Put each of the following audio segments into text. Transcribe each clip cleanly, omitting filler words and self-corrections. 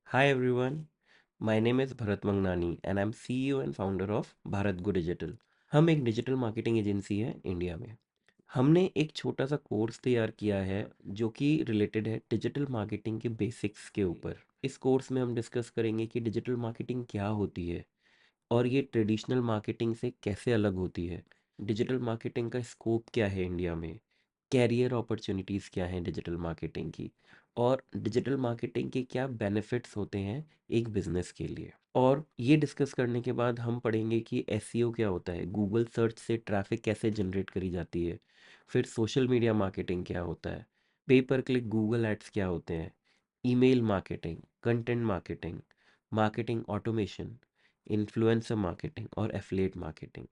Hi everyone, my name is Bharat Mangnani and I'm CEO and founder of Bharat go digital. हम एक digital marketing agency है India में। हमने एक छोटा सा कोर्स तैयार किया है जो कि रिलेटेड है डिजिटल मार्केटिंग के बेसिक्स के ऊपर। इस कोर्स में हम डिस्कस करेंगे कि डिजिटल मार्केटिंग क्या होती है और ये ट्रेडिशनल मार्केटिंग से कैसे अलग होती है। डिजिटल मार्केटिंग का स्कोप क्या है इंडिया में, कैरियर अपॉर्चुनिटीज़ क्या हैं डिजिटल मार्केटिंग की, और डिजिटल मार्केटिंग के क्या बेनिफिट्स होते हैं एक बिजनेस के लिए। और ये डिस्कस करने के बाद हम पढ़ेंगे कि एसईओ क्या होता है, गूगल सर्च से ट्रैफिक कैसे जनरेट करी जाती है, फिर सोशल मीडिया मार्केटिंग क्या होता है, पे पर क्लिक गूगल एड्स क्या होते हैं, email marketing, content marketing, marketing automation, influencer marketing और एफिलिएट मार्केटिंग।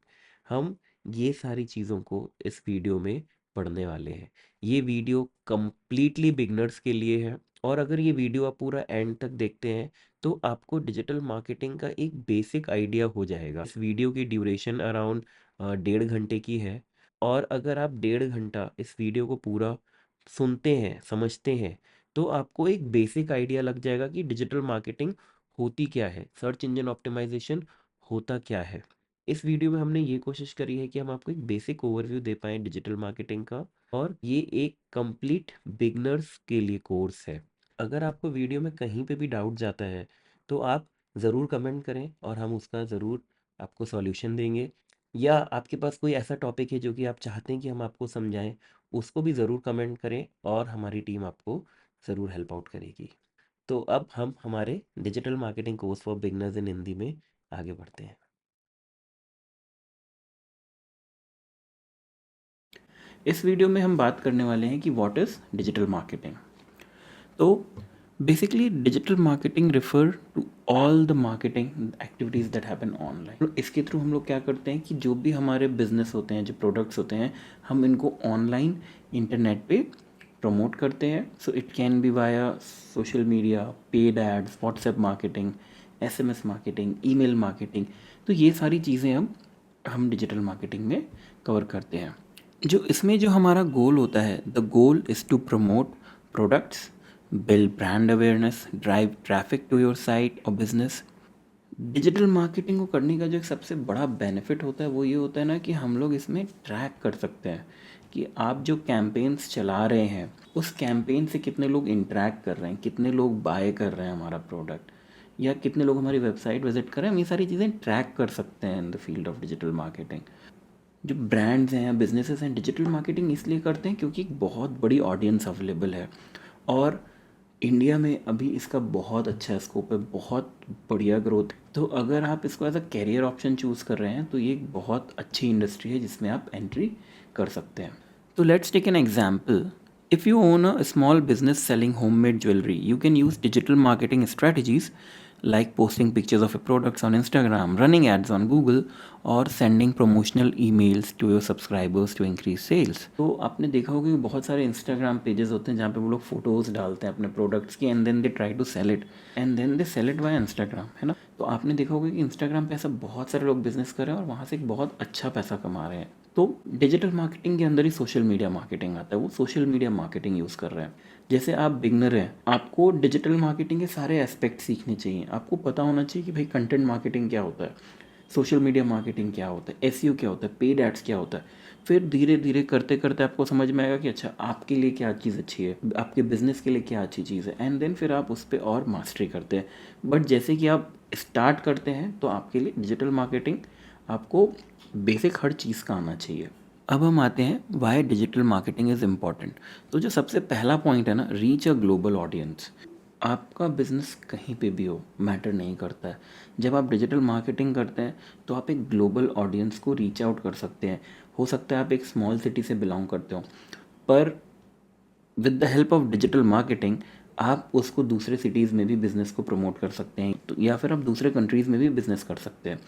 हम ये सारी चीज़ों को इस वीडियो में पढ़ने वाले हैं। ये वीडियो कंप्लीटली बिगनर्स के लिए है और अगर ये वीडियो आप पूरा एंड तक देखते हैं तो आपको डिजिटल मार्केटिंग का एक बेसिक आइडिया हो जाएगा। इस वीडियो की ड्यूरेशन अराउंड 1.5 घंटे की है और अगर आप 1.5 घंटा इस वीडियो को पूरा सुनते हैं, समझते हैं, तो आपको एक बेसिक आइडिया लग जाएगा कि डिजिटल मार्केटिंग होती क्या है, सर्च इंजन ऑप्टिमाइजेशन होता क्या है। इस वीडियो में हमने ये कोशिश करी है कि हम आपको एक बेसिक ओवरव्यू दे पाएँ डिजिटल मार्केटिंग का, और ये एक कंप्लीट बिगनर्स के लिए कोर्स है। अगर आपको वीडियो में कहीं पे भी डाउट जाता है तो आप ज़रूर कमेंट करें और हम उसका ज़रूर आपको सॉल्यूशन देंगे, या आपके पास कोई ऐसा टॉपिक है जो कि आप चाहते हैं कि हम आपको समझाएं, उसको भी ज़रूर कमेंट करें और हमारी टीम आपको ज़रूर हेल्प आउट करेगी। तो अब हम हमारे digital marketing course for beginners in Hindi में आगे बढ़ते हैं। इस वीडियो में हम बात करने वाले हैं कि व्हाट इज़ डिजिटल मार्केटिंग। तो basically digital marketing refer to all the marketing activities that happen online. इसके थ्रू हम लोग क्या करते हैं कि जो भी हमारे बिजनेस होते हैं, जो प्रोडक्ट्स होते हैं, हम इनको ऑनलाइन इंटरनेट पे प्रमोट करते हैं। So it can be via social media, paid ads, WhatsApp marketing, SMS marketing, email marketing. तो ये सारी चीज़ें हम डिजिटल मार्केटिंग में कवर करते हैं। जो हमारा गोल होता है, the goal is to promote products, build brand awareness, drive traffic to your site और बिजनेस। डिजिटल मार्केटिंग को करने का जो एक सबसे बड़ा बेनिफिट होता है वो ये होता है ना कि हम लोग इसमें ट्रैक कर सकते हैं कि आप जो कैंपेन्स चला रहे हैं उस कैंपेन से कितने लोग इंटरेक्ट कर रहे हैं, कितने लोग बाय कर रहे हैं हमारा प्रोडक्ट, या कितने लोग हमारी वेबसाइट विजिट कर रहे हैं। हम ये सारी चीज़ें ट्रैक कर सकते हैं इन the field of digital marketing. जो ब्रांड्स हैं या बिजनेसेस हैं, डिजिटल मार्केटिंग इसलिए करते हैं क्योंकि एक बहुत बड़ी ऑडियंस अवेलेबल है और इंडिया में अभी इसका बहुत अच्छा स्कोप है, बहुत बढ़िया ग्रोथ है। तो अगर आप इसको as a career option choose कर रहे हैं तो ये एक बहुत अच्छी इंडस्ट्री है जिसमें आप एंट्री कर सकते हैं। तो let's take an example. If you own a small business selling homemade jewelry, you can use digital marketing strategies like posting pictures of your products on Instagram, running ads on Google, और sending promotional emails to your subscribers to increase sales। तो आपने देखा होगा कि बहुत सारे Instagram pages होते हैं जहाँ पे वो लोग फोटोज़ डालते हैं अपने प्रोडक्ट्स की, and then they try to sell it, and then they sell it by Instagram, है ना। तो आपने देखा होगा कि Instagram पे ऐसा बहुत सारे लोग बिजनेस कर रहे हैं और वहाँ से एक बहुत अच्छा पैसा कमा रहे हैं। तो डिजिटल मार्केटिंग के अंदर ही सोशल मीडिया मार्केटिंग आता है। वो सोशल मीडिया मार्केटिंग यूज़ कर रहे हैं। जैसे आप बिगनर हैं, आपको डिजिटल मार्केटिंग के सारे एस्पेक्ट सीखने चाहिए। आपको पता होना चाहिए कि भाई कंटेंट मार्केटिंग क्या होता है, सोशल मीडिया मार्केटिंग क्या होता है, एसईओ क्या होता है, पेड एड्स क्या होता है। फिर धीरे धीरे करते करते आपको समझ में आएगा कि अच्छा आपके लिए क्या चीज़ अच्छी है, आपके बिजनेस के लिए क्या अच्छी चीज़ है, एंड देन फिर आप उस पर और मास्टरी करते हैं। बट जैसे कि आप स्टार्ट करते हैं तो आपके लिए डिजिटल मार्केटिंग आपको बेसिक हर चीज़ का आना चाहिए। अब हम आते हैं why digital marketing is important. तो जो सबसे पहला पॉइंट है ना, रीच अ ग्लोबल ऑडियंस। आपका बिजनेस कहीं पे भी हो, मैटर नहीं करता है। जब आप डिजिटल मार्केटिंग करते हैं तो आप एक ग्लोबल ऑडियंस को रीच आउट कर सकते हैं। हो सकता है आप एक स्मॉल सिटी से बिलोंग करते हो, पर with the help of digital marketing आप उसको दूसरे सिटीज़ में भी बिज़नेस को प्रमोट कर सकते हैं, तो या फिर आप दूसरे कंट्रीज़ में भी बिज़नेस कर सकते हैं।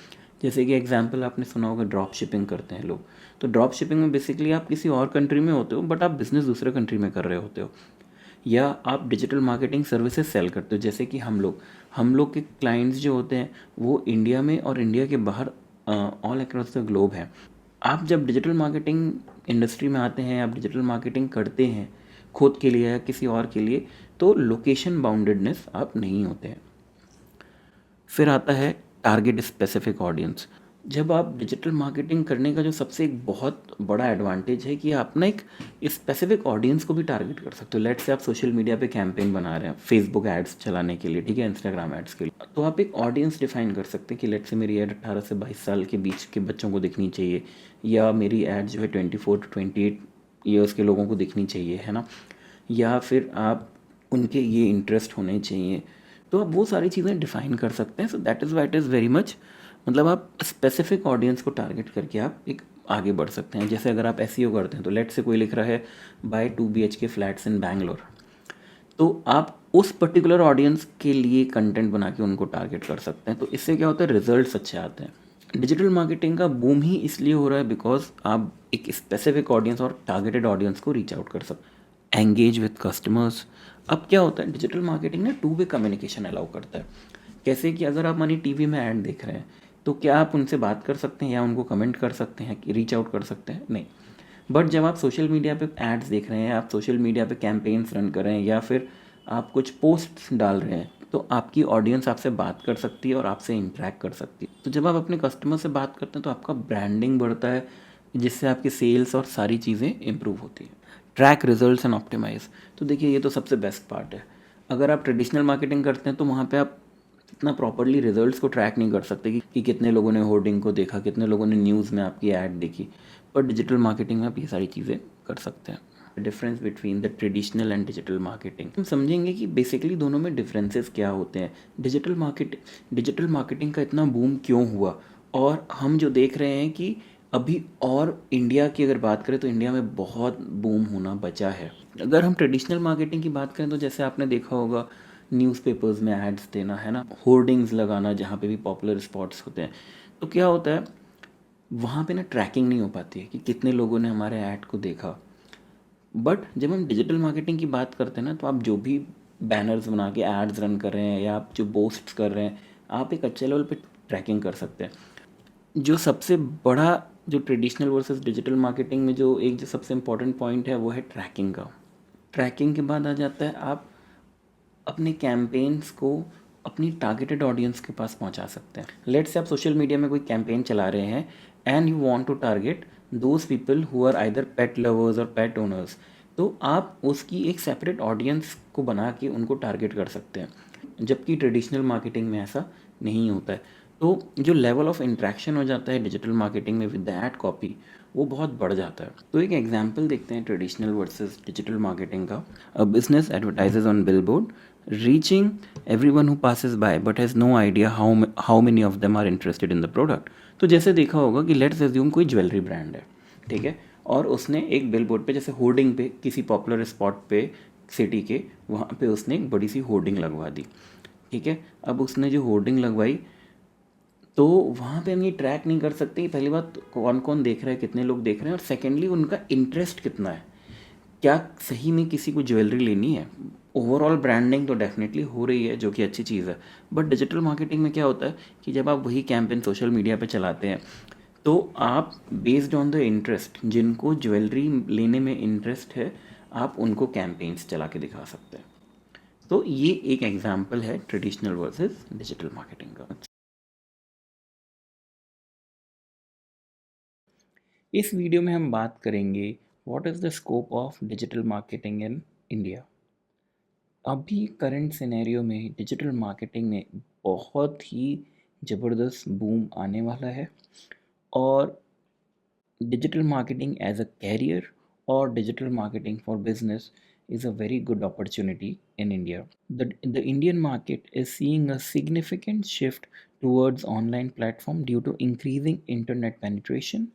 जैसे कि एग्जांपल आपने सुना होगा, ड्रॉप शिपिंग करते हैं लोग। तो ड्रॉप शिपिंग में बेसिकली आप किसी और कंट्री में होते हो बट आप बिज़नेस दूसरे कंट्री में कर रहे होते हो, या आप डिजिटल मार्केटिंग सर्विसेज सेल करते हो। जैसे कि हम लोग के क्लाइंट्स जो होते हैं वो इंडिया में और इंडिया के बाहर ऑल अक्रॉस द ग्लोब है। आप जब डिजिटल मार्केटिंग इंडस्ट्री में आते हैं, आप डिजिटल मार्केटिंग करते हैं खुद के लिए या किसी और के लिए, तो लोकेशन बाउंडेडनेस आप नहीं होते हैं। फिर आता है टारगेट स्पेसिफिक ऑडियंस। जब आप डिजिटल मार्केटिंग करने का जो सबसे एक बहुत बड़ा एडवांटेज है कि आप ना एक स्पेसिफिक ऑडियंस को भी टारगेट कर सकते हो। लेट्स से आप सोशल मीडिया पे कैंपेन बना रहे हैं फेसबुक एड्स चलाने के लिए, ठीक है, इंस्टाग्राम एड्स के लिए, तो आप एक ऑडियंस डिफाइन कर सकते हैं कि लेट्स से मेरी एड 18 से 22 साल के बीच के बच्चों को दिखनी चाहिए, या मेरी एड जो है 24 to 28 ईयर्स के लोगों को दिखनी चाहिए, है ना, या फिर आप उनके ये इंटरेस्ट होने चाहिए। तो आप वो सारी चीज़ें डिफ़ाइन कर सकते हैं। So that is why it is very much, मतलब आप स्पेसिफिक ऑडियंस को टारगेट करके आप एक आगे बढ़ सकते हैं। जैसे अगर आप एसईओ करते हैं तो लेट से कोई लिख रहा है buy 2 BHK flats in Bangalore, तो आप उस पर्टिकुलर ऑडियंस के लिए कंटेंट बना के उनको टारगेट कर सकते हैं। तो इससे क्या होता है, रिजल्ट्स अच्छे आते हैं। डिजिटल मार्केटिंग का बूम ही इसलिए हो रहा है बिकॉज आप एक स्पेसिफिक ऑडियंस और टारगेटेड ऑडियंस को रीच आउट कर सकते, एंगेज विद कस्टमर्स। अब क्या होता है, डिजिटल मार्केटिंग ना 2 वे कम्युनिकेशन अलाउ करता है। कैसे कि अगर आप मानी टीवी में ऐड देख रहे हैं तो क्या आप उनसे बात कर सकते हैं या उनको कमेंट कर सकते हैं कि रीच आउट कर सकते हैं? नहीं। बट जब आप सोशल मीडिया पे एड्स देख रहे हैं, आप सोशल मीडिया पे कैंपेन्स रन कर रहे हैं, या फिर आप कुछ पोस्ट्स डाल रहे हैं, तो आपकी ऑडियंस आपसे बात कर सकती है और आपसे इंटरेक्ट कर सकती है। तो जब आप अपने कस्टमर से बात करते हैं तो आपका ब्रांडिंग बढ़ता है, जिससे आपकी सेल्स और सारी चीज़ें इंप्रूव होती हैं। ट्रैक रिजल्ट्स एंड ऑप्टिमाइज, तो देखिए ये तो सबसे बेस्ट पार्ट है। अगर आप ट्रेडिशनल मार्केटिंग करते हैं तो वहाँ पे आप इतना प्रॉपरली रिजल्ट्स को ट्रैक नहीं कर सकते कि कितने लोगों ने होर्डिंग को देखा, कितने लोगों ने न्यूज़ में आपकी ऐड देखी। पर डिजिटल मार्केटिंग में आप ये सारी चीज़ें कर सकते हैं। Difference between the traditional and digital marketing, हम समझेंगे कि बेसिकली दोनों में डिफरेंसेस क्या होते हैं, डिजिटल मार्केटिंग का इतना बूम क्यों हुआ, और हम जो देख रहे हैं कि अभी और इंडिया की अगर बात करें तो इंडिया में बहुत बूम होना बचा है। अगर हम ट्रेडिशनल मार्केटिंग की बात करें तो जैसे आपने देखा होगा न्यूज़पेपर्स में एड्स देना, है ना, होर्डिंग्स लगाना जहाँ पे भी पॉपुलर स्पॉट्स होते हैं, तो क्या होता है वहाँ पे ना ट्रैकिंग नहीं हो पाती है कि कितने लोगों ने हमारे ऐड को देखा। बट जब हम डिजिटल मार्केटिंग की बात करते हैं ना, तो आप जो भी बैनर्स बना के एड्स रन कर रहे हैं या आप जो पोस्ट्स कर रहे हैं, आप एक अच्छे लेवल पे ट्रैकिंग कर सकते हैं। जो सबसे बड़ा, जो ट्रेडिशनल वर्सेस डिजिटल मार्केटिंग में जो एक जो सबसे इम्पोर्टेंट पॉइंट है वो है ट्रैकिंग का। ट्रैकिंग के बाद आ जाता है आप अपने कैंपेन्स को अपनी टारगेटेड ऑडियंस के पास पहुंचा सकते हैं। लेट्स से आप सोशल मीडिया में कोई कैंपेन चला रहे हैं and you want to target those people who are either pet lovers और पेट ओनर्स, तो आप उसकी एक सेपरेट ऑडियंस को बना के उनको टारगेट कर सकते हैं, जबकि ट्रेडिशनल मार्केटिंग में ऐसा नहीं होता है। तो जो लेवल ऑफ इंट्रैक्शन हो जाता है डिजिटल मार्केटिंग में विद द एड कॉपी, वो बहुत बढ़ जाता है। तो एक एग्जांपल देखते हैं ट्रेडिशनल वर्सेस डिजिटल मार्केटिंग का। A business advertises on billboard, reaching everyone who passes by but has no idea how many of them are interested in the product। तो जैसे देखा होगा कि लेट्स अज्यूम कोई ज्वेलरी ब्रांड है, ठीक है, और उसने एक बिलबोर्ड पे, जैसे होर्डिंग पे, किसी पॉपुलर स्पॉट पे सिटी के, वहाँ पे उसने एक बड़ी सी होर्डिंग लगवा दी, ठीक है। अब उसने जो होर्डिंग लगवाई, तो वहाँ पे हम ये ट्रैक नहीं कर सकते कि पहली बात कौन कौन देख रहा है, कितने लोग देख रहे हैं, और सेकेंडली उनका इंटरेस्ट कितना है, क्या सही में किसी को ज्वेलरी लेनी है। ओवरऑल ब्रांडिंग तो डेफिनेटली हो रही है, जो कि अच्छी चीज़ है। बट डिजिटल मार्केटिंग में क्या होता है कि जब आप वही कैंपेन सोशल मीडिया पे चलाते हैं, तो आप बेस्ड ऑन द इंटरेस्ट, जिनको ज्वेलरी लेने में इंटरेस्ट है, आप उनको कैंपेन्स चला के दिखा सकते हैं। तो ये एक एग्जाम्पल है ट्रेडिशनल वर्सेस डिजिटल मार्केटिंग का। इस वीडियो में हम बात करेंगे what is the scope of digital marketing in India. अभी करंट सिनेरियो में डिजिटल मार्केटिंग में बहुत ही ज़बरदस्त बूम आने वाला है, और digital marketing as a career or digital marketing for business is a very good opportunity in India. The Indian market is seeing a significant shift towards online platform due to increasing internet penetration,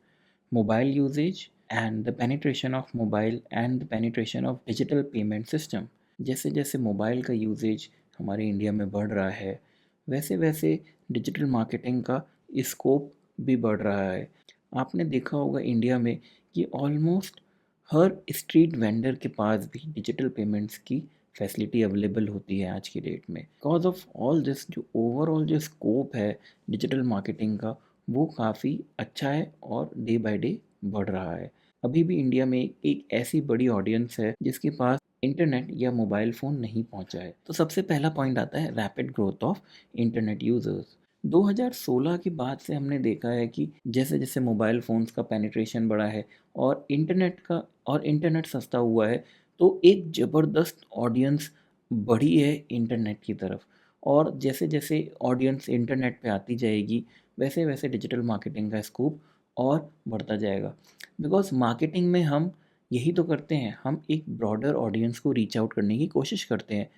mobile usage, and the penetration of mobile and the penetration of digital payment system। जैसे जैसे mobile का usage हमारे India में बढ़ रहा है, वैसे वैसे डिजिटल मार्केटिंग का स्कोप भी बढ़ रहा है। आपने देखा होगा इंडिया में कि ऑलमोस्ट हर स्ट्रीट वेंडर के पास भी डिजिटल पेमेंट्स की फैसिलिटी अवेलेबल होती है आज की डेट में। बिकॉज ऑफ ऑल दिस, जो ओवरऑल जो स्कोप है डिजिटल मार्केटिंग का, वो काफ़ी अच्छा है और डे बाय डे बढ़ रहा है। अभी भी इंडिया में एक ऐसी बड़ी ऑडियंस है जिसके पास इंटरनेट या मोबाइल फ़ोन नहीं पहुंचा है। तो सबसे पहला पॉइंट आता है rapid growth of internet users. 2016 के बाद से हमने देखा है कि जैसे जैसे मोबाइल फ़ोन्स का पेनिट्रेशन बढ़ा है और इंटरनेट सस्ता हुआ है, तो एक ज़बरदस्त ऑडियंस बढ़ी है इंटरनेट की तरफ। और जैसे जैसे ऑडियंस इंटरनेट पे आती जाएगी, वैसे वैसे डिजिटल मार्केटिंग का स्कोप और बढ़ता जाएगा। बिकॉज़ मार्केटिंग में हम यही तो करते हैं, हम एक ब्रॉडर ऑडियंस को रीच आउट करने की कोशिश करते हैं।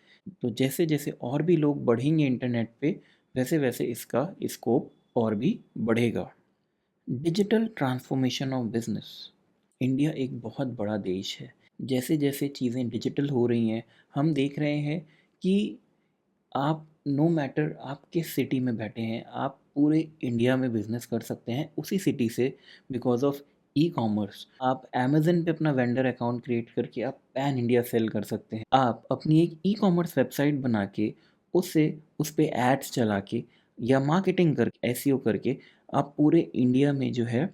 तो जैसे जैसे और भी लोग बढ़ेंगे इंटरनेट पे, वैसे वैसे इसका स्कोप और भी बढ़ेगा। Digital transformation of business. India एक बहुत बड़ा देश है। जैसे जैसे चीज़ें डिजिटल हो रही हैं, हम देख रहे हैं कि आप नो मैटर आप किस सिटी में बैठे हैं, आप पूरे इंडिया में बिजनेस कर सकते हैं उसी सिटी से, बिकॉज ऑफ ई कॉमर्स। आप अमेजन पे अपना वेंडर अकाउंट क्रिएट करके आप पैन इंडिया सेल कर सकते हैं। आप अपनी एक ई कॉमर्स वेबसाइट बना के उससे उस पे एड्स चला के या मार्केटिंग करके एसईओ करके आप पूरे इंडिया में जो है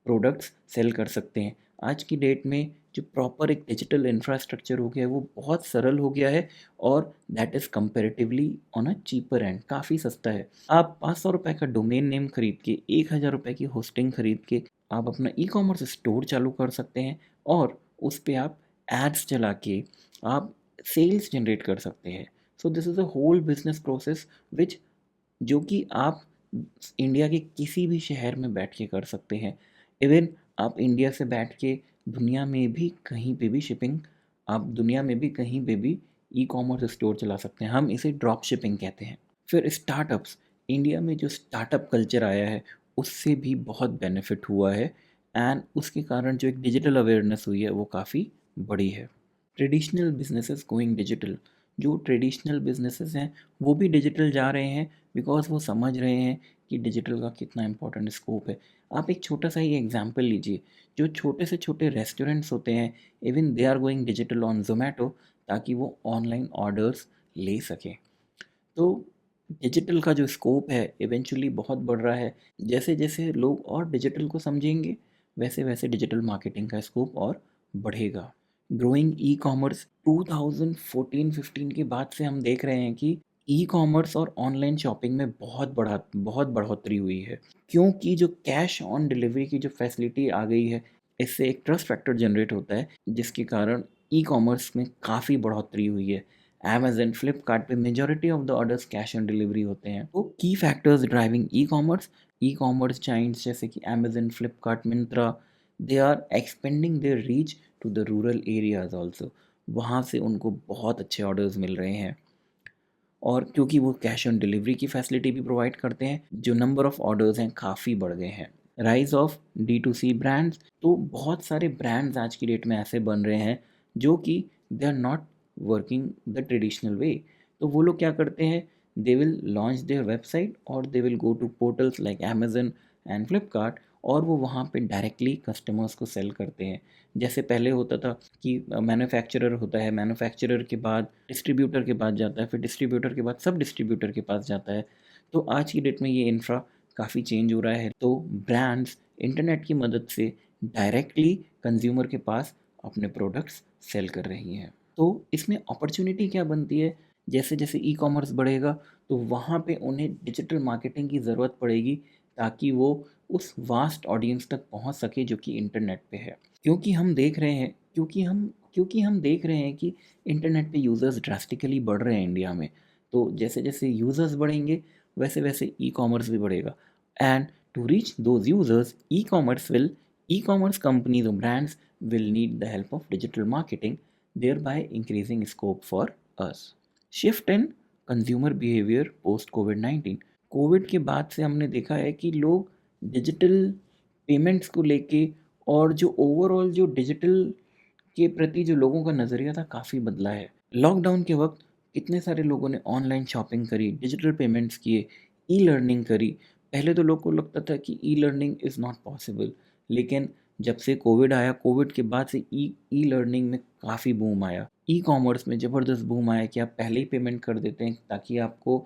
प्रोडक्ट्स सेल कर सकते हैं। आज की डेट में जो प्रॉपर एक डिजिटल इंफ्रास्ट्रक्चर हो गया है वो बहुत सरल हो गया है, और that is comparatively on a cheaper and, काफ़ी सस्ता है। आप 500 रुपये का डोमेन नेम खरीद के 1000 रुपये की होस्टिंग खरीद के आप अपना ई कॉमर्स स्टोर चालू कर सकते हैं, और उस पर आप एड्स चला के आप सेल्स जनरेट कर सकते हैं। So this is a whole business process which जो कि आप इंडिया के किसी भी शहर में बैठ के कर सकते हैं। इवन आप इंडिया से बैठ के दुनिया में भी कहीं पे भी शिपिंग, आप दुनिया में भी कहीं पे भी ई कॉमर्स स्टोर चला सकते हैं। हम इसे ड्रॉप शिपिंग कहते हैं। फिर स्टार्टअप्स, इंडिया में जो स्टार्टअप कल्चर आया है उससे भी बहुत बेनिफिट हुआ है, एंड उसके कारण जो एक डिजिटल अवेयरनेस हुई है वो काफ़ी बड़ी है। Traditional businesses going digital. जो ट्रेडिशनल बिजनेसेस हैं वो भी डिजिटल जा रहे हैं, बिकॉज वो समझ रहे हैं कि डिजिटल का कितना इंपॉर्टेंट स्कोप है। आप एक छोटा सा ही एग्जांपल लीजिए, जो छोटे से छोटे रेस्टोरेंट्स होते हैं, even they are going digital on Zomato, ताकि वो ऑनलाइन ऑर्डर्स ले सकें। तो डिजिटल का जो स्कोप है इवेंचुअली बहुत बढ़ रहा है। जैसे जैसे लोग और डिजिटल को समझेंगे, वैसे वैसे डिजिटल मार्केटिंग का स्कोप और बढ़ेगा। ग्रोइंग ई कॉमर्स 2014-15 के बाद से हम देख रहे हैं कि ई कॉमर्स और ऑनलाइन शॉपिंग में बहुत बढ़ोतरी हुई है, क्योंकि जो कैश ऑन डिलीवरी की जो फैसिलिटी आ गई है, इससे एक ट्रस्ट फैक्टर जनरेट होता है, जिसके कारण ई कॉमर्स में काफ़ी बढ़ोतरी हुई है। अमेजन फ्लिपकार्ट पे majority of the orders cash on delivery होते हैं। तो key factors driving e commerce giants जैसे कि Amazon Flipkart Myntra, they are expanding their reach to the rural areas also. वहाँ से उनको बहुत अच्छे ऑर्डर्स मिल रहे हैं, और क्योंकि वो कैश ऑन डिलीवरी की फैसिलिटी भी प्रोवाइड करते हैं, जो नंबर ऑफ ऑर्डर्स हैं काफ़ी बढ़ गए हैं। Rise of D to C brands. तो बहुत सारे ब्रांड्स आज की डेट में ऐसे बन रहे हैं जो कि they are not working the traditional way. तो वो लोग क्या करते हैं, they will launch their website और they will go to portals like Amazon and Flipkart, और वो वहाँ पे डायरेक्टली कस्टमर्स को सेल करते हैं। जैसे पहले होता था कि मैन्युफैक्चरर होता है, मैन्युफैक्चरर के बाद डिस्ट्रीब्यूटर के पास जाता है, फिर डिस्ट्रीब्यूटर के बाद सब डिस्ट्रीब्यूटर के पास जाता है। तो आज की डेट में ये इंफ्रा काफ़ी चेंज हो रहा है। तो ब्रांड्स इंटरनेट की मदद से डायरेक्टली कंज्यूमर के पास अपने प्रोडक्ट्स सेल कर रही हैं। तो इसमें अपॉर्चुनिटी क्या बनती है, जैसे जैसे ई कॉमर्स बढ़ेगा तो वहाँ पे उन्हें डिजिटल मार्केटिंग की ज़रूरत पड़ेगी, ताकि वो उस वास्ट ऑडियंस तक पहुँच सके जो कि इंटरनेट पे है। क्योंकि हम देख रहे हैं क्योंकि हम देख रहे हैं कि इंटरनेट पे यूज़र्स ड्रास्टिकली बढ़ रहे हैं इंडिया में। तो जैसे जैसे यूज़र्स बढ़ेंगे, वैसे वैसे ई कॉमर्स भी बढ़ेगा, and to reach those users e commerce companies और brands will need the help of digital marketing, thereby increasing scope for us. Shift in consumer behaviour post कोविड-19। कोविड के बाद से हमने देखा है कि लोग डिजिटल पेमेंट्स को लेके और जो ओवरऑल जो डिजिटल के प्रति जो लोगों का नज़रिया था काफ़ी बदला है। लॉकडाउन के वक्त कितने सारे लोगों ने ऑनलाइन शॉपिंग करी, डिजिटल पेमेंट्स किए, ई लर्निंग करी। पहले तो लोग को लगता था कि e learning is not possible, लेकिन जब से कोविड आया, कोविड के बाद से ई ई लर्निंग में काफ़ी बूम आया। ई कॉमर्स में ज़बरदस्त बूम आया कि आप पहले ही पेमेंट कर देते हैं, ताकि आपको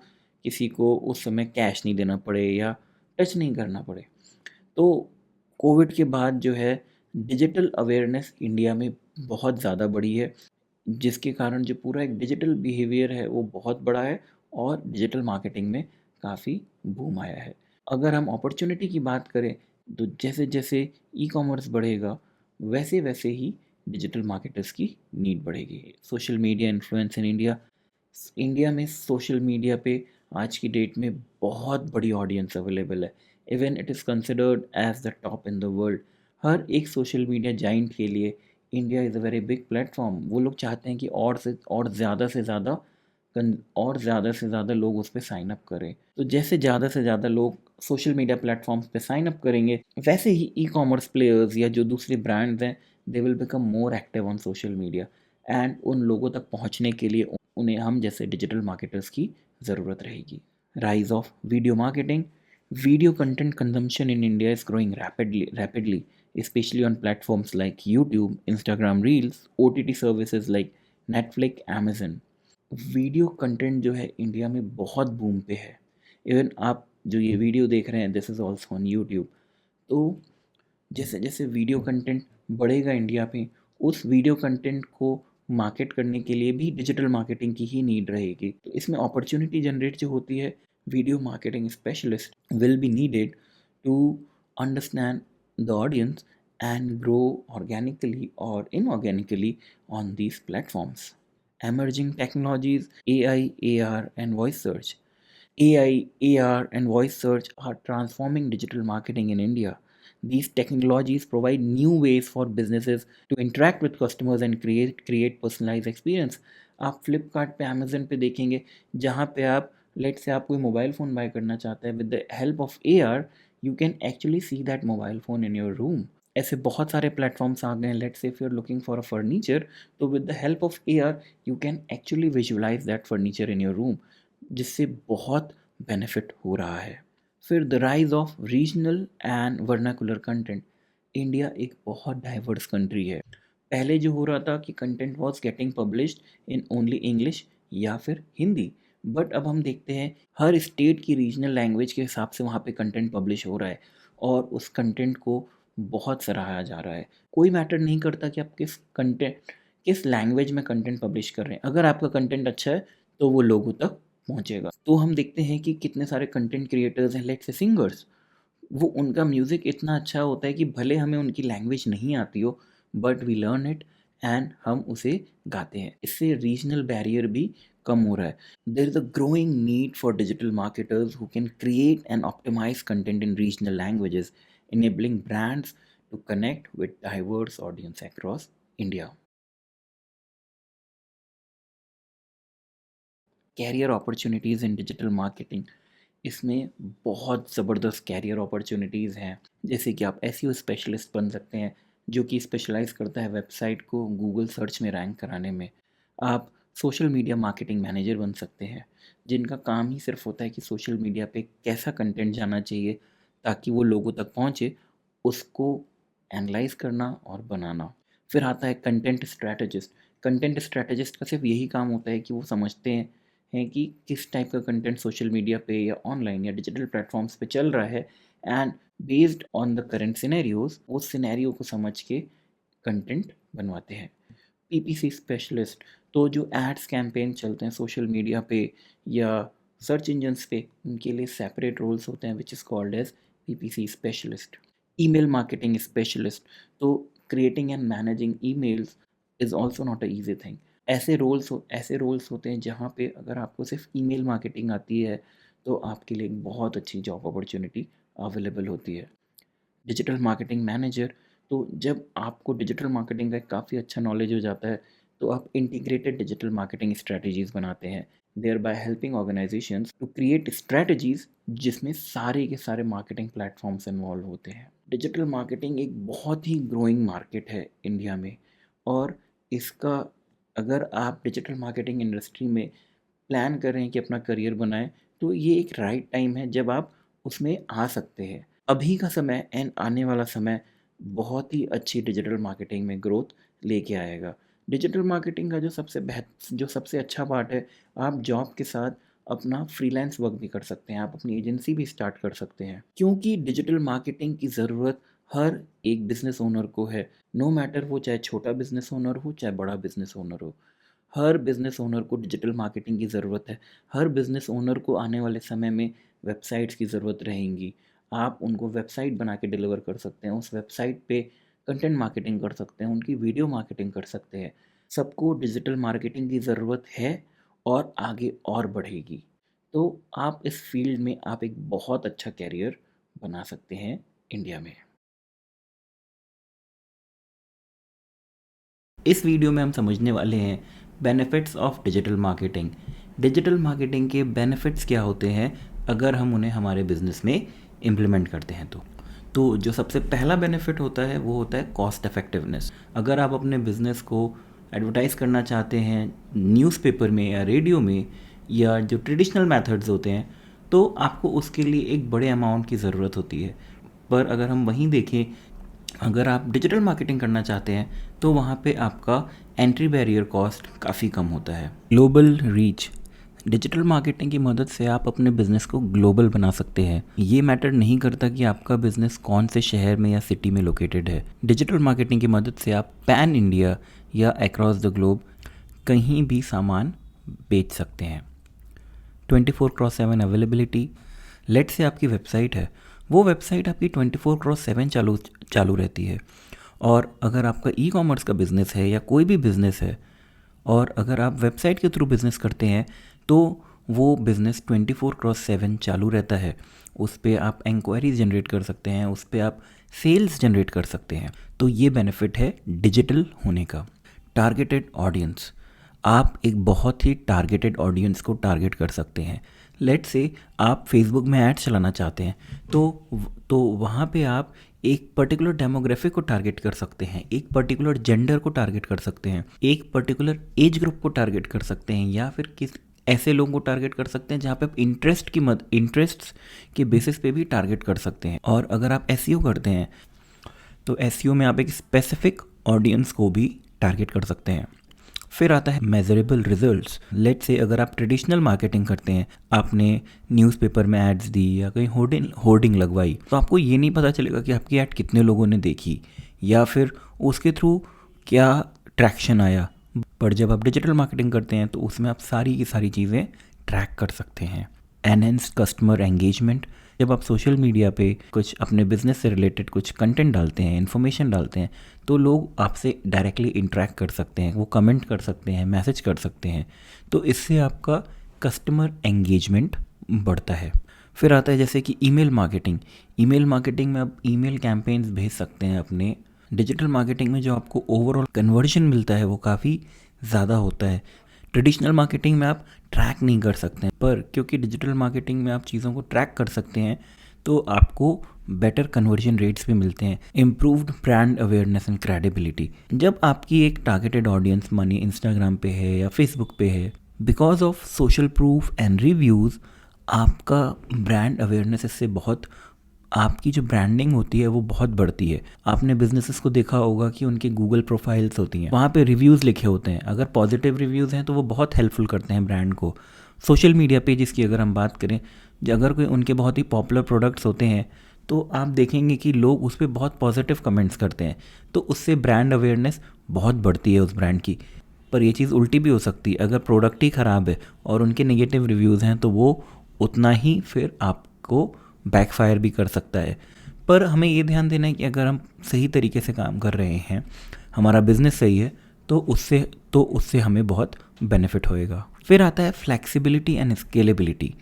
किसी को उस समय कैश नहीं देना पड़े या टच नहीं करना पड़े। तो कोविड के बाद जो है डिजिटल अवेयरनेस इंडिया में बहुत ज़्यादा बढ़ी है। जिसके कारण जो पूरा एक डिजिटल बिहेवियर है वो बहुत बड़ा है और डिजिटल मार्केटिंग में काफ़ी बूम आया है। अगर हम अपॉर्चुनिटी की बात करें तो जैसे जैसे ई कॉमर्स बढ़ेगा वैसे वैसे ही डिजिटल मार्केटर्स की नीड बढ़ेगी। Social media influence in India, India में सोशल मीडिया पे आज की डेट में बहुत बड़ी ऑडियंस अवेलेबल है। Even it is considered as the top in the world. हर एक सोशल मीडिया जाइंट के लिए India is a very big platform. वो लोग चाहते हैं कि और ज़्यादा से ज़्यादा और ज़्यादा से ज़्यादा लोग उस पर साइन अप करें। तो जैसे ज़्यादा से ज़्यादा लोग सोशल मीडिया प्लेटफॉर्म्स पे साइन अप करेंगे वैसे ही ई कॉमर्स प्लेयर्स या जो दूसरे ब्रांड्स हैं they will become more active on social media and उन लोगों तक पहुंचने के लिए उन्हें हम जैसे डिजिटल मार्केटर्स की ज़रूरत रहेगी। Rise of video marketing, video content consumption in India is growing rapidly, especially on platforms like YouTube, Instagram Reels, OTT services like Netflix, Amazon। Video content जो है इंडिया में बहुत बूम पे है। इवन आप जो ये वीडियो देख रहे हैं this is also on YouTube. तो जैसे जैसे वीडियो कंटेंट बढ़ेगा इंडिया में उस वीडियो कंटेंट को मार्केट करने के लिए भी डिजिटल मार्केटिंग की ही नीड रहेगी। तो इसमें अपॉर्चुनिटी जनरेट जो होती है video marketing specialist will be needed to understand the audience and grow organically और inorganically on these platforms. Emerging technologies, AI, AR, and voice search. AI, AR, and voice search are transforming digital marketing in India. These technologies provide new ways for businesses to interact with customers and create personalized experience. आप फ्लिपकार्ट पे Amazon पे देखेंगे जहाँ पे आप late say आप कोई mobile phone bye करना चाहते हैं with the help of AR you can actually see that mobile phone in your room. ऐसे बहुत सारे प्लेटफॉर्म्स आ गए हैं। Let's say if you are looking for a furniture तो with the help of AR you can actually visualise that furniture in your room, जिससे बहुत benefit हो रहा है। फिर the rise of regional and vernacular content. India एक बहुत diverse country है। पहले जो हो रहा था कि content was getting published in only English या फिर हिंदी, बट अब हम देखते हैं हर स्टेट की रीजनल लैंग्वेज के हिसाब से वहाँ पे कंटेंट पब्लिश हो रहा है और उस कंटेंट को बहुत सराहा जा रहा है। कोई मैटर नहीं करता कि आप किस लैंग्वेज में कंटेंट पब्लिश कर रहे हैं, अगर आपका कंटेंट अच्छा है तो वो लोगों तक पहुंचेगा। तो हम देखते हैं कि कितने सारे कंटेंट क्रिएटर्स हैं लेट्स से सिंगर्स, वो उनका म्यूज़िक इतना अच्छा होता है कि भले हमें उनकी लैंग्वेज नहीं आती हो but we learn it and हम उसे गाते हैं। इससे रीजनल बैरियर भी कम हो रहा है। There is a growing need for digital marketers who can create and optimise content in regional languages enabling brands to connect with diverse audience across India। Career opportunities in digital marketing, इसमें बहुत ज़बरदस्त career opportunities हैं। जैसे कि आप SEO specialist बन सकते हैं जो कि स्पेशलाइज़ करता है वेबसाइट को गूगल सर्च में रैंक कराने में। आप सोशल मीडिया मार्केटिंग मैनेजर बन सकते हैं जिनका काम ही सिर्फ होता है कि सोशल मीडिया पे कैसा कंटेंट जाना चाहिए ताकि वो लोगों तक पहुँचे, उसको एनालाइज करना और बनाना। फिर आता है कंटेंट स्ट्रैटेजिस्ट। कंटेंट स्ट्रैटेजिस्ट का सिर्फ यही काम होता है कि वो समझते हैं कि किस टाइप का कंटेंट सोशल मीडिया पे या ऑनलाइन या डिजिटल प्लेटफॉर्म्स पे चल रहा है and based on the current scenarios उस सिनेरियो को समझ के कंटेंट बनवाते हैं। पीपीसी स्पेशलिस्ट, तो जो एड्स कैंपेन चलते हैं सोशल मीडिया पे या सर्च इंजन्स पे उनके लिए सेपरेट रोल्स होते हैं which is called as PPC specialist. Email marketing specialist, तो creating and managing emails is also not a easy thing. ऐसे रोल्स होते हैं जहाँ पे अगर आपको सिर्फ ईमेल मार्केटिंग आती है तो आपके लिए एक बहुत अच्छी जॉब अपॉर्चुनिटी अवेलेबल होती है। डिजिटल मार्केटिंग मैनेजर, तो जब आपको डिजिटल मार्केटिंग का काफ़ी अच्छा नॉलेज हो जाता है तो आप इंटीग्रेटेड डिजिटल मार्केटिंग स्ट्रेटजीज बनाते हैं thereby helping organizations to create strategies जिसमें सारे के सारे मार्केटिंग प्लेटफॉर्म्स इन्वॉल्व होते हैं। डिजिटल मार्केटिंग एक बहुत ही ग्रोइंग मार्केट है इंडिया में और इसका अगर आप डिजिटल मार्केटिंग इंडस्ट्री में प्लान कर रहे हैं कि अपना करियर बनाएं तो ये एक राइट टाइम है जब आप उसमें आ सकते हैं। अभी का समय एंड आने वाला समय बहुत ही अच्छी डिजिटल मार्केटिंग में ग्रोथ लेके आएगा। डिजिटल मार्केटिंग का जो सबसे अच्छा पार्ट है, आप जॉब के साथ अपना फ्रीलांस वर्क भी कर सकते हैं, आप अपनी एजेंसी भी स्टार्ट कर सकते हैं क्योंकि डिजिटल मार्केटिंग की ज़रूरत हर एक बिजनेस ओनर को है। नो मैटर वो चाहे छोटा बिजनेस ओनर हो चाहे बड़ा बिजनेस ओनर हो। हर बिज़नेस ओनर को डिजिटल मार्केटिंग की ज़रूरत है। हर बिज़नेस ओनर को आने वाले समय में वेबसाइट्स की ज़रूरत रहेगी। आप उनको वेबसाइट बना के डिलीवर कर सकते हैं, उस वेबसाइट पे कंटेंट मार्केटिंग कर सकते हैं, उनकी वीडियो मार्केटिंग कर सकते हैं। सबको डिजिटल मार्केटिंग की ज़रूरत है और आगे और बढ़ेगी। तो आप इस फील्ड में आप एक बहुत अच्छा करियर बना सकते हैं इंडिया में। इस वीडियो में हम समझने वाले हैं benefits of digital marketing. Digital marketing के बेनिफिट्स क्या होते हैं अगर हम उन्हें हमारे बिजनेस में इम्प्लीमेंट करते हैं तो जो सबसे पहला बेनिफिट होता है वो होता है कॉस्ट इफेक्टिवनेस। अगर आप अपने बिजनेस को एडवर्टाइज़ करना चाहते हैं न्यूज़पेपर में या रेडियो में या जो ट्रेडिशनल मेथड्स होते हैं, तो आपको उसके लिए एक बड़े अमाउंट की ज़रूरत होती है। पर अगर हम वहीं देखें, अगर आप डिजिटल मार्केटिंग करना चाहते हैं तो वहाँ पे आपका एंट्री बैरियर कॉस्ट काफ़ी कम होता है। ग्लोबल रीच, डिजिटल मार्केटिंग की मदद से आप अपने बिजनेस को ग्लोबल बना सकते हैं। ये मैटर नहीं करता कि आपका बिजनेस कौन से शहर में या सिटी में लोकेटेड है। डिजिटल मार्केटिंग की मदद से आप पैन इंडिया या अक्रॉस द ग्लोब कहीं भी सामान बेच सकते हैं। 24/7 अवेलेबिलिटी, लेट से आपकी वेबसाइट है, वो वेबसाइट आपकी 24/7 चालू रहती है। और अगर आपका ई कॉमर्स का बिज़नेस है या कोई भी बिज़नेस है और अगर आप वेबसाइट के थ्रू बिज़नेस करते हैं तो वो बिज़नेस 24/7 चालू रहता है। उस पर आप इंक्वायरीज जनरेट कर सकते हैं, उस पर आप सेल्स जनरेट कर सकते हैं। तो ये बेनिफिट है डिजिटल होने का। टारगेटेड ऑडियंस, आप एक बहुत ही टारगेटेड ऑडियंस को टारगेट कर सकते हैं। लेट से आप फेसबुक में ऐड चलाना चाहते हैं तो वहाँ पे आप एक पर्टिकुलर डेमोग्राफिक को टारगेट कर सकते हैं, एक पर्टिकुलर जेंडर को टारगेट कर सकते हैं, एक पर्टिकुलर एज ग्रुप को टारगेट कर सकते हैं, या फिर किस ऐसे लोगों को टारगेट कर सकते हैं जहाँ पे आप इंटरेस्ट्स के बेसिस पे भी टारगेट कर सकते हैं। और अगर आप एसईओ करते हैं तो एसईओ में आप एक स्पेसिफिक ऑडियंस को भी टारगेट कर सकते हैं। फिर आता है मेजरेबल रिजल्ट्स। लेट से अगर आप ट्रेडिशनल मार्केटिंग करते हैं, आपने न्यूज़पेपर में एड्स दी या कहीं होर्डिंग लगवाई, तो आपको ये नहीं पता चलेगा कि आपकी ऐड कितने लोगों ने देखी या फिर उसके थ्रू क्या ट्रैक्शन आया। पर जब आप डिजिटल मार्केटिंग करते हैं तो उसमें आप सारी की सारी चीज़ें ट्रैक कर सकते हैं। एनहेंस्ड कस्टमर एंगेजमेंट, जब आप सोशल मीडिया पे कुछ अपने बिजनेस से रिलेटेड कुछ कंटेंट डालते हैं, इन्फॉर्मेशन डालते हैं, तो लोग आपसे डायरेक्टली इंटरेक्ट कर सकते हैं, वो कमेंट कर सकते हैं, मैसेज कर सकते हैं। तो इससे आपका कस्टमर एंगेजमेंट बढ़ता है। फिर आता है जैसे कि ईमेल मार्केटिंग। ईमेल मार्केटिंग में आप ईमेल कैंपेन्स भेज सकते हैं अपने। डिजिटल मार्केटिंग में जो आपको ओवरऑल कन्वर्जन मिलता है वो काफ़ी ज़्यादा होता है। ट्रेडिशनल मार्केटिंग में आप ट्रैक नहीं कर सकते हैं, पर क्योंकि डिजिटल मार्केटिंग में आप चीज़ों को ट्रैक कर सकते हैं तो आपको बेटर कन्वर्जन रेट्स भी मिलते हैं। Improved brand awareness and credibility, जब आपकी एक टारगेटेड ऑडियंस मानिए इंस्टाग्राम पे है या फेसबुक पे है, because of social proof and reviews आपका ब्रांड अवेयरनेस इससे बहुत, आपकी जो ब्रांडिंग होती है वो बहुत बढ़ती है। आपने बिजनेसेस को देखा होगा कि उनके गूगल प्रोफाइल्स होती हैं, वहाँ पे रिव्यूज़ लिखे होते हैं। अगर पॉजिटिव रिव्यूज़ हैं तो वो बहुत हेल्पफुल करते हैं ब्रांड को। सोशल मीडिया पेजेस की अगर हम बात करें, अगर कोई उनके बहुत ही पॉपुलर प्रोडक्ट्स होते हैं तो आप देखेंगे कि लोग उस पर बहुत पॉजिटिव कमेंट्स करते हैं, तो उससे ब्रांड अवेयरनेस बहुत बढ़ती है उस ब्रांड की। पर ये चीज़ उल्टी भी हो सकती है, अगर प्रोडक्ट ही ख़राब है और उनके नेगेटिव रिव्यूज़ हैं तो वो उतना ही फिर आपको बैकफायर भी कर सकता है। पर हमें ये ध्यान देना है कि अगर हम सही तरीके से काम कर रहे हैं, हमारा बिजनेस सही है, तो उससे हमें बहुत बेनिफिट होएगा। फिर आता है फ्लेक्सिबिलिटी एंड स्केलेबिलिटी।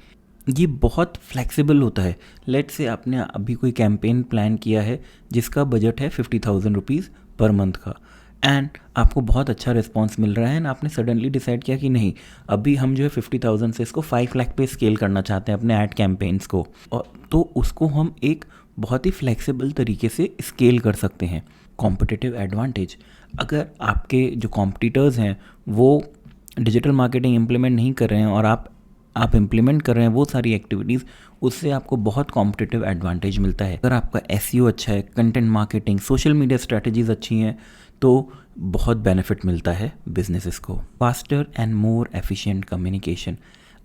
ये बहुत फ्लेक्सिबल होता है। लेट से आपने अभी कोई कैंपेन प्लान किया है जिसका बजट है 50,000 रुपीज़ पर मंथ का, एंड आपको बहुत अच्छा रिस्पांस मिल रहा है, एंड आपने सडनली डिसाइड किया कि नहीं, अभी हम जो है 50,000 से इसको 5 लाख पे स्केल करना चाहते हैं अपने ऐड कैंपेन्स को, और तो उसको हम एक बहुत ही फ्लेक्सिबल तरीके से स्केल कर सकते हैं। कॉम्पिटिटिव एडवांटेज, अगर आपके जो कॉम्पिटिटर्स हैं वो डिजिटल मार्केटिंग इम्प्लीमेंट नहीं कर रहे हैं और आप इम्प्लीमेंट कर रहे हैं वो सारी एक्टिविटीज़, उससे आपको बहुत कॉम्पिटिटिव एडवांटेज मिलता है। अगर आपका एसईओ अच्छा है, content marketing, social media strategies अच्छी हैं, तो बहुत बेनिफिट मिलता है बिजनेसेस को। Faster and more efficient communication,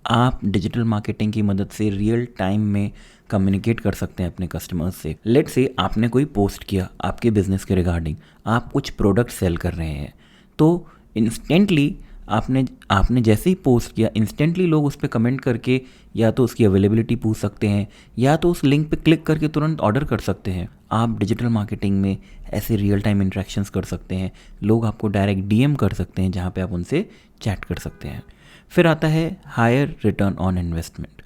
आप डिजिटल मार्केटिंग की मदद से रियल टाइम में कम्युनिकेट कर सकते हैं अपने कस्टमर्स से। लेट से आपने कोई पोस्ट किया आपके बिजनेस के रिगार्डिंग, आप कुछ प्रोडक्ट सेल कर रहे हैं, तो इंस्टेंटली आपने आपने जैसे ही पोस्ट किया इंस्टेंटली लोग उस पर कमेंट करके या तो उसकी अवेलेबिलिटी पूछ सकते हैं या तो उस लिंक पे क्लिक करके तुरंत ऑर्डर कर सकते हैं। आप डिजिटल मार्केटिंग में ऐसे रियल टाइम इंटरेक्शंस कर सकते हैं, लोग आपको डायरेक्ट डीएम कर सकते हैं जहाँ पे आप उनसे चैट कर सकते हैं। फिर आता है higher return on investment.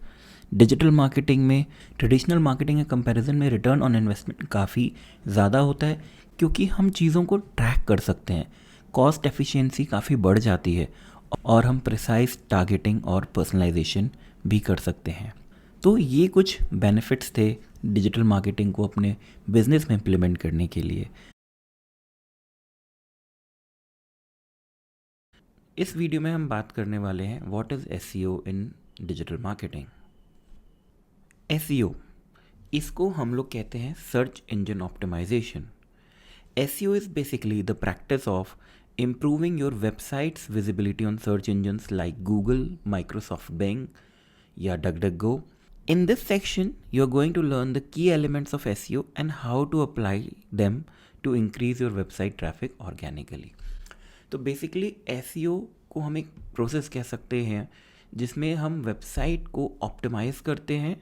Digital marketing में ट्रेडिशनल मार्केटिंग के कंपैरिजन में रिटर्न ऑन इन्वेस्टमेंट काफ़ी ज़्यादा होता है, क्योंकि हम चीज़ों को ट्रैक कर सकते हैं, कॉस्ट एफिशिएंसी काफ़ी बढ़ जाती है और हम प्रिसाइज टारगेटिंग और पर्सनलाइजेशन भी कर सकते हैं। तो ये कुछ बेनिफिट्स थे डिजिटल मार्केटिंग को अपने बिजनेस में इम्प्लीमेंट करने के लिए। इस वीडियो में हम बात करने वाले हैं what is SEO in digital marketing. SEO, इसको हम लोग कहते हैं search engine optimisation. SEO is basically the practice of improving your website's visibility on search engines like Google, Microsoft Bing, या DuckDuckGo. In this section, you're going to learn the key elements of SEO and how to apply them to increase your website traffic organically. तो basically SEO को हम एक process कह सकते हैं जिसमें हम वेबसाइट को ऑप्टिमाइज़ करते हैं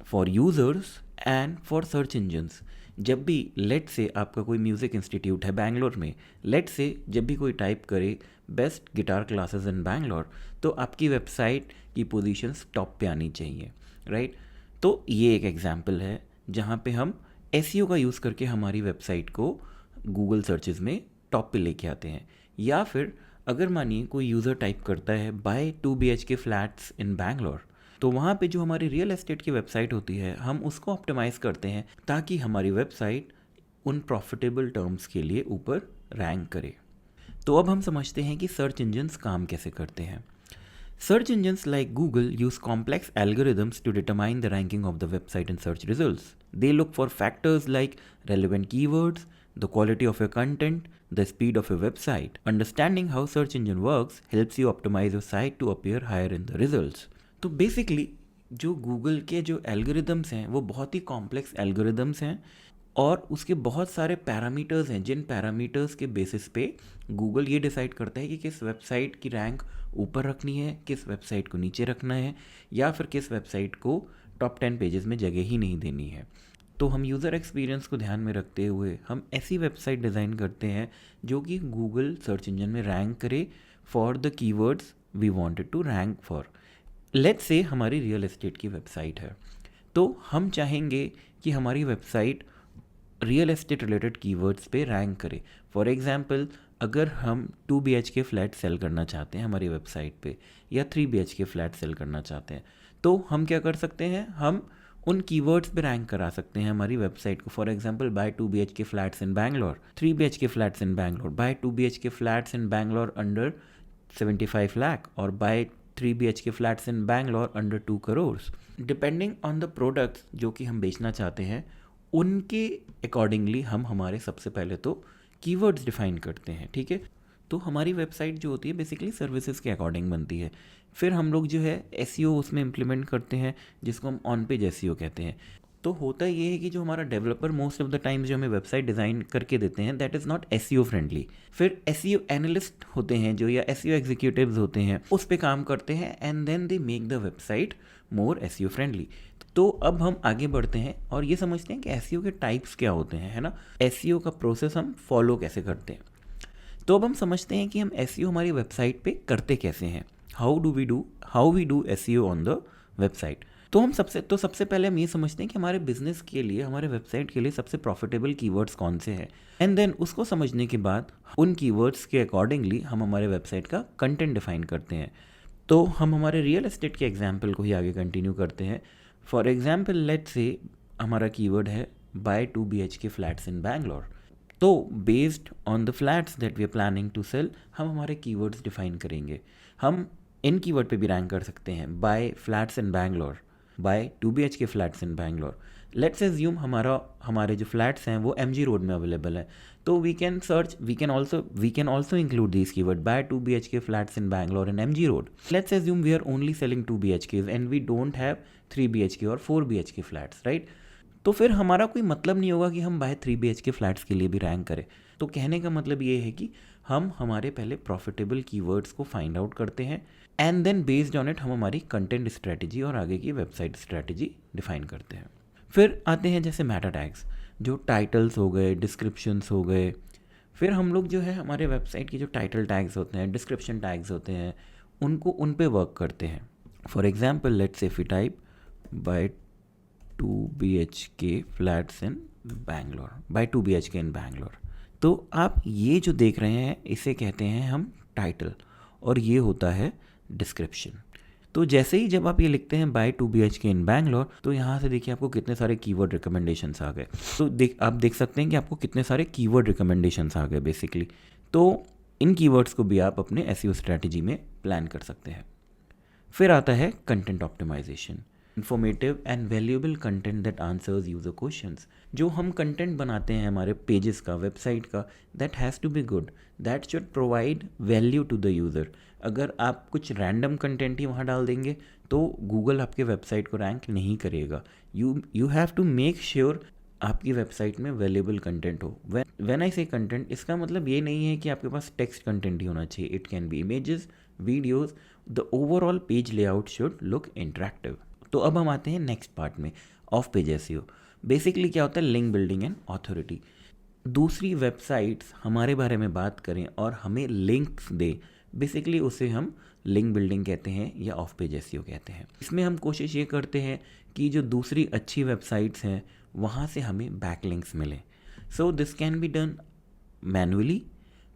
for users and for search engines. जब भी लेट से आपका कोई म्यूज़िक इंस्टीट्यूट है बैंगलोर में, लेट से जब भी कोई टाइप करे best guitar classes in Bangalore, तो आपकी वेबसाइट की पोजीशंस टॉप पे आनी चाहिए, राइट। तो ये एक एग्जांपल है जहाँ पे हम एसईओ का यूज़ करके हमारी वेबसाइट को गूगल सर्चेस में टॉप पे लेके आते हैं। या फिर अगर मानिए कोई यूज़र टाइप करता है buy 2 BHK flats in Bangalore, तो वहाँ पे जो हमारी रियल एस्टेट की वेबसाइट होती है हम उसको ऑप्टिमाइज़ करते हैं ताकि हमारी वेबसाइट उन प्रॉफिटेबल टर्म्स के लिए ऊपर रैंक करे। तो अब हम समझते हैं कि सर्च इंजन्स काम कैसे करते हैं। Search engines like Google use complex algorithms to determine the ranking of the website in search results. They look for factors like relevant keywords, the quality of your content, the speed of your website. Understanding how search engine works helps you optimize your site to appear higher in the results. तो basically जो Google के जो algorithms हैं वो बहुत ही complex algorithms हैं और उसके बहुत सारे पैरामीटर्स हैं जिन पैरामीटर्स के बेसिस पे गूगल ये डिसाइड करता है कि किस वेबसाइट की रैंक ऊपर रखनी है, किस वेबसाइट को नीचे रखना है, या फिर किस वेबसाइट को टॉप 10 पेजेस में जगह ही नहीं देनी है। तो हम यूज़र एक्सपीरियंस को ध्यान में रखते हुए हम ऐसी वेबसाइट डिज़ाइन करते हैं जो कि गूगल सर्च इंजन में रैंक करे for the keywords we wanted to rank for. Let's say हमारी रियल एस्टेट की वेबसाइट है, तो हम चाहेंगे कि हमारी website real estate related keywords पे रैंक करे। फॉर एग्जांपल, अगर हम 2 BHK फ्लैट सेल करना चाहते हैं हमारी वेबसाइट पे या 3 BHK फ्लैट सेल करना चाहते हैं, तो हम क्या कर सकते हैं, हम उन कीवर्ड्स पे रैंक करा सकते हैं हमारी वेबसाइट को। For example, buy 2 BHK flats in Bangalore, 3 BHK flats in Bangalore, buy 2 BHK flats in Bangalore under 75 lakh, और buy 3 BHK flats in Bangalore under 2 crore. Depending on the products जो कि हम बेचना चाहते हैं उनके अकॉर्डिंगली हम हमारे सबसे पहले तो कीवर्ड्स डिफाइन करते हैं, ठीक है। तो हमारी वेबसाइट जो होती है बेसिकली सर्विसेज के अकॉर्डिंग बनती है। फिर हम लोग जो है एसईओ उसमें इम्प्लीमेंट करते हैं जिसको हम ऑन पेज एसईओ कहते हैं। तो होता ये है कि जो हमारा developer most of the times जो हमें वेबसाइट डिज़ाइन करके देते हैं that is not SEO friendly. फिर एसईओ एनालिस्ट होते हैं जो, या एसईओ एग्जीक्यूटिव्स होते हैं, उस पे काम करते हैं and then they make the website more SEO friendly. तो अब हम आगे बढ़ते हैं और ये समझते हैं कि एसईओ के टाइप्स क्या होते हैं, है ना। एसईओ का प्रोसेस हम फॉलो कैसे करते हैं। तो अब हम समझते हैं कि हम एसईओ हमारी वेबसाइट पे करते कैसे हैं। How we do SEO on the website. तो सबसे पहले हम ये समझते हैं कि हमारे बिजनेस के लिए, हमारे वेबसाइट के लिए सबसे प्रॉफिटेबल कीवर्ड्स कौन से हैं, एंड देन उसको समझने के बाद उन कीवर्ड्स के अकॉर्डिंगली हम हमारे वेबसाइट का कंटेंट डिफाइन करते हैं। तो हम हमारे रियल एस्टेट के एग्जाम्पल को ही आगे कंटिन्यू करते हैं। फॉर एग्जाम्पल, लेट्स से हमारा कीवर्ड है buy 2 BHK flats in Bangalore. तो based on the flats that we are planning to sell हम हमारे कीवर्ड्स डिफाइन करेंगे। हम इन कीवर्ड पे भी रैंक कर सकते हैं, buy flats in Bangalore, buy 2 BHK flats in Bangalore. Let's assume हमारे जो फ्लैट्स हैं वो MG रोड में अवेलेबल है, तो we can also include this keyword buy 2 BHK flats in Bangalore in MG road. Let's assume we are only selling 2 BHKs and we don't have 3 BHK और 4 BHK flats, right. तो फिर हमारा कोई मतलब नहीं होगा कि हम बाय 3 BHK फ्लैट्स के लिए भी रैंक करें। तो कहने का मतलब ये है कि हम हमारे पहले प्रॉफिटेबल कीवर्ड्स को फाइंड आउट करते हैं and then based on it हम हमारी कंटेंट स्ट्रेटजी और आगे की वेबसाइट स्ट्रेटजी डिफाइन करते हैं। फिर आते हैं जैसे मेटा टैग्स, जो टाइटल्स हो गए, डिस्क्रिप्शंस हो गए। फिर हम लोग जो है हमारे वेबसाइट की जो टाइटल टैग्स होते हैं, डिस्क्रिप्शन टैग्स होते हैं, उन पे वर्क करते हैं। For example let's say if you type buy 2 BHK flats in Bangalore, buy 2 BHK in Bangalore, तो आप ये जो देख रहे हैं इसे कहते हैं हम टाइटल और ये होता है डिस्क्रिप्शन। तो जैसे ही जब आप ये लिखते हैं बाय 2 BHK इन बैंगलोर, तो यहाँ से देखिए आपको कितने सारे कीवर्ड रिकमेंडेशंस आ गए। तो आप देख सकते हैं कि आपको कितने सारे कीवर्ड रिकमेंडेशंस आ गए बेसिकली। तो इन कीवर्ड्स को भी आप अपने एसईओ स्ट्रैटेजी में प्लान कर सकते हैं। फिर आता है content optimisation, informative and valuable content that answers user questions. जो हम कंटेंट बनाते हैं हमारे पेजेस का, वेबसाइट का, that has to be good, that should provide value to the user. अगर आप कुछ रैंडम कंटेंट ही वहाँ डाल देंगे तो गूगल आपके वेबसाइट को रैंक नहीं करेगा। You have to make sure आपकी वेबसाइट में वैल्यूएबल कंटेंट हो। व्हेन आई से कंटेंट, इसका मतलब ये नहीं है कि आपके पास टेक्स्ट कंटेंट ही होना चाहिए। It can B images, videos, the overall page layout should look interactive. तो अब हम आते हैं नेक्स्ट पार्ट में, ऑफ पेज एसईओ। बेसिकली क्या होता है, लिंक बिल्डिंग एंड ऑथोरिटी। दूसरी वेबसाइट्स हमारे बारे में बात करें और हमें लिंक्स दे, बेसिकली उसे हम लिंक बिल्डिंग कहते हैं या ऑफ पेज एसईओ कहते हैं। इसमें हम कोशिश ये करते हैं कि जो दूसरी अच्छी वेबसाइट्स हैं वहाँ से हमें बैकलिंक्स मिलें। सो this can be done manually,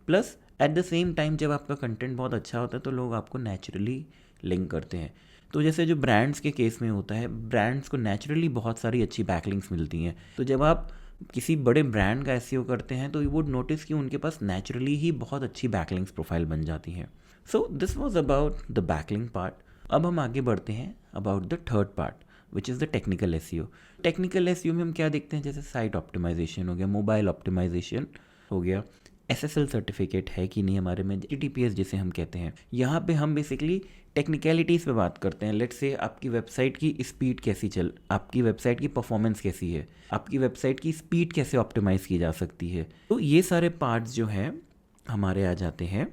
plus at the same time जब आपका कंटेंट बहुत अच्छा होता है तो लोग आपको नेचुरली लिंक करते हैं। तो जैसे जो ब्रांड्स के केस में होता है, ब्रांड्स को नेचुरली बहुत सारी अच्छी बैकलिंक्स मिलती हैं। तो जब आप किसी बड़े ब्रांड का एसईओ करते हैं तो यू वुड नोटिस कि उनके पास नेचुरली ही बहुत अच्छी बैकलिंक्स प्रोफाइल बन जाती हैं। So this was about the backlink part. अब हम आगे बढ़ते हैं about the third part which is the technical SEO. Technical SEO में हम क्या देखते हैं, जैसे साइट ऑप्टिमाइजेशन हो गया, मोबाइल ऑप्टिमाइजेशन हो गया, SSL सर्टिफिकेट है कि नहीं हमारे में, HTTPS जिसे हम कहते हैं। यहाँ पे हम बेसिकली टेक्निकलिटीज़ पे बात करते हैं। लेट्स से आपकी वेबसाइट की स्पीड कैसी आपकी वेबसाइट की परफॉर्मेंस कैसी है, आपकी वेबसाइट की स्पीड कैसे ऑप्टिमाइज़ की जा सकती है। तो ये सारे पार्ट्स जो हैं हमारे आ जाते हैं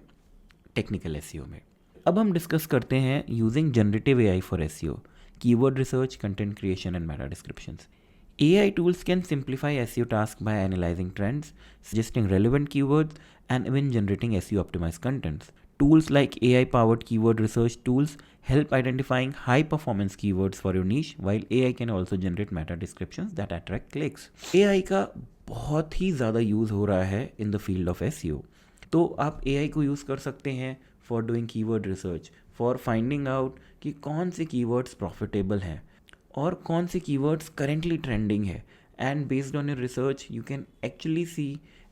टेक्निकल एसईओ में। अब हम डिस्कस करते हैं using generative AI for SEO, keyword research, content creation and Meta descriptions. AI tools can simplify SEO tasks by analyzing trends, suggesting relevant keywords, and even generating SEO optimized contents. Tools like AI-powered keyword research tools help identifying high-performance keywords for your niche, while AI can also generate meta descriptions that attract clicks. AI का बहुत ही ज़्यादा use हो रहा है in the field of SEO. तो आप AI को use कर सकते हैं for doing keyword research, for finding out कि कौन से keywords profitable हैं और कौन से कीवर्ड्स करेंटली ट्रेंडिंग है, and based on your research you can actually C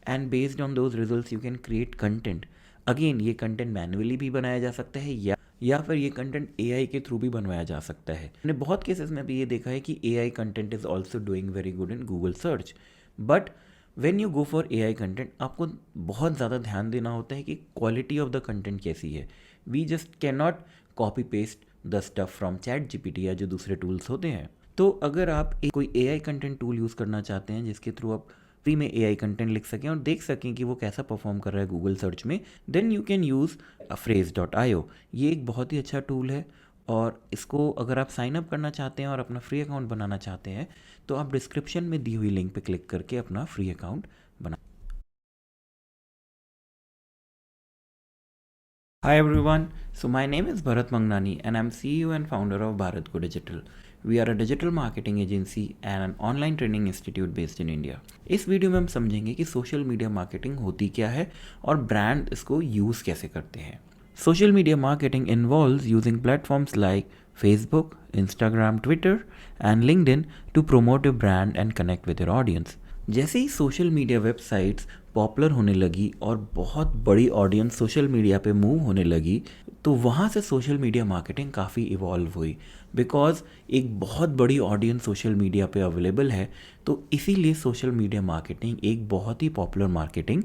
and based on those results you can create content. Again ये content manually भी बनाया जा सकता है या फिर ये कंटेंट AI के थ्रू भी बनवाया जा सकता है। मैंने बहुत केसेस में भी ये देखा है कि AI content is also doing very good in Google search, but when you go for AI content आपको बहुत ज़्यादा ध्यान देना होता है कि क्वालिटी ऑफ द कंटेंट कैसी है। We just can not copy paste the stuff from ChatGPT या जो दूसरे टूल्स होते हैं। तो अगर आप कोई AI कंटेंट टूल यूज़ करना चाहते हैं जिसके थ्रू आप फ्री में AI कंटेंट लिख सकें और देख सकें कि वो कैसा परफॉर्म कर रहा है गूगल सर्च में, then you can use phrase.io। ये एक बहुत ही अच्छा टूल है और इसको अगर आप साइन अप करना चाहते हैं और अपना फ्री अकाउंट बनाना चाहते हैं तो आप डिस्क्रिप्शन में दी हुई लिंक पे क्लिक करके अपना फ्री अकाउंट बना। Hi everyone, so my name is Bharat Mangnani and I'm CEO and founder of Bharat Go Digital. We are a digital marketing agency and an online training institute based in India. इस video में हम समझेंगे कि social media marketing होती क्या है और brand इसको यूज़ कैसे करते हैं। Social media marketing involves using platforms like Facebook, Instagram, Twitter and LinkedIn to promote your brand and connect with your audience. जैसे ही सोशल मीडिया वेबसाइट्स पॉपुलर होने लगी और बहुत बड़ी ऑडियंस सोशल मीडिया पे मूव होने लगी, तो वहाँ से सोशल मीडिया मार्केटिंग काफ़ी इवॉल्व हुई, बिकॉज एक बहुत बड़ी ऑडियंस सोशल मीडिया पे अवेलेबल है। तो इसीलिए सोशल मीडिया मार्केटिंग एक बहुत ही पॉपुलर मार्केटिंग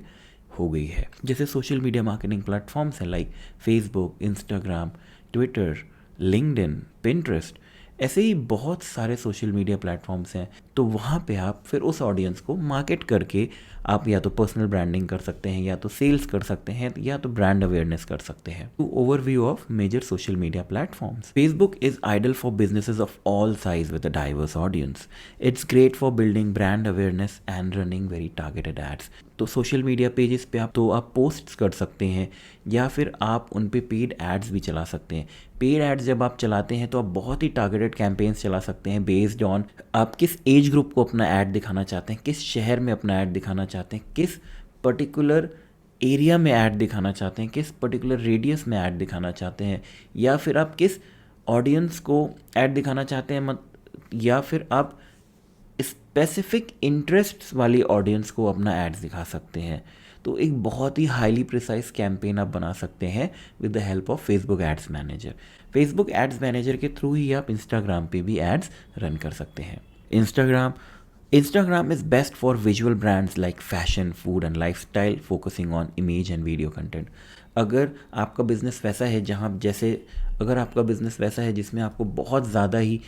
हो गई है। जैसे सोशल मीडिया मार्केटिंग प्लेटफॉर्म्स हैं like Facebook, Instagram, Twitter, LinkedIn, Pinterest ऐसे ही बहुत सारे सोशल मीडिया प्लेटफॉर्म्स हैं, तो वहाँ पे आप फिर उस ऑडियंस को मार्केट करके आप या तो पर्सनल ब्रांडिंग कर सकते हैं, या तो सेल्स कर सकते हैं, या तो ब्रांड अवेयरनेस कर सकते हैं। To overview of major social media platforms, Facebook is ideal for businesses of all size with a diverse audience. It's great for building brand awareness and running very targeted ads. तो social media pages पे आप posts कर सकते हैं, या फिर आप उन पे पेड एड्स भी चला सकते हैं। पेड एड्स जब आप चलाते हैं तो आप बहुत ही टारगेटेड कैंपेन्स चला सकते हैं बेस्ड ऑन आप किस एज ग्रुप को अपना ऐड दिखाना चाहते हैं, किस शहर में अपना ऐड दिखाना चाहते हैं, किस पर्टिकुलर एरिया में ऐड दिखाना चाहते हैं, किस पर्टिकुलर रेडियस में ऐड दिखाना चाहते हैं, या फिर आप किस ऑडियंस को ऐड दिखाना चाहते हैं, या फिर आप स्पेसिफिक इंटरेस्ट्स वाली ऑडियंस को अपना एड्स दिखा सकते हैं। तो एक बहुत ही हाईली प्रिसाइज कैंपेन आप बना सकते हैं with the help of Facebook ads manager. Facebook ads manager के थ्रू ही आप इंस्टाग्राम पे भी एड्स रन कर सकते हैं। Instagram is best for visual brands like fashion, food and lifestyle, focusing on image and video content. अगर आपका बिज़नेस वैसा है अगर आपका बिज़नेस वैसा है जिसमें आपको बहुत ज़्यादा ही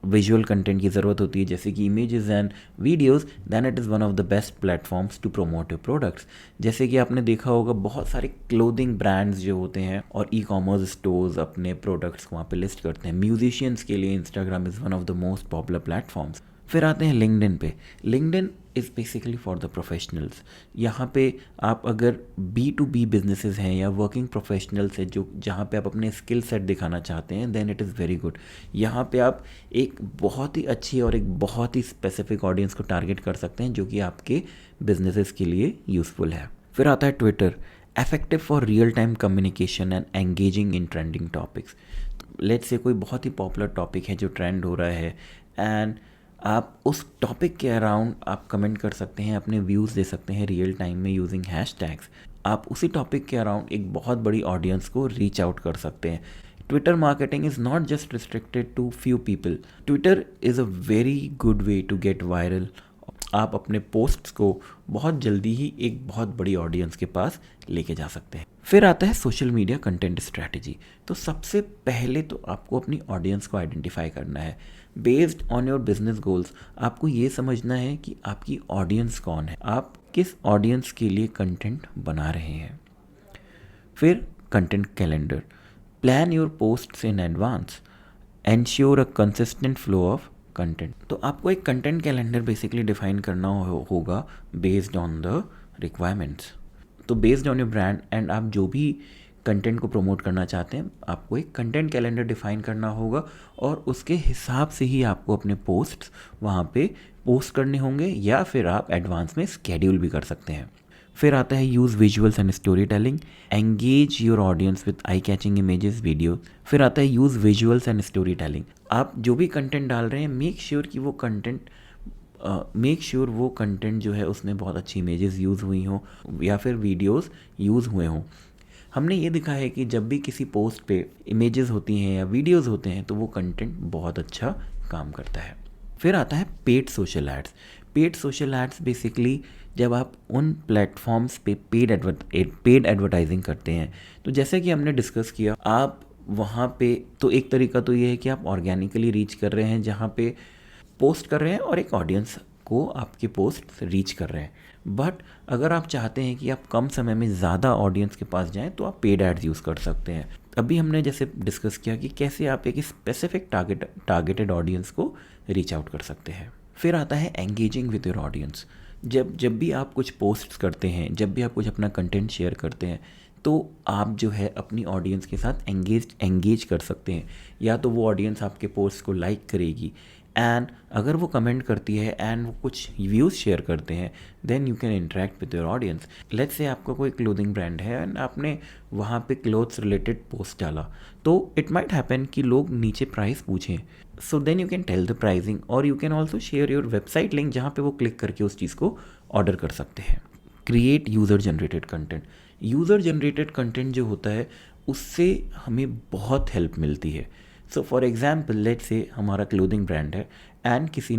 विजुअल कंटेंट की ज़रूरत होती है, जैसे कि images and videos, then it is one of the best platforms to promote your products. जैसे कि आपने देखा होगा बहुत सारे क्लोथिंग ब्रांड्स जो होते हैं और ई कॉमर्स स्टोर्स अपने प्रोडक्ट्स को वहाँ पे लिस्ट करते हैं। म्यूजिशियंस के लिए Instagram is one of the most popular platforms. फिर आते हैं लिंक्डइन पे। LinkedIn is basically for the professionals. यहाँ पे आप अगर B2B बिजनेसेस हैं या वर्किंग प्रोफेशनल्स हैं जहाँ पे आप अपने स्किल सेट दिखाना चाहते हैं, then it is very good. यहाँ पे आप एक बहुत ही अच्छी और एक बहुत ही स्पेसिफिक ऑडियंस को टारगेट कर सकते हैं जो कि आपके बिजनेसेस के लिए यूज़फुल है। फिर आता है Twitter, effective for real time communication and engaging in trending topics. Let's say कोई बहुत ही पॉपुलर टॉपिक है जो ट्रेंड हो रहा है, एंड आप उस टॉपिक के अराउंड आप कमेंट कर सकते हैं, अपने व्यूज़ दे सकते हैं रियल टाइम में यूजिंग हैशटैग्स। आप उसी टॉपिक के अराउंड एक बहुत बड़ी ऑडियंस को रीच आउट कर सकते हैं। Twitter marketing is not just restricted to few people. Twitter is a very good way to get viral. आप अपने पोस्ट्स को बहुत जल्दी ही एक बहुत बड़ी ऑडियंस के पास लेके जा सकते हैं। फिर आता है सोशल मीडिया कंटेंट स्ट्रैटेजी। तो सबसे पहले तो आपको अपनी ऑडियंस को आइडेंटिफाई करना है। Based on your business goals आपको ये समझना है कि आपकी ऑडियंस कौन है, आप किस ऑडियंस के लिए कंटेंट बना रहे हैं। फिर content calendar, plan your posts in advance, ensure a consistent flow of content. तो आपको एक कंटेंट कैलेंडर बेसिकली डिफाइन करना होगा बेस्ड ऑन द रिक्वायरमेंट्स। तो based on your brand and आप जो भी कंटेंट को प्रमोट करना चाहते हैं, आपको एक कंटेंट कैलेंडर डिफाइन करना होगा, और उसके हिसाब से ही आपको अपने पोस्ट्स वहाँ पे पोस्ट करने होंगे, या फिर आप एडवांस में स्केड्यूल भी कर सकते हैं। फिर आता है use visuals and story telling, engage your audience with eye catching images video. फिर आता है use visuals and story telling. आप जो भी कंटेंट डाल रहे हैं, मेक श्योर वो कंटेंट जो है उसमें बहुत अच्छी इमेजेस यूज़ हुई हों या फिर वीडियोस यूज़ हुए हों। हमने ये देखा है कि जब भी किसी पोस्ट पे इमेजेस होती हैं या वीडियोस होते हैं तो वो कंटेंट बहुत अच्छा काम करता है। फिर आता है paid social ads. Paid social ads basically जब आप उन प्लेटफॉर्म्स पे पेड एडवर्टाइजिंग करते हैं, तो जैसे कि हमने डिस्कस किया, आप वहाँ पे तो एक तरीका तो ये है कि आप ऑर्गेनिकली रीच कर रहे हैं, जहाँ पे पोस्ट कर रहे हैं और एक ऑडियंस को आपके पोस्ट रीच कर रहे हैं। बट अगर आप चाहते हैं कि आप कम समय में ज़्यादा ऑडियंस के पास जाएं, तो आप पेड एड्स यूज़ कर सकते हैं। अभी हमने जैसे डिस्कस किया कि कैसे आप एक स्पेसिफिक टारगेटेड ऑडियंस को रीच आउट कर सकते हैं। फिर आता है एंगेजिंग विद योर ऑडियंस। जब भी आप कुछ पोस्ट्स करते हैं, जब भी आप कुछ अपना कंटेंट शेयर करते हैं, तो आप जो है अपनी ऑडियंस के साथ एंगेज कर सकते हैं। या तो वो ऑडियंस आपके पोस्ट को लाइक करेगी, एंड अगर वो कमेंट करती है एंड वो कुछ व्यूज़ शेयर करते हैं, then you can interact with your audience. Let's say आपका कोई क्लोथिंग ब्रांड है एंड आपने वहाँ पे क्लोथ्स रिलेटेड पोस्ट डाला, तो इट माइट हैपन कि लोग नीचे प्राइस पूछें। So then you can tell the pricing, और you can also share your website link जहाँ पे वो क्लिक करके उस चीज़ को ऑर्डर कर सकते हैं। Create user generated content. User generated content जो होता है उससे हमें बहुत हेल्प मिलती है। सो फॉर एग्जाम्पल, लेट्स से हमारा क्लोथिंग ब्रांड है एंड किसी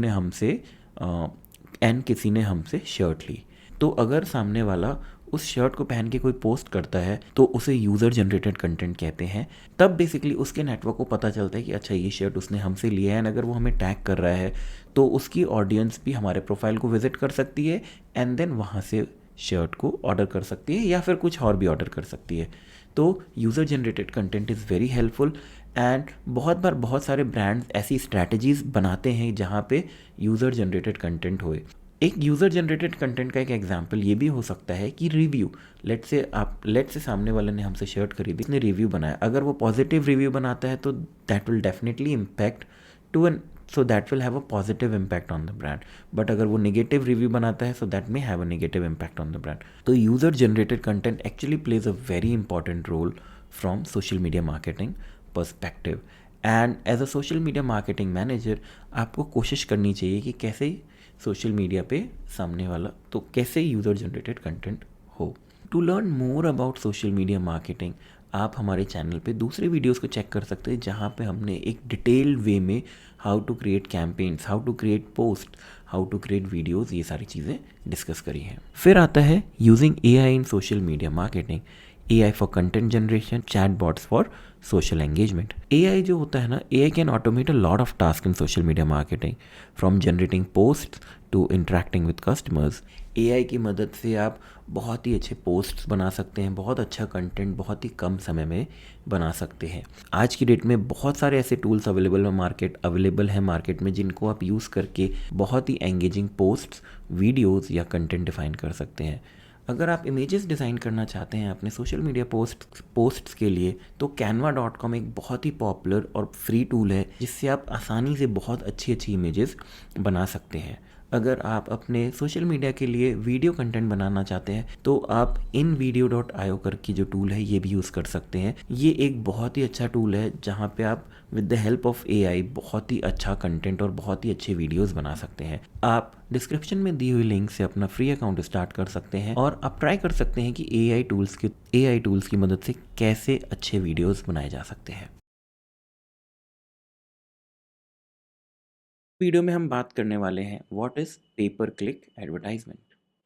ने हमसे शर्ट ली, तो अगर सामने वाला उस शर्ट को पहन के कोई पोस्ट करता है तो उसे यूज़र जनरेटेड कंटेंट कहते हैं। तब बेसिकली उसके नेटवर्क को पता चलता है कि अच्छा ये शर्ट उसने हमसे लिया है, एंड अगर वो हमें टैग कर रहा है तो उसकी ऑडियंस भी हमारे प्रोफाइल को विजिट कर सकती है, एंड देन वहाँ से शर्ट को ऑर्डर कर सकती है या फिर कुछ और भी ऑर्डर कर सकती है। तो user generated content is very helpful, and बहुत बार बहुत सारे ब्रांड्स ऐसी स्ट्रैटेजीज़ बनाते हैं जहाँ पे यूज़र जनरेटेड कंटेंट होए। एक यूज़र जनरेटेड कंटेंट का एक एग्जांपल ये भी हो सकता है कि रिव्यू। लेट से सामने वाले ने हमसे शर्ट खरीदी, उसने रिव्यू बनाया, अगर वो पॉजिटिव रिव्यू बनाता है तो that will definitely impact to an so that will have a positive impact on the brand. But अगर वो नेगेटिव रिव्यू बनाता है so that may have a negative impact on the brand. तो user generated content actually plays a very important role from social media marketing perspective. And as a social media marketing manager आपको कोशिश करनी चाहिए कि कैसे social media पे सामने वाला, तो कैसे यूज़र जनरेटेड कंटेंट हो। To learn more about social media marketing आप हमारे चैनल पे दूसरे वीडियोस को चेक कर सकते हैं, जहाँ पे हमने एक डिटेल्ड वे में how to create campaigns, how to create post, how to create videos, ये सारी चीज़ें डिस्कस करी हैं। फिर आता है using AI in social media marketing, AI for content generation, chat bots for social engagement. AI जो होता है ना, AI can automate a lot of task in social media marketing, from generating post to interacting with customers. AI की मदद से आप बहुत ही अच्छे पोस्ट्स बना सकते हैं, बहुत अच्छा कंटेंट बहुत ही कम समय में बना सकते हैं। आज की डेट में बहुत सारे ऐसे टूल्स अवेलेबल हैं मार्केट में, जिनको आप यूज़ करके बहुत ही एंगेजिंग पोस्ट्स, वीडियोज़ या कंटेंट डिफाइन कर सकते हैं। अगर आप इमेजेस डिज़ाइन करना चाहते हैं अपने सोशल मीडिया पोस्ट्स के लिए, तो canva.com एक बहुत ही पॉपुलर और फ्री टूल है, जिससे आप आसानी से बहुत अच्छी अच्छी इमेजेस बना सकते हैं। अगर आप अपने सोशल मीडिया के लिए वीडियो कंटेंट बनाना चाहते हैं तो आप invideo.io करके जो टूल है ये भी यूज़ कर सकते हैं। ये एक बहुत ही अच्छा टूल है जहाँ पे आप with the help of AI बहुत ही अच्छा कंटेंट और बहुत ही अच्छे वीडियोस बना सकते हैं। आप डिस्क्रिप्शन में दी हुई लिंक से अपना फ्री अकाउंट स्टार्ट कर सकते हैं और आप ट्राई कर सकते हैं कि AI टूल्स की मदद से कैसे अच्छे वीडियोस बनाए जा सकते हैं। वीडियो में हम बात करने वाले हैं what is pay per click advertisement.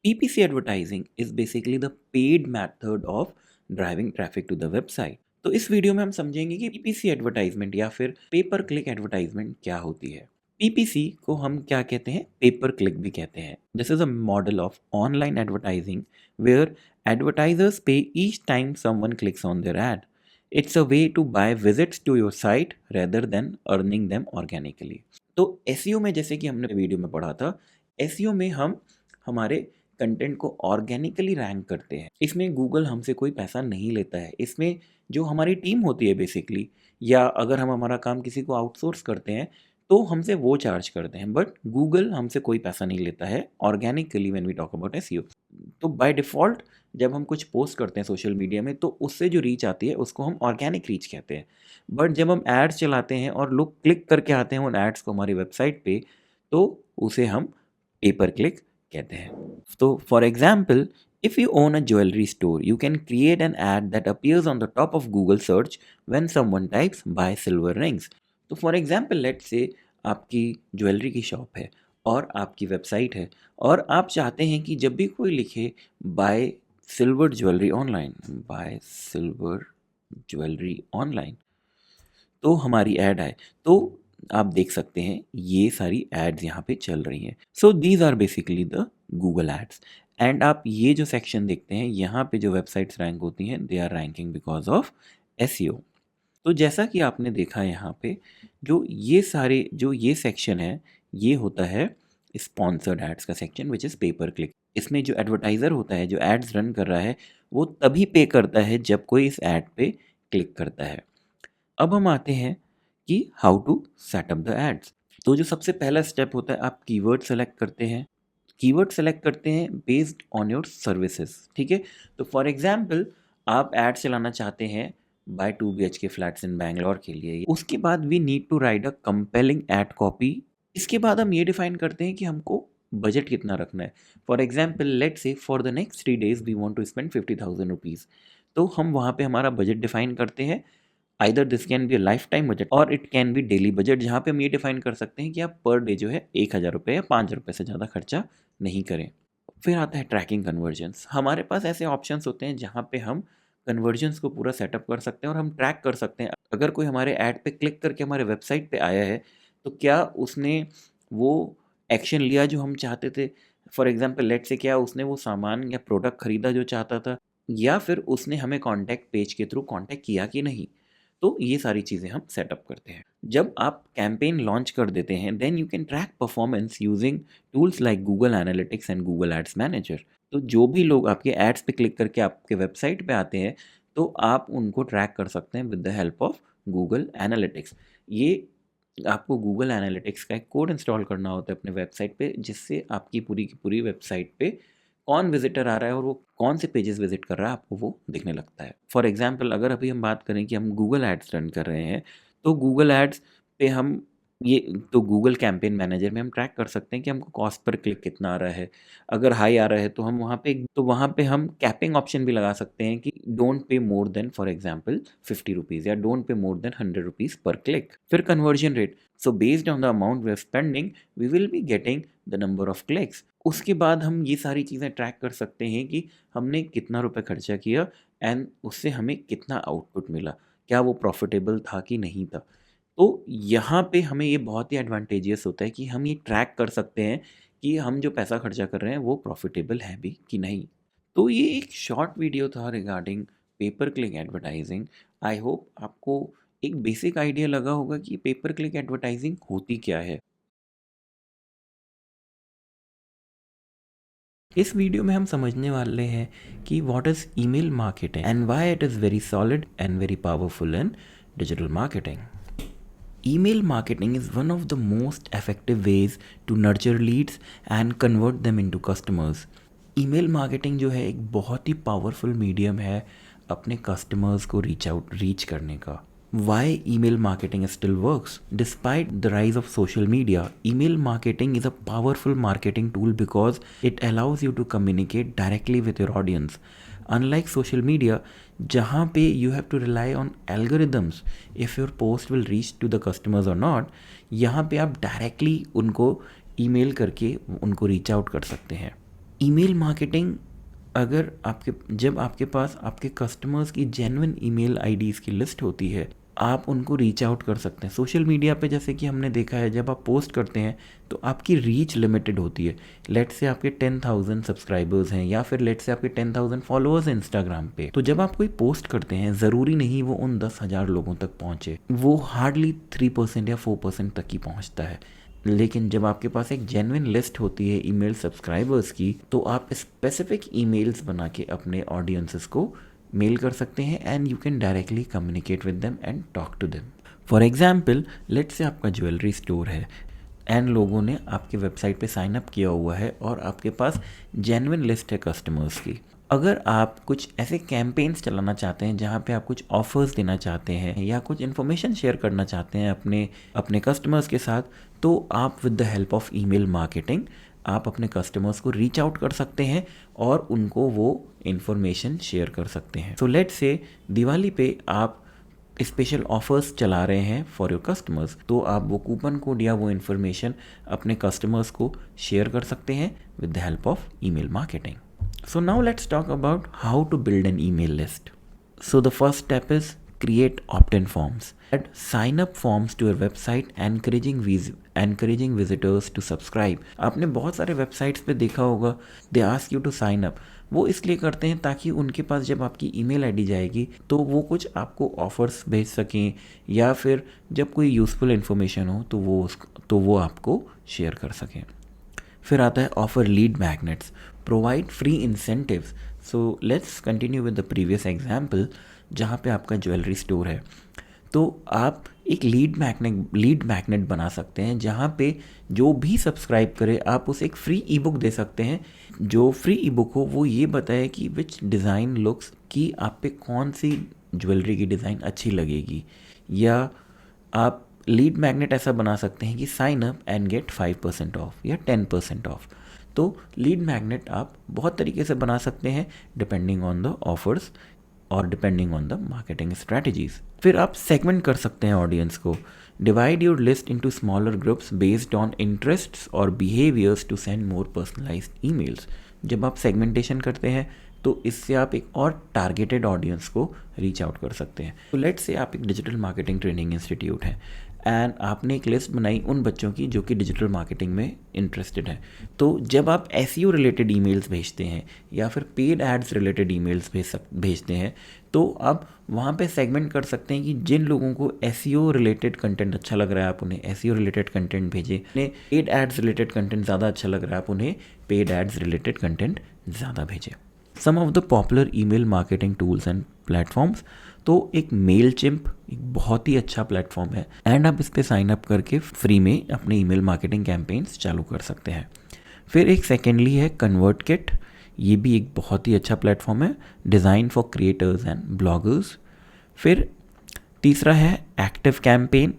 PPC advertising is basically the paid method of driving traffic to the website. तो इस वीडियो में हम समझेंगे कि PPC एडवर्टाइजमेंट या फिर पेपर क्लिक एडवर्टाइजमेंट क्या होती है। PPC को हम क्या कहते हैं, पेपर क्लिक भी कहते हैं। This is a model of online advertising where advertisers pay each time someone clicks on their ad. It's a way to buy visits to your site rather than earning them organically. तो SEO में, जैसे कि हमने video में पढ़ा था, SEO में हम हमारे कंटेंट को ऑर्गेनिकली रैंक करते हैं। इसमें गूगल हमसे कोई पैसा नहीं लेता है। इसमें जो हमारी टीम होती है बेसिकली, या अगर हम हमारा काम किसी को आउटसोर्स करते हैं तो हमसे वो चार्ज करते हैं, बट गूगल हमसे कोई पैसा नहीं लेता है organically when we talk about SEO. तो बाय डिफ़ॉल्ट जब हम कुछ पोस्ट करते हैं सोशल मीडिया में तो उससे जो रीच आती है उसको हम ऑर्गेनिक रीच कहते हैं। बट जब हम एड्स चलाते हैं और लोग क्लिक करके आते हैं उन एड्स को हमारी वेबसाइट पे, तो उसे हम पेपर क्लिक कहते हैं। तो for example, if you own a jewelry store, you can create an ad that appears on the top of Google search when someone types buy silver rings. तो फॉर एग्जाम्पल लेट्स से आपकी jewellery की shop है और आपकी website है, और आप चाहते हैं कि जब भी कोई लिखे bye silver jewellery online, bye silver jewellery online, तो हमारी ऐड आए। तो आप देख सकते हैं ये सारी एड्स यहाँ पे चल रही हैं। So these are basically the Google ads. And आप ये जो सेक्शन देखते हैं यहाँ पे जो वेबसाइट्स रैंक होती हैं, they are ranking because of SEO. तो जैसा कि आपने देखा यहाँ पे, जो ये सेक्शन है, ये होता है स्पॉन्सर्ड एड्स का section, which is paper click. इसमें जो एडवर्टाइज़र होता है, जो एड्स रन कर रहा है, वो तभी पे करता है जब कोई इस एड पे क्लिक करता है। अब हम आते हैं कि how to setup the ads. तो जो सबसे पहला स्टेप होता है, आप कीवर्ड सेलेक्ट करते हैं। कीवर्ड सेलेक्ट करते हैं बेस्ड ऑन योर सर्विसेज, ठीक है। तो फॉर एग्जांपल आप ऐड चलाना चाहते हैं buy 2 BHK flats in Bangalore के लिए। उसके बाद we need to write a compelling ad copy. इसके बाद हम ये डिफाइन करते हैं कि हमको बजट कितना रखना है। For example let's say for the next 3 days we want to spend 50,000 rupees. तो हम वहाँ पे हमारा बजट डिफाइन करते हैं। Either this can be a lifetime budget और it can be daily budget, जहाँ पे हम ये डिफाइन कर सकते हैं कि आप पर डे जो है 1,000 रुपये या 5 रुपये से ज़्यादा खर्चा नहीं करें। फिर आता है ट्रैकिंग कन्वर्जन्स। हमारे पास ऐसे ऑप्शंस होते हैं जहाँ पे हम कन्वर्जन्स को पूरा सेटअप कर सकते हैं और हम ट्रैक कर सकते हैं। अगर कोई हमारे ऐड पे क्लिक करके हमारे वेबसाइट पे आया है तो क्या उसने वो एक्शन लिया जो हम चाहते थे। फॉर एग्जांपल लेट्स से क्या उसने वो सामान या प्रोडक्ट खरीदा जो चाहता था, या फिर उसने हमें कॉन्टैक्ट पेज के थ्रू कॉन्टैक्ट किया कि नहीं। तो ये सारी चीज़ें हम सेटअप करते हैं। जब आप कैंपेन लॉन्च कर देते हैं then you can track performance using tools like Google analytics and Google ads manager. तो जो भी लोग आपके एड्स पे क्लिक करके आपके वेबसाइट पे आते हैं तो आप उनको ट्रैक कर सकते हैं with the help of Google analytics. ये आपको गूगल एनालिटिक्स का एक कोड इंस्टॉल करना होता है अपने वेबसाइट पे, जिससे आपकी पूरी की पूरी वेबसाइट पे कौन विजिटर आ रहा है और वो कौन से पेजेस विजिट कर रहा है आपको वो दिखने लगता है। फॉर एग्जांपल अगर अभी हम बात करें कि हम गूगल एड्स रन कर रहे हैं तो गूगल एड्स पे हम ये तो गूगल कैंपेन मैनेजर में हम ट्रैक कर सकते हैं कि हमको कॉस्ट पर क्लिक कितना आ रहा है। अगर हाई आ रहा है तो हम वहाँ पे हम कैपिंग ऑप्शन भी लगा सकते हैं कि don't pay more than for example 50 rupees या don't pay more than 100 rupees पर क्लिक। फिर conversion rate, so based on the amount we are spending we will be getting the number of clicks. उसके बाद हम ये सारी चीज़ें track कर सकते हैं कि हमने कितना रुपए खर्चा किया एंड उससे हमें कितना आउटपुट मिला, क्या वो प्रॉफिटेबल था कि नहीं था। तो यहाँ पे हमें ये बहुत ही एडवांटेजियस होता है कि हम ये ट्रैक कर सकते हैं कि हम जो पैसा खर्चा कर रहे हैं वो प्रॉफिटेबल है भी कि नहीं। तो ये एक शॉर्ट वीडियो था रिगार्डिंग पेपर क्लिक एडवर्टाइजिंग। आई होप आपको एक बेसिक आइडिया लगा होगा कि पेपर क्लिक एडवर्टाइजिंग होती क्या है। इस वीडियो में हम समझने वाले हैं कि what is email marketing and why it is very solid and very powerful in digital marketing. Email marketing is one of the most effective ways to nurture leads and convert them into customers. Email marketing जो है एक बहुत ही powerful medium है अपने customers को reach करने का। Why email marketing still works? Despite the rise of social media, email marketing is a powerful marketing tool because it allows you to communicate directly with your audience. Unlike social media, जहाँ पे you have to rely on algorithms if your post will reach to the customers or not, यहाँ पे आप directly उनको email करके उनको reach out कर सकते हैं। ईमेल मार्केटिंग अगर जब आपके पास आपके कस्टमर्स की जेन्युइन ईमेल आईडीज़ की लिस्ट होती है आप उनको रीच आउट कर सकते हैं। सोशल मीडिया पे जैसे कि हमने देखा है जब आप पोस्ट करते हैं तो आपकी रीच लिमिटेड होती है। लेट्स से आपके 10,000 सब्सक्राइबर्स हैं या फिर लेट्स से आपके 10,000 फॉलोअर्स हैं इंस्टाग्राम पे, तो जब आप कोई पोस्ट करते हैं ज़रूरी नहीं वो उन 10,000 लोगों तक पहुँचे, वो हार्डली 3% या 4% तक ही पहुँचता है। लेकिन जब आपके पास एक जेन्युइन लिस्ट होती है ईमेल सब्सक्राइबर्स की तो आप स्पेसिफिक ईमेल्स बना के अपने ऑडियंसेस को मेल कर सकते हैं and you can directly communicate with them and talk to them. For example let's say आपका ज्वेलरी स्टोर है एंड लोगों ने आपके वेबसाइट पे साइन अप किया हुआ है और आपके पास जेन्युइन लिस्ट है कस्टमर्स की। अगर आप कुछ ऐसे कैंपेन्स चलाना चाहते हैं जहाँ पे आप कुछ ऑफर्स देना चाहते हैं या कुछ इन्फॉर्मेशन शेयर करना चाहते हैं अपने कस्टमर्स के साथ, तो आप with the help of email marketing आप अपने कस्टमर्स को रीच आउट कर सकते हैं और उनको वो इन्फॉर्मेशन शेयर कर सकते हैं। सो लेट्स से दिवाली पे आप स्पेशल ऑफर्स चला रहे हैं फॉर योर कस्टमर्स, तो आप वो कूपन कोड या वो इन्फॉर्मेशन अपने कस्टमर्स को शेयर कर सकते हैं with the help of email marketing. So now let's talk about how to build an email list. So the first step is create opt-in forms. Add sign up forms to your website encouraging visitors to subscribe. आपने बहुत सारे websites पे देखा होगा they ask you to sign up. वो इसलिए करते हैं ताकि उनके पास जब आपकी ईमेल आईडी जाएगी तो वो कुछ आपको ऑफर्स भेज सकें या फिर जब कोई यूज़फुल इन्फॉर्मेशन हो तो वो आपको शेयर कर सकें। फिर आता है offer lead magnets, provide free incentives. So let's continue with the previous example जहाँ पे आपका ज्वेलरी स्टोर है, तो आप एक लीड मैग्नेट बना सकते हैं जहाँ पे जो भी सब्सक्राइब करे आप उसे एक फ्री ई बुक दे सकते हैं। जो फ्री ई बुक हो वो ये बताए कि विच डिज़ाइन लुक्स कि आप पे कौन सी ज्वेलरी की डिज़ाइन अच्छी लगेगी, या आप लीड मैग्नेट ऐसा बना सकते हैं कि sign up and get 5% off या 10% ऑफ। तो लीड मैग्नेट आप बहुत तरीके से बना सकते हैं डिपेंडिंग ऑन द ऑफर्स और depending on the marketing strategies. फिर आप सेगमेंट कर सकते हैं ऑडियंस को। Divide your list into smaller groups based on interests और behaviours to send more personalised emails. जब आप सेगमेंटेशन करते हैं तो इससे आप एक और टारगेटेड ऑडियंस को रीच आउट कर सकते हैं। तो लेट्स से आप एक डिजिटल मार्केटिंग ट्रेनिंग इंस्टीट्यूट है एंड आपने एक लिस्ट बनाई उन बच्चों की जो कि डिजिटल मार्केटिंग में इंटरेस्टेड है। तो जब आप एसईओ रिलेटेड ईमेल्स भेजते हैं या फिर पेड एड्स रिलेटेड ईमेल्स भेजते हैं तो आप वहाँ पे सेगमेंट कर सकते हैं कि जिन लोगों को एसईओ रिलेटेड कंटेंट अच्छा लग रहा है आप उन्हें एसईओ रिलेटेड कंटेंट भेजें, उन्हें पेड एड्स रिलेटेड कंटेंट ज़्यादा अच्छा लग रहा है आप उन्हें पेड एड्स रिलेटेड कंटेंट ज़्यादा भेजें। Some of the popular email marketing tools and platforms, तो एक मेलचिम्प एक बहुत ही अच्छा प्लेटफॉर्म है एंड आप इस पर साइन अप करके फ्री में अपने ईमेल मार्केटिंग कैंपेन्स चालू कर सकते हैं। फिर एक सेकेंडली है कन्वर्टकिट, ये भी एक बहुत ही अच्छा प्लेटफॉर्म है design for creators and bloggers. फिर तीसरा है एक्टिव कैंपेन,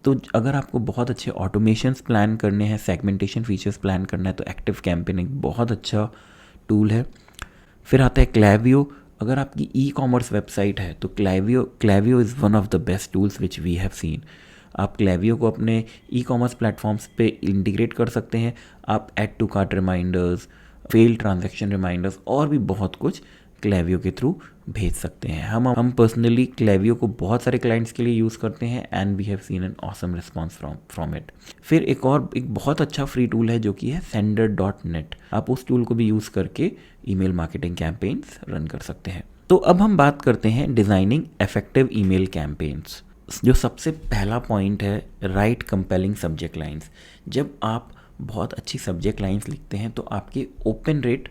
तो अगर आपको बहुत अच्छे ऑटोमेशंस प्लान करने हैं, सेगमेंटेशन फीचर्स प्लान करना है तो एक्टिव कैंपेन एक बहुत अच्छा टूल है। फिर आता है क्लैवियो, अगर आपकी ई कॉमर्स वेबसाइट है तो Klaviyo is one of the best tools which we have seen. आप क्लैवियो को अपने ई कॉमर्स प्लेटफॉर्म्स पे इंटीग्रेट कर सकते हैं। आप add to cart reminders, failed transaction reminders और भी बहुत कुछ क्लैवियो के थ्रू भेज सकते हैं। हम पर्सनली क्लैवियो को बहुत सारे क्लाइंट्स के लिए यूज़ करते हैं and we have seen an awesome response from it. फिर एक बहुत अच्छा फ्री टूल है जो कि है Sender.net, आप उस टूल को भी यूज़ करके ईमेल मार्केटिंग कैंपेन्स रन कर सकते हैं। तो अब हम बात करते हैं डिज़ाइनिंग इफेक्टिव ईमेल कैंपेन्स। जो सबसे पहला पॉइंट है राइट कंपेलिंग सब्जेक्ट लाइन्स। जब आप बहुत अच्छी सब्जेक्ट लाइन्स लिखते हैं तो आपके ओपन रेट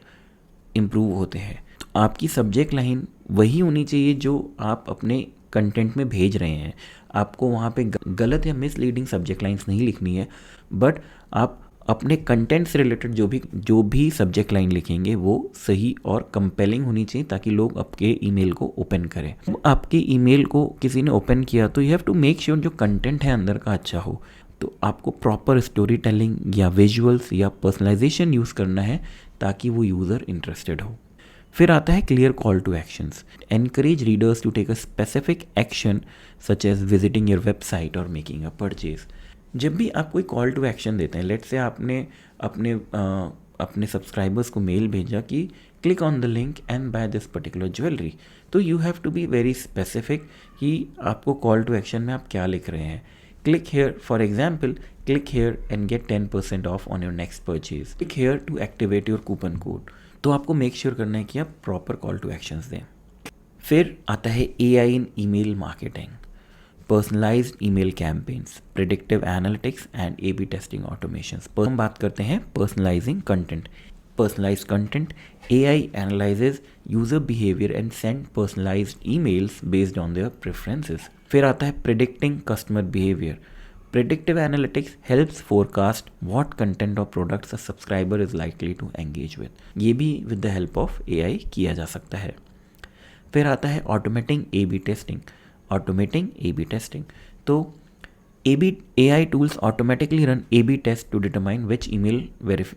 इम्प्रूव होते हैं। तो आपकी सब्जेक्ट लाइन वही होनी चाहिए जो आप अपने कंटेंट में भेज रहे हैं। आपको वहाँ पे गलत या मिसलीडिंग सब्जेक्ट लाइन्स नहीं लिखनी है, बट आप अपने कंटेंट से रिलेटेड जो भी सब्जेक्ट लाइन लिखेंगे वो सही और कंपेलिंग होनी चाहिए ताकि लोग आपके ईमेल को ओपन करें। आपके ईमेल को किसी ने ओपन किया तो you have to make sure जो कंटेंट है अंदर का अच्छा हो। तो आपको प्रॉपर स्टोरी टेलिंग या विजुअल्स या पर्सनलाइजेशन यूज़ करना है ताकि वो यूज़र इंटरेस्टेड हो। फिर आता है clear call to actions, encourage readers to take a specific action such as visiting your website और मेकिंग अ परचेज। जब भी आप कोई कॉल टू एक्शन देते हैं, लेट्स से आपने अपने सब्सक्राइबर्स को मेल भेजा कि click on the link and buy this particular jewellery, तो you have to be very specific कि आपको कॉल टू एक्शन में आप क्या लिख रहे हैं। Click here, for example, click here and get 10% off on your next purchase, click here to activate your coupon code. तो आपको मेक श्योर करना है कि आप प्रॉपर कॉल टू एक्शंस दें। फिर आता है AI in email marketing, personalised email campaigns, predictive analytics and A/B testing automations. पर हम बात करते हैं personalising content. Personalised content, AI analyses user behaviour and send personalised emails based on their preferences. फिर आता है predicting customer behaviour, predictive analytics helps forecast what content or products a subscriber is likely to engage with। ये भी with the help of AI किया जा सकता है। फिर आता है automating A/B testing। तो AI tools automatically run A/B test to determine which email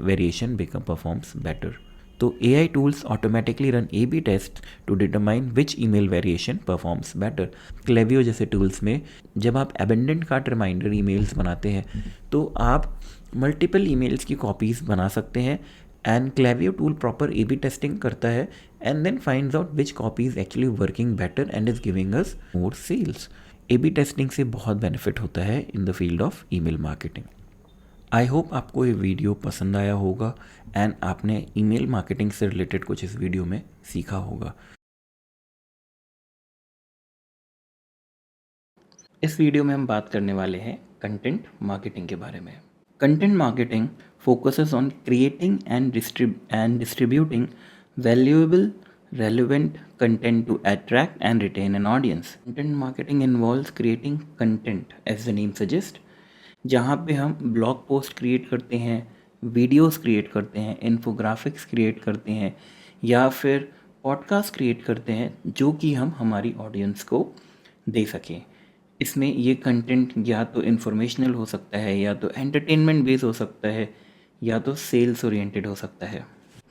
variation performs better। तो AI tools automatically run A/B tests to determine which email variation performs better। क्लेवियो जैसे टूल्स में जब आप अबेंडेंट कार्ट रिमाइंडर ईमेल्स बनाते हैं तो आप multiple emails की कॉपीज़ बना सकते हैं and Klaviyo tool proper A/B testing करता है and then finds out which copy is actually working better and is giving us more sales. A/B testing से बहुत बेनिफिट होता है in the field of email marketing. I hope आपको ये video पसंद आया होगा एंड आपने ईमेल मार्केटिंग से रिलेटेड कुछ इस वीडियो में सीखा होगा। इस वीडियो में हम बात करने वाले हैं कंटेंट मार्केटिंग के बारे में। Content marketing focuses on creating and distributing valuable relevant content to attract and retain an audience। Content marketing involves creating content as the name suggests, जहाँ पे हम ब्लॉग पोस्ट क्रिएट करते हैं, वीडियोस क्रिएट करते हैं, इन्फोग्राफिक्स क्रिएट करते हैं या फिर पॉडकास्ट क्रिएट करते हैं जो कि हम हमारी ऑडियंस को दे सकें। इसमें ये कंटेंट या तो इन्फॉर्मेशनल हो सकता है या तो एंटरटेनमेंट बेस्ड हो सकता है या तो सेल्स ओरिएंटेड हो सकता है।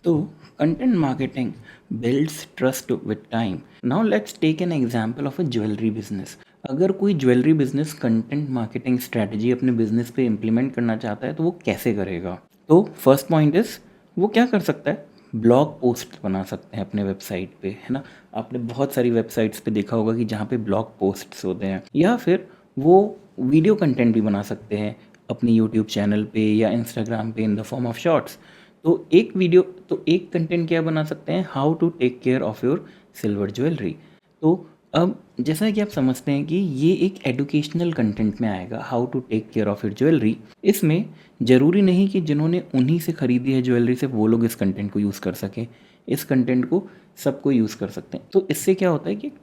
तो content marketing builds trust with time. Now let's take an example of a jewellery business. अगर कोई jewellery business content marketing strategy अपने बिजनेस पे इम्प्लीमेंट करना चाहता है तो वो कैसे करेगा? तो फर्स्ट पॉइंट इज वो क्या कर सकता है, ब्लॉग पोस्ट बना सकते हैं अपने वेबसाइट पे, है ना। आपने बहुत सारी वेबसाइट्स पे देखा होगा कि जहाँ पे ब्लॉग पोस्ट्स होते हैं, या फिर वो वीडियो कंटेंट भी बना सकते हैं अपनी यूट्यूब चैनल पे या इंस्टाग्राम पे in the form of shorts. तो एक कंटेंट क्या बना सकते हैं, how to take care of your silver jewellery. तो अब जैसा कि आप समझते हैं कि ये एक एजुकेशनल कंटेंट में आएगा, how to take care of your jewellery. इसमें ज़रूरी नहीं कि जिन्होंने उन्हीं से ख़रीदी है ज्वेलरी सिर्फ वो लोग इस कंटेंट को यूज़ कर सकें। इस कंटेंट को सबको यूज़ कर सकते हैं। तो इससे क्या होता है कि एक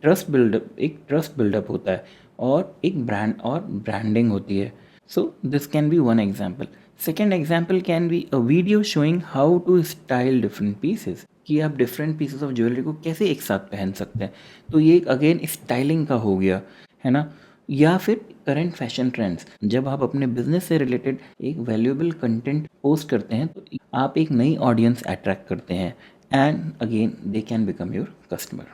ट्रस्ट बिल्डअप होता है, और एक ब्रांडिंग होती है। So this can be one example. Second example can be a video showing how to style different pieces, कि आप डिफरेंट पीसेस ऑफ ज्वेलरी को कैसे एक साथ पहन सकते हैं। तो ये एक अगेन स्टाइलिंग का हो गया, है ना। या फिर करंट फैशन ट्रेंड्स, जब आप अपने बिजनेस से रिलेटेड एक वैल्यूएबल कंटेंट पोस्ट करते हैं तो आप एक नई ऑडियंस अट्रैक्ट करते हैं, and again they can become your customer.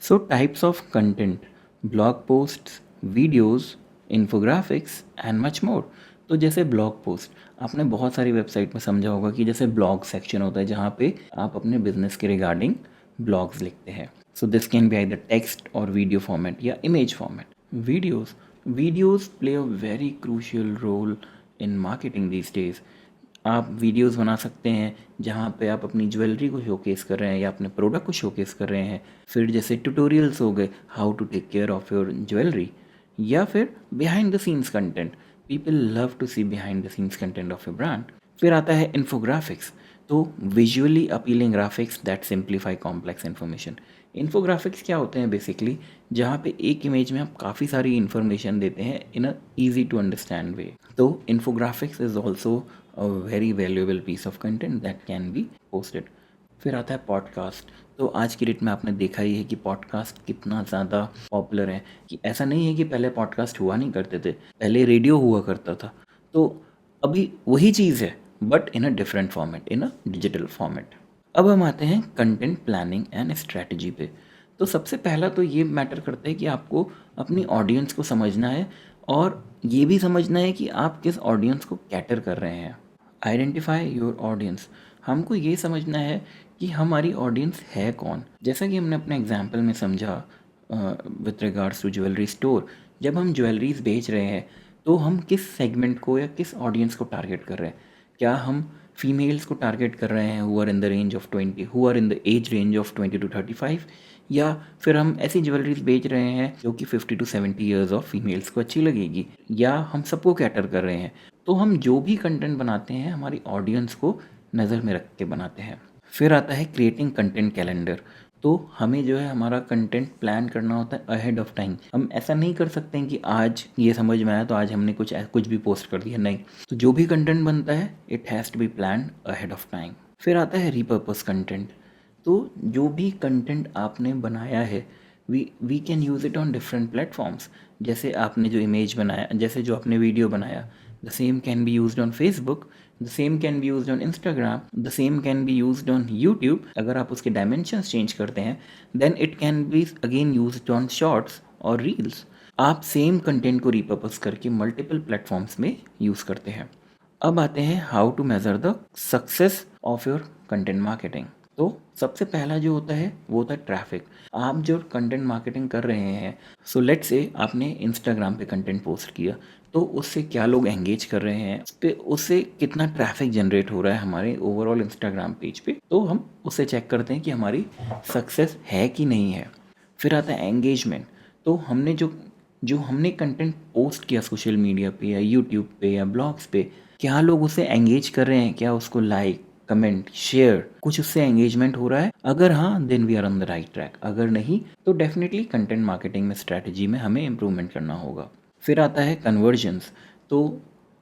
So, types of content: blog posts, videos, infographics and much more. तो जैसे ब्लॉग पोस्ट, आपने बहुत सारी वेबसाइट में समझा होगा कि जैसे ब्लॉग सेक्शन होता है जहाँ पे आप अपने बिजनेस के रिगार्डिंग ब्लॉग्स लिखते हैं। So this can be either text और वीडियो फॉर्मेट या image format. Videos play a very crucial role in marketing these days. आप वीडियोस बना सकते हैं जहाँ पे आप अपनी ज्वेलरी को शोकेस कर रहे हैं या अपने प्रोडक्ट को शोकेस कर रहे हैं। फिर जैसे ट्यूटोरियल्स हो गए, how to take care of your jewellery. या फिर behind the scenes content, people love to see behind the scenes content of a brand. फिर आता है इन्फोग्राफिक्स, तो visually appealing graphics that simplify complex information. Infographics क्या होते हैं basically, जहाँ पे एक इमेज में आप काफ़ी सारी इन्फॉर्मेशन देते हैं in a easy to understand way. तो infographics is also a very valuable piece of content that can be posted. फिर आता है पॉडकास्ट। तो आज की डेट में आपने देखा ही है कि पॉडकास्ट कितना ज़्यादा पॉपुलर है, कि ऐसा नहीं है कि पहले पॉडकास्ट हुआ नहीं करते थे, पहले रेडियो हुआ करता था। तो अभी वही चीज़ है, but in a different format, in a digital format. अब हम आते हैं कंटेंट प्लानिंग एंड स्ट्रैटेजी पे। तो सबसे पहला तो ये मैटर करता है कि आपको अपनी ऑडियंस को समझना है, और ये भी समझना है कि आप किस ऑडियंस को कैटर कर रहे हैं। आइडेंटिफाई योर ऑडियंस, हमको ये समझना है कि हमारी ऑडियंस है कौन। जैसा कि हमने अपने एग्जाम्पल में समझा with regards to jewellery store, जब हम ज्वेलरीज बेच रहे हैं तो हम किस सेगमेंट को या किस ऑडियंस को टारगेट कर रहे हैं। क्या हम फीमेल्स को टारगेट कर रहे हैं who are in the range of 20, who are in the age range of 20 to 35, या फिर हम ऐसी ज्वेलरीज बेच रहे हैं जो कि 50 to 70 ईयर्स ऑफ फीमेल्स को अच्छी लगेगी, या हम सबको कैटर कर रहे हैं। तो हम जो भी कंटेंट बनाते हैं हमारी ऑडियंस को नज़र में रख के बनाते हैं। फिर आता है क्रिएटिंग कंटेंट कैलेंडर। तो हमें जो है हमारा कंटेंट प्लान करना होता है अहेड ऑफ टाइम। हम ऐसा नहीं कर सकते हैं कि आज ये समझ में आया तो आज हमने कुछ भी पोस्ट कर दिया, नहीं। तो जो भी कंटेंट बनता है it has to be plan ahead of time. फिर आता है रीपर्पस कंटेंट। तो जो भी कंटेंट आपने बनाया है, we can use it on different platforms. जैसे आपने जो इमेज बनाया, जैसे जो आपने वीडियो बनाया, the same can be used on Facebook, the same can be used on Instagram, the same can be used on YouTube. अगर आप उसके डायमेंशंस चेंज करते हैं then it can be again used on shorts और reels. आप same content को repurpose करके multiple platforms में यूज़ करते हैं। अब आते हैं how to measure the success of your content marketing. तो सबसे पहला जो होता है वो होता है ट्रैफिक। आप जो कंटेंट मार्केटिंग कर रहे हैं, सो लेट्स से आपने इंस्टाग्राम पे कंटेंट पोस्ट किया, तो उससे क्या लोग एंगेज कर रहे हैं, उस पे उससे कितना ट्रैफिक जनरेट हो रहा है हमारे ओवरऑल इंस्टाग्राम पेज पे, तो हम उससे चेक करते हैं कि हमारी सक्सेस है कि नहीं है। फिर आता है एंगेजमेंट। तो हमने जो हमने कंटेंट पोस्ट किया सोशल मीडिया पे या यूट्यूब पे या ब्लॉग्स पे, क्या लोग उसे एंगेज कर रहे हैं, क्या उसको लाइक, कमेंट, शेयर, कुछ उससे एंगेजमेंट हो रहा है। अगर हाँ, then we are on the right track. अगर नहीं तो डेफिनेटली कंटेंट मार्केटिंग में स्ट्रैटेजी में हमें इम्प्रूवमेंट करना होगा। फिर आता है कन्वर्जन्स। तो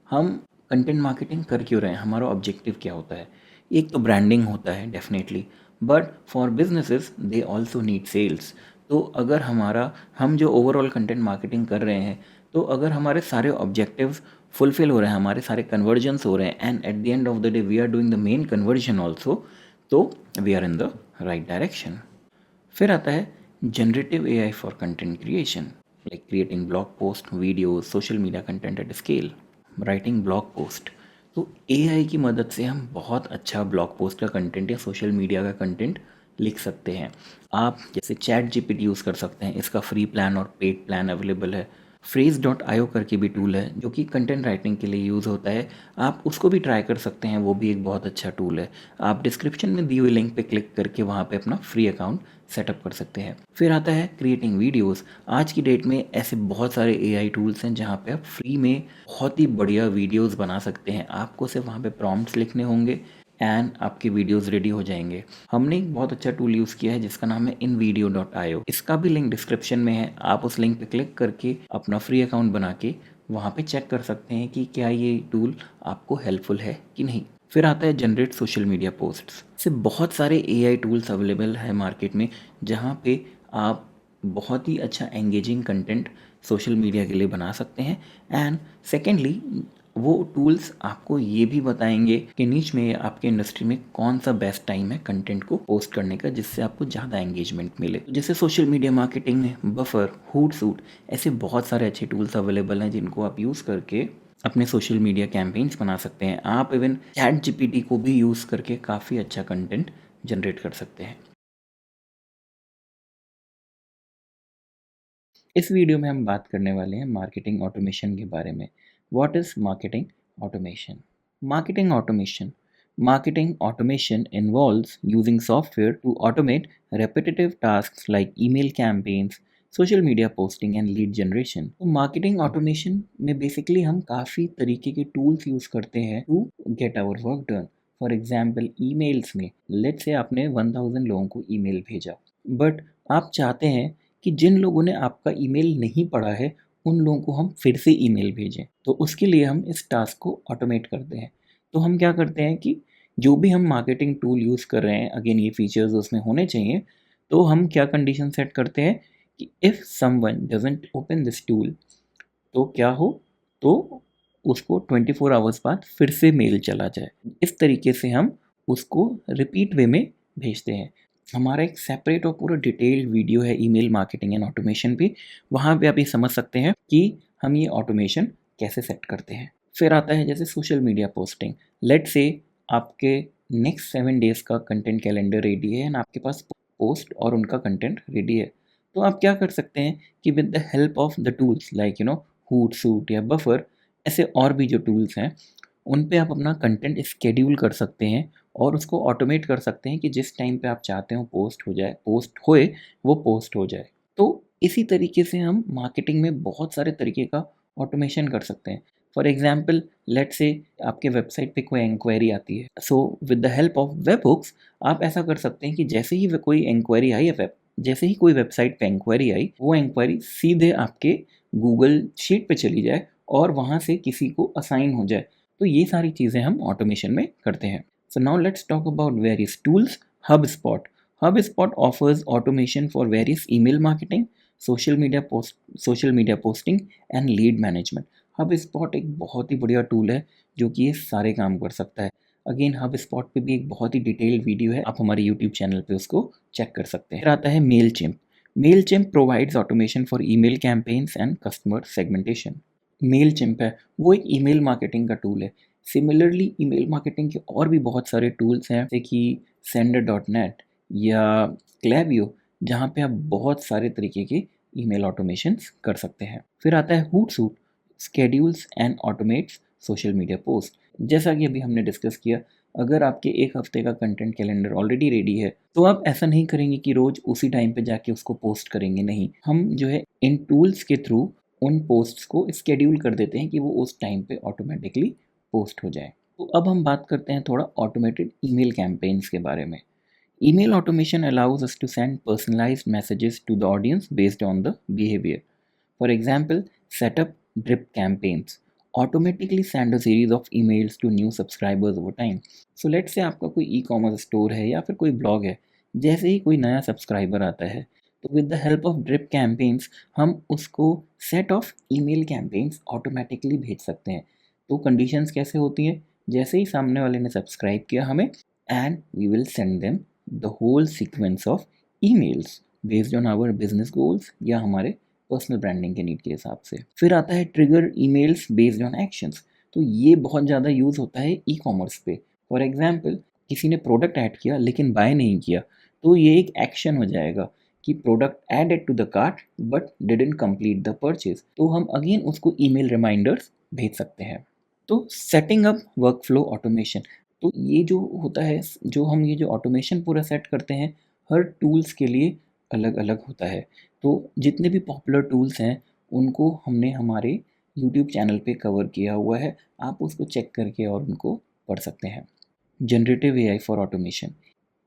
हम कंटेंट मार्केटिंग कर क्यों रहे हैं, हमारा ऑब्जेक्टिव क्या होता है। एक तो ब्रांडिंग होता है definitely, but for businesses they also need sales. तो अगर हम जो ओवरऑल कंटेंट मार्केटिंग कर रहे हैं, तो अगर हमारे सारे ऑब्जेक्टिव्स फुलफिल हो रहे हैं, हमारे सारे कन्वर्जन्स हो रहे हैं, and at the end of the day we are doing the main conversion also, तो we are in the right direction. फिर आता है generative AI for content creation, like creating blog post, video, social media content at scale. Writing blog post, तो AI की मदद से हम बहुत अच्छा ब्लॉग पोस्ट का कंटेंट या सोशल मीडिया का कंटेंट लिख सकते हैं। आप जैसे चैट जीपीटी यूज़ कर सकते हैं, इसका फ्री प्लान और पेड प्लान अवेलेबल है। फ्रेज डॉट आईओ करके भी टूल है जो कि कंटेंट राइटिंग के लिए यूज़ होता है, आप उसको भी ट्राई कर सकते हैं, वो भी एक बहुत अच्छा टूल है। आप डिस्क्रिप्शन में दी हुई लिंक पे क्लिक करके वहाँ पे अपना फ्री अकाउंट सेटअप कर सकते हैं। फिर आता है क्रिएटिंग वीडियोस। आज की डेट में ऐसे बहुत सारे एआई टूल्स हैं जहाँ पे आप फ्री में बहुत ही बढ़िया वीडियोस बना सकते हैं। आपको सिर्फ वहाँ पे प्रॉम्प्ट्स लिखने होंगे एंड आपके वीडियोस रेडी हो जाएंगे। हमने एक बहुत अच्छा टूल यूज़ किया है जिसका नाम है invideo.io। इसका भी लिंक डिस्क्रिप्शन में है, आप उस लिंक पे क्लिक करके अपना फ्री अकाउंट बना के वहाँ पे चेक कर सकते हैं कि क्या ये टूल आपको हेल्पफुल है कि नहीं। फिर आता है जनरेट सोशल मीडिया पोस्ट्स। से बहुत सारे एआई टूल्स अवेलेबल है मार्केट में जहाँ पे आप बहुत ही अच्छा एंगेजिंग कंटेंट सोशल मीडिया के लिए बना सकते हैं। एंड सेकेंडली वो टूल्स आपको ये भी बताएंगे कि नीच में आपके इंडस्ट्री में कौन सा बेस्ट टाइम है कंटेंट को पोस्ट करने का जिससे आपको ज़्यादा एंगेजमेंट मिले। जैसे सोशल मीडिया मार्केटिंग में बफर, हूट, ऐसे बहुत सारे अच्छे टूल्स अवेलेबल हैं जिनको आप यूज़ करके अपने सोशल मीडिया कैंपेन्स बना सकते हैं। आप इवन चैट जीपीटी को भी यूज़ करके काफ़ी अच्छा कंटेंट जनरेट कर सकते हैं। इस वीडियो में हम बात करने वाले हैं मार्केटिंग ऑटोमेशन के बारे में। What is marketing automation? Marketing automation Marketing automation involves using software to automate repetitive tasks like email campaigns, social media posting and lead generation. तो मार्केटिंग ऑटोमेशन में बेसिकली हम काफ़ी तरीके के टूल्स यूज़ करते हैं to get our work done. For example emails में let's say आपने 1000 लोगों को ईमेल भेजा, बट आप चाहते हैं कि जिन लोगों ने आपका ईमेल नहीं पढ़ा है उन लोगों को हम फिर से ईमेल भेजें। तो उसके लिए हम इस टास्क को ऑटोमेट करते हैं। तो हम क्या करते हैं कि जो भी हम मार्केटिंग टूल यूज़ कर रहे हैं, अगेन ये फीचर्स उसमें होने चाहिए। तो हम क्या कंडीशन सेट करते हैं कि if someone doesn't open this tool तो क्या हो, तो उसको 24 आवर्स बाद फिर से मेल चला जाए। इस तरीके से हम उसको रिपीट वे में भेजते हैं। हमारा एक सेपरेट और पूरा डिटेल्ड वीडियो है ईमेल मार्केटिंग एंड ऑटोमेशन पे, वहाँ पे आप ये समझ सकते हैं कि हम ये ऑटोमेशन कैसे सेट करते हैं। फिर आता है जैसे social media posting. Let's say आपके नेक्स्ट 7 डेज़ का कंटेंट कैलेंडर रेडी है एंड आपके पास पोस्ट और उनका कंटेंट रेडी है। तो आप क्या कर सकते हैं कि with the help of the tools like hoot suit या बफर, ऐसे और भी जो टूल्स हैं उन पे आप अपना कंटेंट स्केड्यूल कर सकते हैं और उसको ऑटोमेट कर सकते हैं कि जिस टाइम पे आप चाहते हो पोस्ट हो जाए, पोस्ट होए, वो पोस्ट हो जाए। तो इसी तरीके से हम मार्केटिंग में बहुत सारे तरीके का ऑटोमेशन कर सकते हैं। फॉर एग्जाम्पल लेट्स से आपके वेबसाइट पे कोई इंक्वायरी आती है, so with the help of webhooks आप ऐसा कर सकते हैं कि जैसे ही कोई इंक्वायरी आई है, जैसे ही कोई वेबसाइट पे इंक्वायरी आई, वो इंक्वायरी सीधे आपके गूगल शीट पे चली जाए और वहाँ से किसी को असाइन हो जाए। तो ये सारी चीज़ें हम ऑटोमेशन में करते हैं। So now let's talk about various tools. HubSpot HubSpot offers automation for various email marketing, social media posting and lead management. HubSpot एक बहुत ही बढ़िया टूल है जो कि ये सारे काम कर सकता है। अगेन HubSpot पे भी एक बहुत ही डिटेल्ड वीडियो है, आप हमारे यूट्यूब चैनल पे उसको चेक कर सकते हैं। फिर आता है Mailchimp provides automation for email campaigns and customer segmentation. Mailchimp है वो एक ईमेल मार्केटिंग का टूल है। सिमिलरली ईमेल मार्केटिंग के और भी बहुत सारे टूल्स हैं जैसे कि sender.net या Klaviyo, जहाँ पे आप बहुत सारे तरीके के ईमेल ऑटोमेशंस कर सकते हैं। फिर आता है Hootsuite, schedules and automates social media post. जैसा कि अभी हमने डिस्कस किया, अगर आपके एक हफ्ते का कंटेंट कैलेंडर ऑलरेडी रेडी है तो आप ऐसा नहीं करेंगे कि रोज उसी टाइम पे जाके उसको पोस्ट करेंगे, नहीं। हम जो है इन टूल्स के थ्रू उन पोस्ट्स को स्केड्यूल कर देते हैं कि वो उस टाइम पे ऑटोमेटिकली पोस्ट हो जाए। तो अब हम बात करते हैं थोड़ा ऑटोमेटेड ईमेल कैंपेन्स के बारे में। Email automation allows us to send personalised messages to the audience based on the behaviour. For example, setup drip campaigns automatically send a series of emails to new subscribers over time. So let's say आपका कोई e-commerce store है या फिर कोई blog है, जैसे ही कोई नया सब्सक्राइबर आता है तो with the help of drip campaigns हम उसको set of email campaigns automatically भेज सकते हैं। तो कंडीशंस कैसे होती हैं, जैसे ही सामने वाले ने सब्सक्राइब किया हमें, and we will send them the whole sequence of emails based on our business goals या हमारे पर्सनल ब्रांडिंग के नीड के हिसाब से। फिर आता है trigger emails based on actions. तो ये बहुत ज़्यादा यूज़ होता है ई कॉमर्स पे। फॉर एग्जाम्पल, किसी ने प्रोडक्ट ऐड किया लेकिन बाय नहीं किया, तो ये एक एक्शन हो जाएगा कि product added to the cart but didn't complete the purchase, तो हम अगेन उसको ईमेल रिमाइंडर्स भेज सकते हैं। तो setting up work flow automation, तो ये जो होता है, जो हम ये जो ऑटोमेशन पूरा सेट करते हैं, हर टूल्स के लिए अलग अलग होता है। तो जितने भी पॉपुलर टूल्स हैं उनको हमने हमारे यूट्यूब चैनल पे कवर किया हुआ है, आप उसको चेक करके और उनको पढ़ सकते हैं। Generative AI for automation,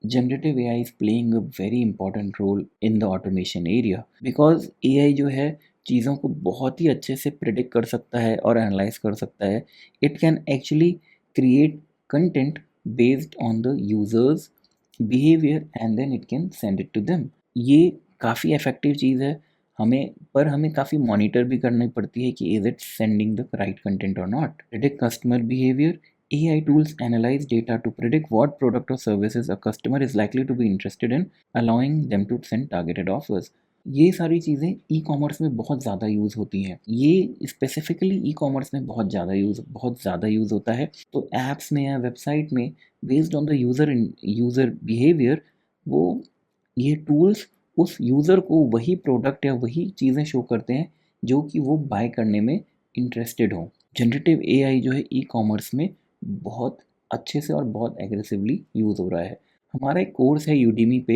generative AI is playing a very important role in the automation area because AI जो है चीज़ों को बहुत ही अच्छे से प्रिडिक्ट कर सकता है और एनालाइज कर सकता है। It can actually create content based on the users behaviour and then it can send it to them. ये काफ़ी इफ़ेक्टिव चीज़ है, हमें काफ़ी मॉनिटर भी करनी पड़ती है कि is it sending the right content और not. Predict customer behaviour, AI tools analyze data to predict what product or services a customer is likely to be interested in, allowing them to send targeted offers. ये सारी चीज़ें e commerce में बहुत ज़्यादा use होती हैं। ये specifically e commerce में बहुत ज़्यादा यूज़ होता है। तो ऐप्स में या वेबसाइट में based on the user behaviour, वो ये टूल्स उस यूज़र को वही प्रोडक्ट या वही चीज़ें शो करते हैं जो कि वो बाय करने में इंटरेस्टेड हो। जनरेटिव एआई जो है ई कॉमर्स में बहुत अच्छे से और बहुत एग्रेसिवली यूज़ हो रहा है। हमारा एक कोर्स है यूडीमी पे,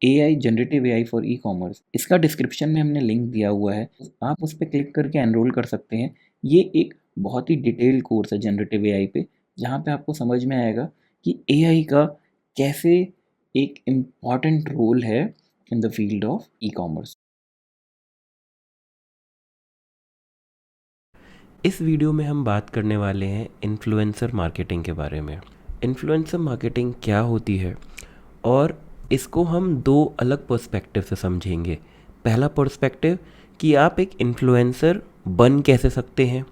AI generative AI for e commerce, इसका डिस्क्रिप्शन में हमने लिंक दिया हुआ है, आप उस पर क्लिक करके एनरोल कर सकते हैं। ये एक बहुत ही डिटेल्ड कोर्स है जनरेटिव एआई पे, जहाँ पे आपको समझ में आएगा कि एआई का कैसे एक इम्पॉर्टेंट रोल है in the field of e commerce. इस वीडियो में हम बात करने वाले हैं इन्फ्लुएंसर मार्केटिंग के बारे में। इन्फ्लुएंसर मार्केटिंग क्या होती है और इसको हम दो अलग पर्सपेक्टिव से समझेंगे। पहला पर्सपेक्टिव कि आप एक इन्फ्लुएंसर बन कैसे सकते हैं,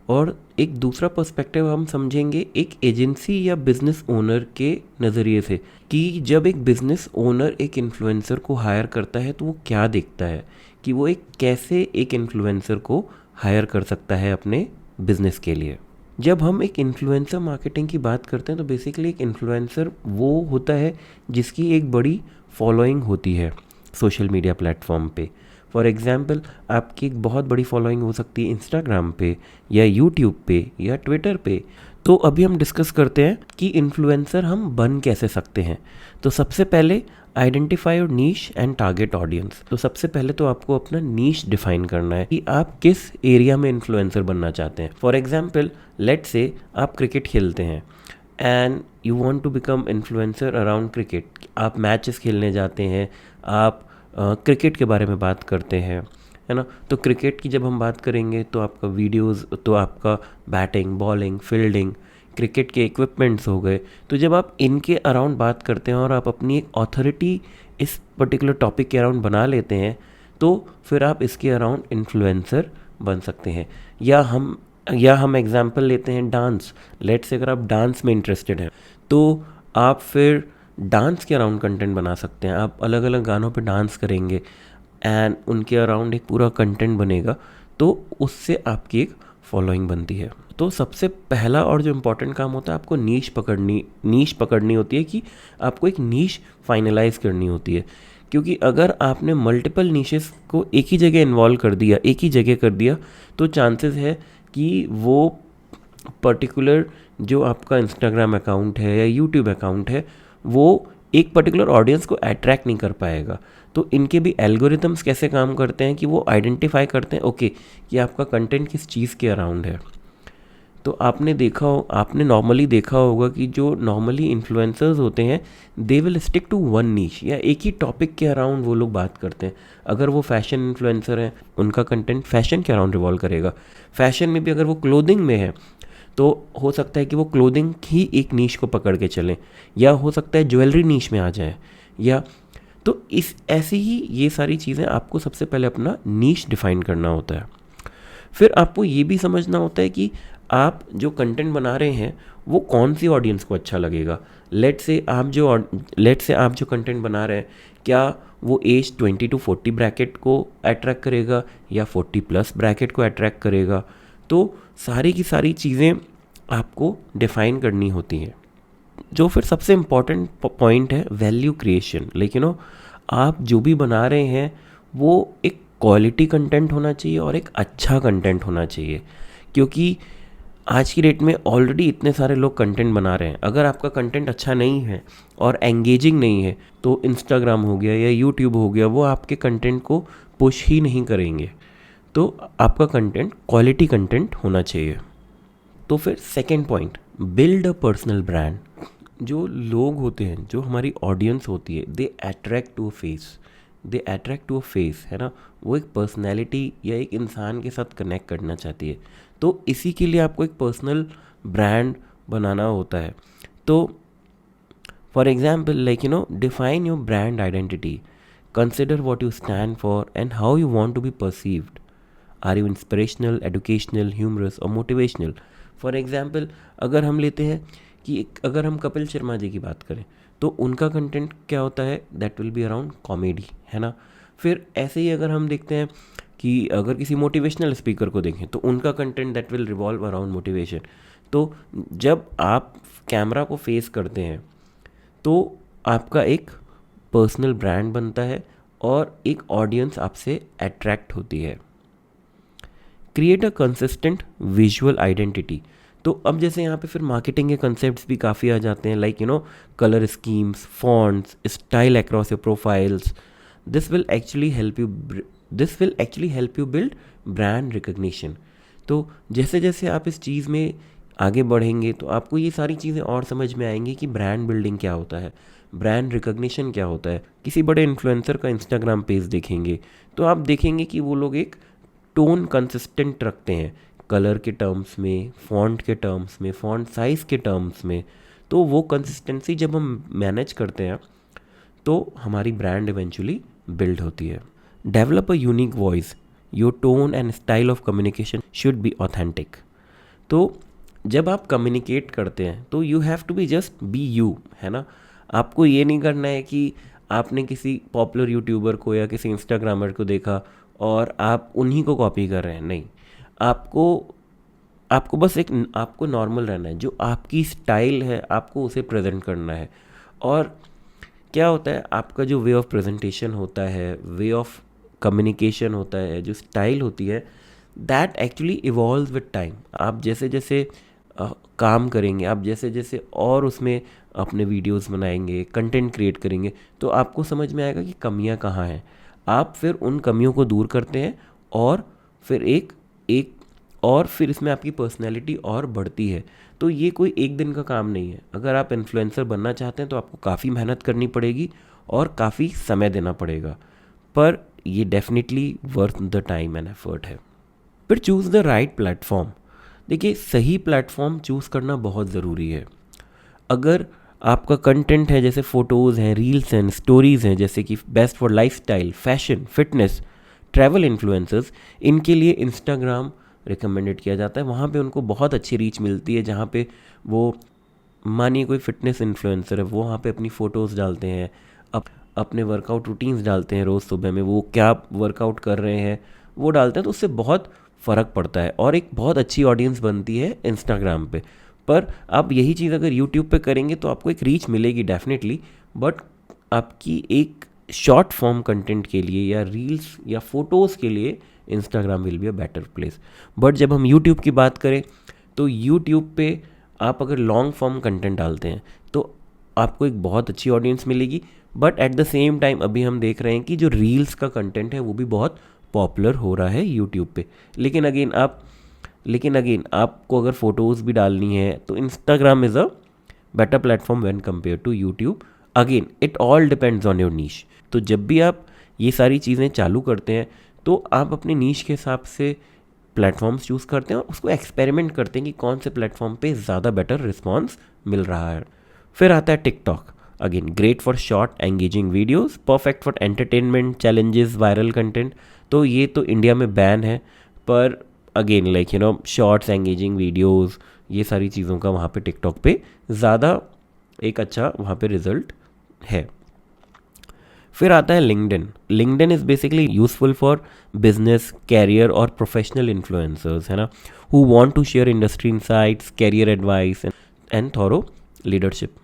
और एक दूसरा पर्सपेक्टिव हम समझेंगे एक एजेंसी या बिज़नेस ओनर के नज़रिए से कि जब एक बिज़नेस ओनर एक इन्फ्लुएंसर को हायर करता है तो वो क्या देखता है, कि वो एक कैसे एक इन्फ्लुएंसर को हायर कर सकता है अपने बिज़नेस के लिए। जब हम एक इन्फ्लुएंसर मार्केटिंग की बात करते हैं तो बेसिकली एक इन्फ्लुएंसर वो होता है जिसकी एक बड़ी फॉलोइंग होती है सोशल मीडिया प्लेटफॉर्म पे। फॉर एग्ज़ाम्पल, आपकी एक बहुत बड़ी फॉलोइंग हो सकती है इंस्टाग्राम पे या यूट्यूब पे या ट्विटर पे। तो अभी हम डिस्कस करते हैं कि इन्फ्लुएंसर हम बन कैसे सकते हैं। तो सबसे पहले identify your niche and target audience. तो सबसे पहले तो आपको अपना नीश डिफाइन करना है कि आप किस एरिया में इन्फ्लुएंसर बनना चाहते हैं। फॉर एग्जाम्पल, लेट्स से आप क्रिकेट खेलते हैं and you want to become influencer around cricket. आप मैचेस खेलने जाते हैं, आप क्रिकेट के बारे में बात करते हैं, है ना। तो क्रिकेट की जब हम बात करेंगे तो आपका वीडियोस, तो आपका बैटिंग, बॉलिंग, फील्डिंग, क्रिकेट के इक्विपमेंट्स हो गए। तो जब आप इनके अराउंड बात करते हैं और आप अपनी एक ऑथोरिटी इस पर्टिकुलर टॉपिक के अराउंड बना लेते हैं, तो फिर आप इसके अराउंड इन्फ्लुएंसर बन सकते हैं। या हम एग्जांपल लेते हैं डांस। लेट्स से अगर आप डांस में इंटरेस्टेड हैं तो आप फिर डांस के अराउंड कंटेंट बना सकते हैं। आप अलग अलग गानों पे डांस करेंगे एंड उनके अराउंड एक पूरा कंटेंट बनेगा, तो उससे आपकी एक फॉलोइंग बनती है। तो सबसे पहला और जो इम्पोर्टेंट काम होता है, आपको नीश पकड़नी होती है कि आपको एक नीश फाइनलाइज करनी होती है। क्योंकि अगर आपने मल्टीपल नीशेस को एक ही जगह इन्वॉल्व कर दिया, एक ही जगह कर दिया, तो चांसेस है कि वो पर्टिकुलर जो आपका इंस्टाग्राम अकाउंट है या यूट्यूब अकाउंट है, वो एक पर्टिकुलर ऑडियंस को अट्रैक्ट नहीं कर पाएगा। तो इनके भी एल्गोरिथम्स कैसे काम करते हैं कि वो आइडेंटिफाई करते हैं ओके कि आपका कंटेंट किस चीज़ के अराउंड है। तो आपने नॉर्मली देखा होगा कि जो नॉर्मली इन्फ्लुएंसर्स होते हैं, they will stick to one niche, या एक ही टॉपिक के अराउंड वो लोग बात करते हैं। अगर वो फैशन इन्फ्लुएंसर हैं, उनका कंटेंट फैशन के अराउंड रिवॉल्व करेगा। फैशन में भी अगर वो क्लोथिंग में है तो हो सकता है कि वो क्लोथिंग ही एक नीश को पकड़ के चलें, या हो सकता है ज्वेलरी नीश में आ जाए, या तो इस ऐसे ही ये सारी चीज़ें आपको सबसे पहले अपना नीश डिफाइन करना होता है। फिर आपको ये भी समझना होता है कि आप जो कंटेंट बना रहे हैं वो कौन सी ऑडियंस को अच्छा लगेगा। लेट्स से आप जो कंटेंट बना रहे हैं, क्या वो एज 20 to 40 ब्रैकेट को अट्रैक्ट करेगा या 40+ ब्रैकेट को अट्रैक्ट करेगा। तो सारी की सारी चीज़ें आपको डिफ़ाइन करनी होती हैं। जो फिर सबसे इम्पॉर्टेंट पॉइंट है वैल्यू क्रिएशन। आप जो भी बना रहे हैं वो एक क्वालिटी कंटेंट होना चाहिए और एक अच्छा कंटेंट होना चाहिए, क्योंकि आज की डेट में ऑलरेडी इतने सारे लोग कंटेंट बना रहे हैं। अगर आपका कंटेंट अच्छा नहीं है और एंगेजिंग नहीं है तो इंस्टाग्राम हो गया या यूट्यूब हो गया, वो आपके कंटेंट को पुश ही नहीं करेंगे। तो आपका कंटेंट क्वालिटी कंटेंट होना चाहिए। तो फिर second point, build a personal brand. जो लोग होते हैं, जो हमारी ऑडियंस होती है, they attract to a face, है ना। वो एक पर्सनैलिटी या एक इंसान के साथ कनेक्ट करना चाहती है। तो इसी के लिए आपको एक पर्सनल ब्रांड बनाना होता है। तो for example define your brand identity, consider what you stand for and how you want to be perceived. Are you inspirational, educational, humorous और मोटिवेशनल। फॉर एग्जाम्पल अगर हम लेते हैं कि अगर हम कपिल शर्मा जी की बात करें तो उनका कंटेंट क्या होता है, that will be around comedy, है ना। फिर ऐसे ही अगर हम देखते हैं कि अगर किसी मोटिवेशनल स्पीकर को देखें तो उनका content that will revolve around motivation. तो जब आप कैमरा को फेस करते हैं तो आपका एक पर्सनल ब्रांड बनता है और एक ऑडियंस आपसे अट्रैक्ट होती है। Create a consistent visual identity. तो अब जैसे यहाँ पे फिर मार्केटिंग के कंसेप्ट्स भी काफ़ी आ जाते हैं, like colour schemes, fonts, style across your profiles. This will actually help you build brand recognition. तो जैसे जैसे आप इस चीज़ में आगे बढ़ेंगे तो आपको ये सारी चीज़ें और समझ में आएंगी कि ब्रांड बिल्डिंग क्या होता है, ब्रांड रिकग्निशन क्या होता है। किसी बड़े इन्फ्लुएंसर का इंस्टाग्राम पेज देखेंगे तो आप देखेंगे कि वो लोग एक टोन कंसिस्टेंट रखते हैं, कलर के टर्म्स में, फ़ॉन्ट के टर्म्स में, फ़ॉन्ट साइज़ के टर्म्स में। तो वो कंसिस्टेंसी जब हम मैनेज करते हैं तो हमारी ब्रांड इवेंचुअली बिल्ड होती है। Develop a unique voice, your tone and style of communication should be authentic. तो जब आप कम्युनिकेट करते हैं तो you have to be just be you, है ना। आपको ये नहीं करना है कि आपने किसी पॉपुलर यूट्यूबर को या किसी इंस्टाग्रामर को देखा और आप उन्हीं को कॉपी कर रहे हैं, नहीं। आपको आपको बस एक आपको नॉर्मल रहना है, जो आपकी स्टाइल है आपको उसे प्रेजेंट करना है। और क्या होता है, आपका जो वे ऑफ प्रेजेंटेशन होता है, वे ऑफ कम्युनिकेशन होता है, जो स्टाइल होती है, that actually evolve with time. आप जैसे जैसे काम करेंगे, आप जैसे जैसे और उसमें अपने वीडियोस बनाएंगे, कंटेंट क्रिएट करेंगे, तो आपको समझ में आएगा कि कमियां कहाँ हैं। आप फिर उन कमियों को दूर करते हैं और फिर एक एक और फिर इसमें आपकी पर्सनैलिटी और बढ़ती है। तो ये कोई एक दिन का काम नहीं है। अगर आप इन्फ्लुएंसर बनना चाहते हैं तो आपको काफ़ी मेहनत करनी पड़ेगी और काफ़ी समय देना पड़ेगा, पर ये definitely worth the time and effort है। फिर चूज़ द राइट प्लेटफॉर्म। देखिए, सही प्लेटफॉर्म चूज़ करना बहुत ज़रूरी है। अगर आपका कंटेंट है, जैसे फ़ोटोज़ हैं, रील्स हैं, स्टोरीज़ हैं, जैसे कि best for lifestyle, fashion, fitness, travel influencers, इनके लिए इंस्टाग्राम रिकमेंडेड किया जाता है। वहाँ पे उनको बहुत अच्छी रीच मिलती है, जहाँ पे वो, मानिए कोई फिटनेस इन्फ्लुएंसर है, वो वहाँ पे अपनी फ़ोटोज़ डालते हैं, अपने वर्कआउट रूटीन्स डालते हैं, रोज़ सुबह में वो क्या वर्कआउट कर रहे हैं वो डालते हैं, तो उससे बहुत फ़र्क पड़ता है और एक बहुत अच्छी ऑडियंस बनती है इंस्टाग्राम पे। पर आप यही चीज़ अगर यूट्यूब पे करेंगे तो आपको एक रीच मिलेगी डेफिनेटली, बट आपकी एक शॉर्ट फॉर्म कंटेंट के लिए या रील्स या फोटोज़ के लिए Instagram will be a better place. But जब हम यूट्यूब की बात करें तो यूट्यूब पे आप अगर लॉन्ग फॉर्म कंटेंट डालते हैं तो आपको एक बहुत अच्छी ऑडियंस मिलेगी। But at the same time अभी हम देख रहे हैं कि जो रील्स का कंटेंट है वो भी बहुत पॉपुलर हो रहा है यूट्यूब पे। लेकिन अगेन आपको अगर फ़ोटोज़ भी डालनी है तो Instagram is a better platform when compare to YouTube. Again it all depends on your niche. तो जब भी आप ये सारी चीज़ें चालू करते हैं तो आप अपने नीश के हिसाब से प्लेटफॉर्म्स चूज़ करते हैं और उसको एक्सपेरिमेंट करते हैं कि कौन से प्लेटफॉर्म पे ज़्यादा बेटर रिस्पॉन्स मिल रहा है। फिर आता है TikTok. Again great for short engaging videos, perfect for entertainment, challenges, viral content. तो ये तो इंडिया में बैन है, पर अगेन शॉर्ट्स, एंगेजिंग वीडियोस, ये सारी चीज़ों का वहाँ पे टिकटॉक पे ज़्यादा एक अच्छा वहाँ पे रिजल्ट है। फिर आता है LinkedIn. LinkedIn is basically useful for business, career और प्रोफेशनल इन्फ्लुएंसर्स, है ना, who want to share industry insights, career advice and thought leadership.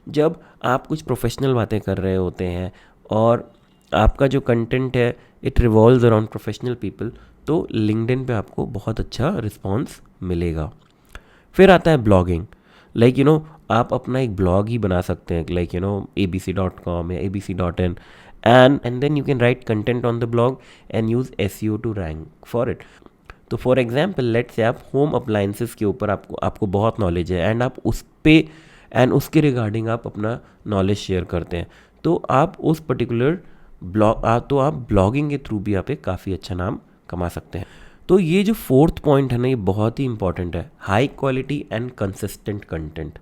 जब आप कुछ प्रोफेशनल बातें कर रहे होते हैं और आपका जो कंटेंट है it revolves around professional people, तो लिंक्डइन पे आपको बहुत अच्छा रिस्पॉन्स मिलेगा। फिर आता है ब्लॉगिंग। लाइक यू नो, आप अपना एक ब्लॉग ही बना सकते हैं, लाइक यू नो abc.com या abc.in, and then you can write content on the blog and use SEO to rank for it. तो फॉर एग्जाम्पल लेट से आप होम अप्लाइंसेस के ऊपर आपको बहुत नॉलेज है एंड आप उस पे एंड उसके रिगार्डिंग आप अपना नॉलेज शेयर करते हैं, तो आप उस पर्टिकुलर आप ब्लॉगिंग के थ्रू भी आप एक काफ़ी अच्छा नाम कमा सकते हैं। तो ये जो फोर्थ पॉइंट है ना, ये बहुत ही इंपॉर्टेंट है, high quality and consistent content.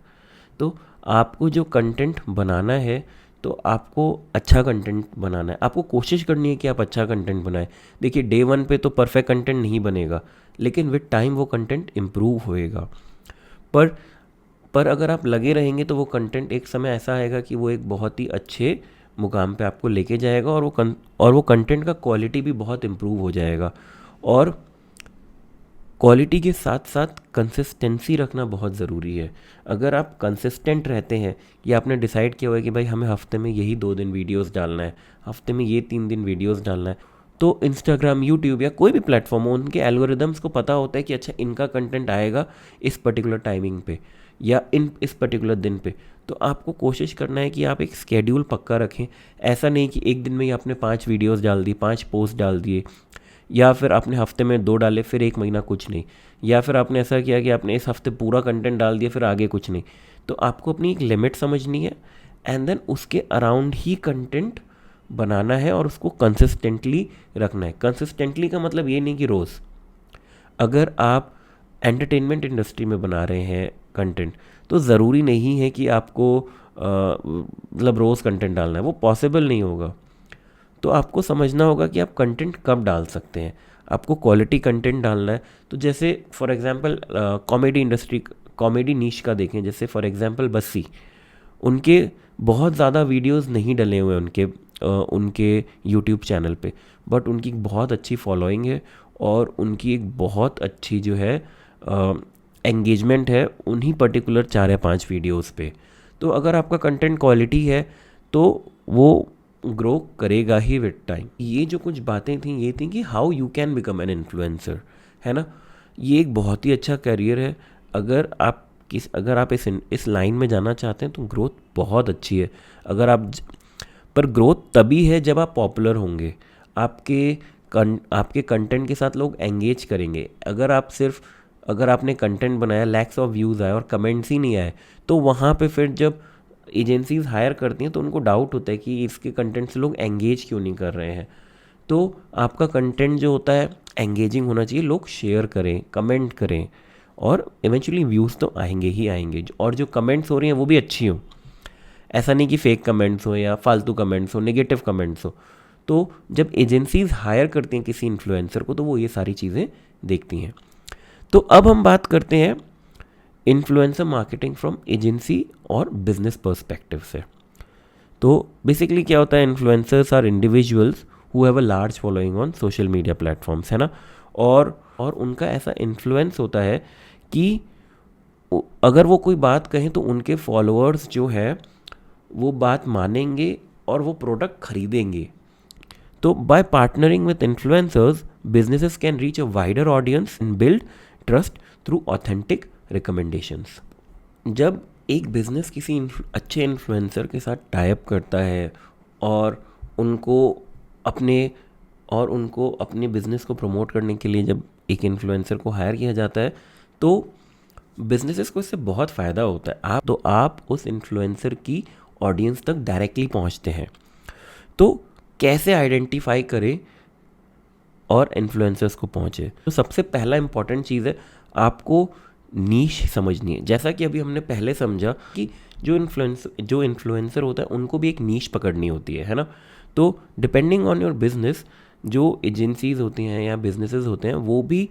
तो आपको जो कंटेंट बनाना है, तो आपको अच्छा कंटेंट बनाना है, आपको कोशिश करनी है कि आप अच्छा कंटेंट बनाएं। देखिए डे 1 पे तो परफेक्ट कंटेंट नहीं बनेगा, लेकिन विद टाइम वो कंटेंट इम्प्रूव होएगा। पर पर अगर आप लगे रहेंगे तो वो कंटेंट एक समय ऐसा आएगा कि वो एक बहुत ही अच्छे मुकाम पे आपको लेके जाएगा, और वो कंटेंट का क्वालिटी भी बहुत इम्प्रूव हो जाएगा। और क्वालिटी के साथ साथ कंसिस्टेंसी रखना बहुत ज़रूरी है। अगर आप कंसिस्टेंट रहते हैं, या आपने डिसाइड किया हुआ है कि भाई हमें हफ्ते में यही 2 दिन वीडियोस डालना है, हफ्ते में ये 3 दिन वीडियोस डालना है, तो इंस्टाग्राम, यूट्यूब या कोई भी प्लेटफॉर्म हो, उनके एल्गोरिदम्स को पता होता है कि अच्छा इनका कंटेंट आएगा इस पर्टिकुलर टाइमिंग पे या इस पर्टिकुलर दिन पे। तो आपको कोशिश करना है कि आप एक स्केड्यूल पक्का रखें। ऐसा नहीं कि एक दिन में ही आपने 5 वीडियोस डाल दी, 5 पोस्ट डाल दिए, या फिर आपने हफ्ते में 2 डाले फिर 1 महीना कुछ नहीं, या फिर आपने ऐसा किया कि आपने इस हफ्ते पूरा कंटेंट डाल दिया फिर आगे कुछ नहीं। तो आपको अपनी एक लिमिट समझनी है एंड देन उसके अराउंड ही कंटेंट बनाना है और उसको कंसिस्टेंटली रखना है। कंसिस्टेंटली का मतलब ये नहीं कि रोज़। अगर आप एंटरटेनमेंट इंडस्ट्री में बना रहे हैं कंटेंट, तो ज़रूरी नहीं है कि आपको मतलब रोज़ कंटेंट डालना है, वो पॉसिबल नहीं होगा। तो आपको समझना होगा कि आप कंटेंट कब डाल सकते हैं। आपको क्वालिटी कंटेंट डालना है, तो जैसे for example comedy industry, comedy niche का देखें, जैसे फॉर एग्जांपल बस्सी, उनके बहुत ज़्यादा वीडियोस नहीं डले हुए उनके यूट्यूब चैनल पे, बट उनकी बहुत अच्छी फॉलोइंग है और उनकी एक बहुत अच्छी जो है एंगेजमेंट है उन्हीं पर्टिकुलर 4 या 5 वीडियोस पे। तो अगर आपका कंटेंट क्वालिटी है तो वो ग्रो करेगा ही विद टाइम। ये जो कुछ बातें थी ये थी कि how you can become an influencer, है ना। ये एक बहुत ही अच्छा करियर है। अगर आप इस लाइन में जाना चाहते हैं तो ग्रोथ बहुत अच्छी है। पर ग्रोथ तभी है जब आप पॉपुलर होंगे, आपके कंटेंट के साथ लोग एंगेज करेंगे। अगर आपने कंटेंट बनाया, लैक्स ऑफ व्यूज़ आए और कमेंट्स ही नहीं आए, तो वहाँ पे फिर जब एजेंसीज हायर करती हैं तो उनको डाउट होता है कि इसके कंटेंट से लोग एंगेज क्यों नहीं कर रहे हैं। तो आपका कंटेंट जो होता है एंगेजिंग होना चाहिए, लोग शेयर करें, कमेंट करें, और इवेंचुअली व्यूज़ तो आएंगे ही आएंगे, और जो कमेंट्स हो रही हैं वो भी अच्छी हो। ऐसा नहीं कि फेक कमेंट्स हो या फालतू कमेंट्स हो, नेगेटिव कमेंट्स हो। तो जब एजेंसीज हायर करती हैं किसी इन्फ्लुएंसर को तो वो ये सारी चीज़ें देखती हैं। तो अब हम बात करते हैं इन्फ्लुएंसर मार्केटिंग फ्रॉम एजेंसी और बिजनेस पर्सपेक्टिव से। तो बेसिकली क्या होता है, influencers are individuals who have a large following on social media platforms, है ना। और उनका ऐसा इन्फ्लुएंस होता है कि अगर वो कोई बात कहें तो उनके फॉलोअर्स जो है वो बात मानेंगे और वो प्रोडक्ट खरीदेंगे। तो by partnering with influencers, businesses can reach a wider audience and build trust through authentic recommendations. जब एक बिज़नेस किसी अच्छे इन्फ्लुएंसर के साथ टाई अप करता है और उनको अपने अपने बिज़नेस को प्रमोट करने के लिए जब एक इन्फ्लुएंसर को हायर किया जाता है, तो बिजनेसेस को इससे बहुत फ़ायदा होता है। आप उस इन्फ्लुएंसर की ऑडियंस तक डायरेक्टली पहुंचते हैं। तो कैसे आइडेंटिफाई करें और इन्फ्लुएंसर्स को पहुंचे, तो सबसे पहला इंपॉर्टेंट चीज़ है आपको नीश समझनी है। जैसा कि अभी हमने पहले समझा कि जो इन्फ्लुएंसर होता है उनको भी एक नीश पकड़नी होती है ना। तो डिपेंडिंग ऑन योर बिजनेस, जो एजेंसीज होती हैं या बिजनेसेस होते हैं वो भी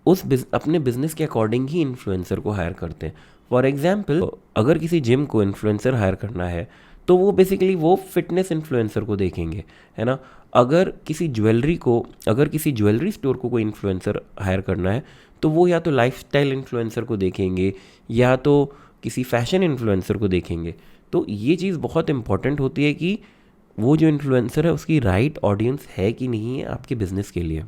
अपने बिजनेस के अकॉर्डिंग ही इन्फ्लुएंसर को हायर करते हैं। फॉर एग्जाम्पल, अगर किसी जिम को इन्फ्लुएंसर हायर करना है तो वो बेसिकली वो फिटनेस इन्फ्लुएंसर को देखेंगे, है ना। अगर किसी ज्वेलरी स्टोर को कोई इन्फ्लुएंसर हायर करना है तो वो या तो लाइफस्टाइल इन्फ्लुएंसर को देखेंगे या तो किसी फैशन इन्फ्लुएंसर को देखेंगे। तो ये चीज़ बहुत इंपॉर्टेंट होती है कि वो जो इन्फ्लुएंसर है उसकी राइट ऑडियंस है कि नहीं है आपके बिजनेस के लिए।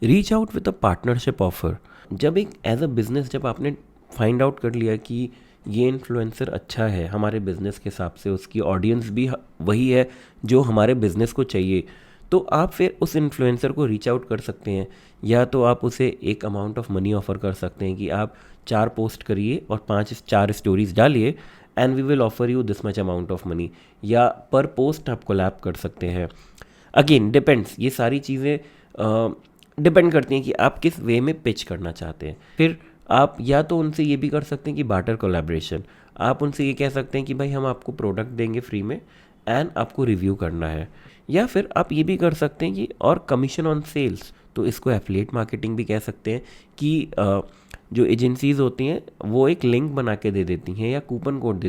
Reach out with a partnership offer. जब एक एज अ बिजनेस जब आपने फाइंड आउट कर लिया कि ये इन्फ्लुएंसर अच्छा है हमारे बिजनेस के हिसाब से, उसकी ऑडियंस भी वही है जो हमारे बिजनेस को चाहिए, तो आप फिर उस इन्फ्लुएंसर को रीच आउट कर सकते हैं। या तो आप उसे एक अमाउंट ऑफ मनी ऑफर कर सकते हैं कि आप 4 पोस्ट करिए और 4 स्टोरीज डालिए and we will offer you this much amount of money, या पर पोस्ट आप कोलैब कर सकते हैं। अगेन डिपेंड्स, ये सारी चीज़ें डिपेंड करती हैं कि आप किस वे में पिच करना चाहते हैं। फिर आप या तो उनसे ये भी कर सकते हैं कि बार्टर कोलैबोरेशन, आप उनसे ये कह सकते हैं कि भाई हम आपको प्रोडक्ट देंगे फ्री में एंड आपको रिव्यू करना है। या फिर आप ये भी कर सकते हैं कि और कमीशन ऑन सेल्स, तो इसको एफिलिएट मार्केटिंग भी कह सकते हैं कि जो एजेंसीज होती हैं वो एक लिंक बना के दे देती हैं या कूपन कोड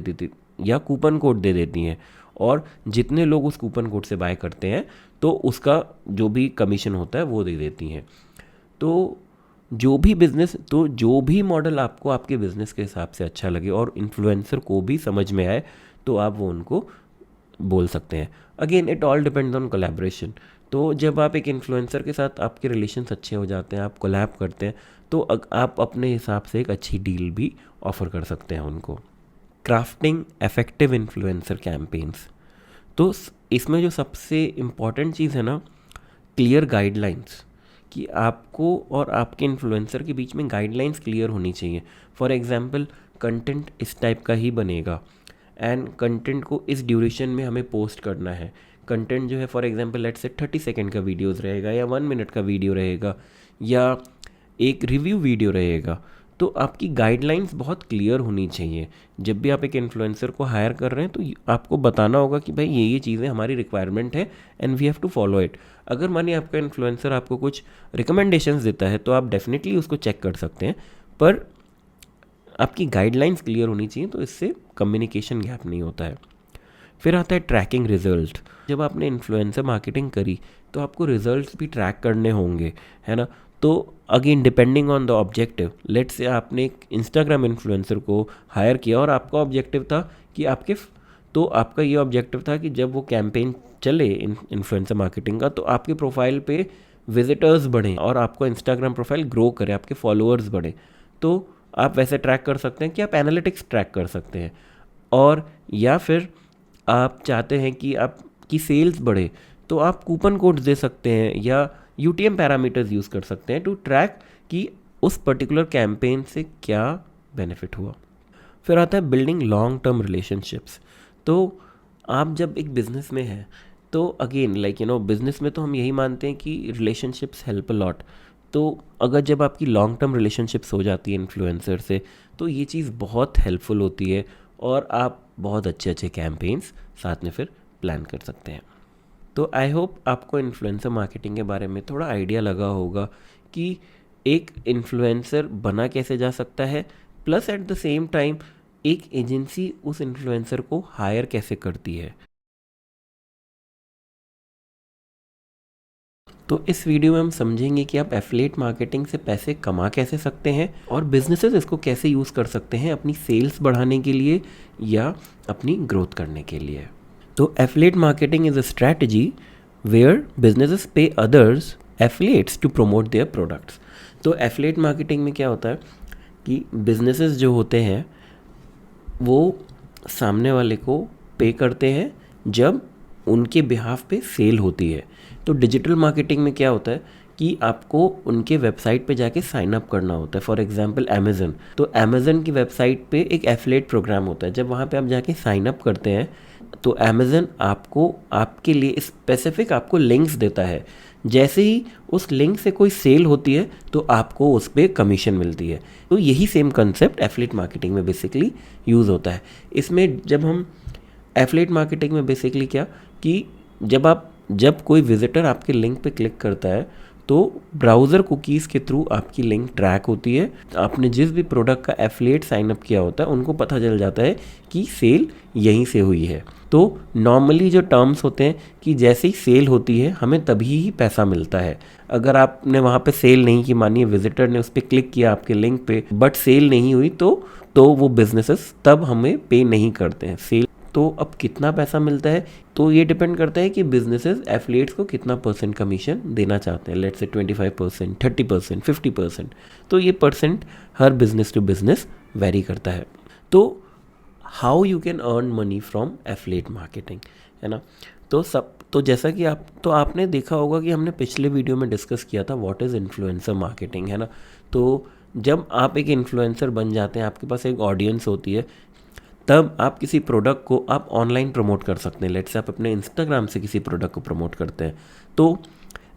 दे देती हैं, और जितने लोग उस कूपन कोड से बाय करते हैं तो उसका जो भी कमीशन होता है वो दे देती हैं। तो जो भी मॉडल आपको आपके बिज़नेस के हिसाब से अच्छा लगे और इन्फ्लुएंसर को भी समझ में आए तो आप वो उनको बोल सकते हैं। Again it all depends on collaboration. तो जब आप एक इन्फ्लुएंसर के साथ आपके रिलेशंस अच्छे हो जाते हैं, आप कोलैब करते हैं, तो आप अपने हिसाब से एक अच्छी डील भी ऑफर कर सकते हैं उनको। Crafting effective influencer campaigns. तो इसमें जो सबसे इम्पॉर्टेंट चीज़ है ना, क्लियर गाइडलाइंस, कि आपको और आपके इन्फ्लुएंसर के बीच में गाइडलाइंस क्लियर होनी चाहिए। फॉर एग्जांपल कंटेंट इस टाइप का ही बनेगा एंड कंटेंट को इस ड्यूरेशन में हमें पोस्ट करना है। कंटेंट जो है फॉर एग्जांपल लेट्स से 30 सेकेंड का वीडियोज़ रहेगा या 1 मिनट का वीडियो रहेगा या एक रिव्यू वीडियो रहेगा। तो आपकी गाइडलाइंस बहुत क्लियर होनी चाहिए। जब भी आप एक इन्फ्लुएंसर को हायर कर रहे हैं तो आपको बताना होगा कि भाई ये चीज़ें हमारी रिक्वायरमेंट है and we have to follow it. अगर मानिए आपका इन्फ्लुएंसर आपको कुछ रिकमेंडेशंस देता है तो आप डेफिनेटली उसको चेक कर सकते हैं, पर आपकी गाइडलाइंस क्लियर होनी चाहिए, तो इससे कम्युनिकेशन गैप नहीं होता है। फिर आता है ट्रैकिंग रिजल्ट। जब आपने इन्फ्लुएंसर मार्केटिंग करी तो आपको रिजल्ट्स भी ट्रैक करने होंगे, है ना। तो again depending on the objective, let's say आपने एक इंस्टाग्राम इन्फ्लुएंसर को हायर किया और आपका ऑब्जेक्टिव था कि आपका ये ऑब्जेक्टिव था कि जब वो कैंपेन चले इन्फ्लुएंसर मार्केटिंग का तो आपके प्रोफाइल पे विजिटर्स बढ़ें और आपका इंस्टाग्राम प्रोफाइल ग्रो करे, आपके फॉलोअर्स बढ़े। तो आप वैसे ट्रैक कर सकते हैं कि आप एनालिटिक्स ट्रैक कर सकते हैं। और या फिर आप चाहते हैं कि आपकी सेल्स बढ़े तो आप कूपन कोड्स दे सकते हैं या यूटीएम पैरामीटर्स यूज़ कर सकते हैं टू ट्रैक कि उस पर्टिकुलर कैंपेन से क्या बेनिफिट हुआ। फिर आता है बिल्डिंग लॉन्ग टर्म रिलेशनशिप्स। तो आप जब एक बिज़नेस में हैं तो अगेन बिज़नेस में तो हम यही मानते हैं कि रिलेशनशिप्स हेल्प अ लॉट। तो अगर जब आपकी लॉन्ग टर्म रिलेशनशिप्स हो जाती है इन्फ्लुएंसर से तो ये चीज़ बहुत हेल्पफुल होती है और आप बहुत अच्छे अच्छे कैंपेन्स साथ में फिर प्लान कर सकते हैं। तो आई होप आपको इन्फ्लुएंसर मार्केटिंग के बारे में थोड़ा आइडिया लगा होगा कि एक इन्फ्लुएंसर बना कैसे जा सकता है, plus at the same time एक एजेंसी उस इन्फ्लुएंसर को हायर कैसे करती है। तो इस वीडियो में हम समझेंगे कि आप एफिलिएट मार्केटिंग से पैसे कमा कैसे सकते हैं और बिजनेसेस इसको कैसे यूज़ कर सकते हैं अपनी सेल्स बढ़ाने के लिए या अपनी ग्रोथ करने के लिए। तो affiliate marketing is a strategy where businesses pay others affiliates to promote their products. तो एफिलिएट मार्केटिंग में क्या होता है कि बिजनेसेस जो होते हैं वो सामने वाले को पे करते हैं जब उनके बिहाफ पे सेल होती है। तो डिजिटल मार्केटिंग में क्या होता है कि आपको उनके वेबसाइट पे जाके साइन अप करना होता है। फॉर एग्जांपल अमेज़न, तो अमेज़न की वेबसाइट पे एक एफिलिएट प्रोग्राम होता है। जब वहाँ पे आप जाके साइन अप करते हैं तो अमेज़न आपको आपके लिए स्पेसिफिक आपको लिंक्स देता है। जैसे ही उस लिंक से कोई सेल होती है तो आपको उस पर कमीशन मिलती है। तो यही सेम कंसेप्ट एफिलिएट मार्केटिंग में बेसिकली यूज़ होता है। इसमें जब हम एफिलिएट मार्केटिंग में बेसिकली क्या कि जब कोई विजिटर आपके लिंक पे क्लिक करता है तो ब्राउज़र कुकीज़ के थ्रू आपकी लिंक ट्रैक होती है। आपने जिस भी प्रोडक्ट का एफिलिएट साइन अप किया होता है उनको पता चल जाता है कि सेल यहीं से हुई है। तो नॉर्मली जो टर्म्स होते हैं कि जैसे ही सेल होती है हमें तभी ही पैसा मिलता है। अगर आपने वहाँ पे सेल नहीं की, मानिए विजिटर ने उस पर क्लिक किया आपके लिंक पे बट सेल नहीं हुई, तो वो बिजनेसेस तब हमें पे नहीं करते हैं। सेल तो अब कितना पैसा मिलता है, तो ये डिपेंड करता है कि बिजनेसेस एफिलिएट्स को कितना परसेंट कमीशन देना चाहते हैं। लेट्स से 25%, 30%, 50%। तो ये परसेंट हर बिजनेस टू बिजनेस वेरी करता है। तो how you can earn money from affiliate marketing, है ना। तो जैसा कि आपने देखा होगा कि हमने पिछले वीडियो में डिस्कस किया था व्हाट इज़ इन्फ्लुएंसर मार्केटिंग, है ना। तो जब आप एक इन्फ्लुएंसर बन जाते हैं, आपके पास एक ऑडियंस होती है, तब आप किसी प्रोडक्ट को आप ऑनलाइन प्रमोट कर सकते हैं। लेट्स से आप अपने इंस्टाग्राम से किसी प्रोडक्ट को प्रमोट करते हैं, तो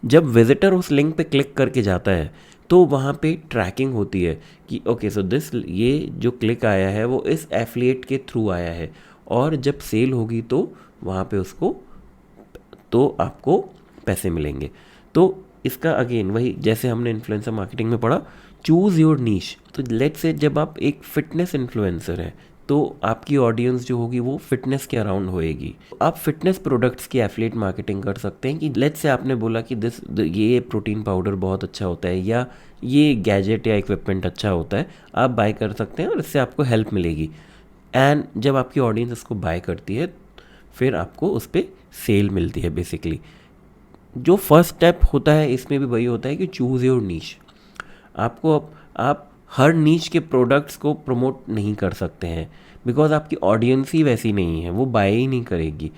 जब विजिटर उस लिंक पे क्लिक करके जाता है तो वहाँ पे ट्रैकिंग होती है कि ओके सो ये जो क्लिक आया है वो इस एफिलिएट के थ्रू आया है, और जब सेल होगी तो वहाँ पे तो आपको पैसे मिलेंगे। तो इसका अगेन वही जैसे हमने इन्फ्लुएंसर मार्केटिंग में पढ़ा, चूज़ योर नीश। तो लेट्स से जब आप एक फिटनेस इन्फ्लुएंसर हैं तो आपकी ऑडियंस जो होगी वो फिटनेस के अराउंड होएगी। आप फिटनेस प्रोडक्ट्स की एफिलिएट मार्केटिंग कर सकते हैं कि लेट्स से आपने बोला कि ये प्रोटीन पाउडर बहुत अच्छा होता है या ये गैजेट या इक्विपमेंट अच्छा होता है, आप बाय कर सकते हैं और इससे आपको हेल्प मिलेगी। एंड जब आपकी ऑडियंस इसको बाय करती है फिर आपको उस पर सेल मिलती है। बेसिकली जो फर्स्ट स्टेप होता है इसमें भी वही होता है कि चूज़ योर नीश। आप हर नीश के प्रोडक्ट्स को प्रमोट नहीं कर सकते हैं बिकॉज आपकी ऑडियंस ही वैसी नहीं है, वो बाय ही नहीं करेगी।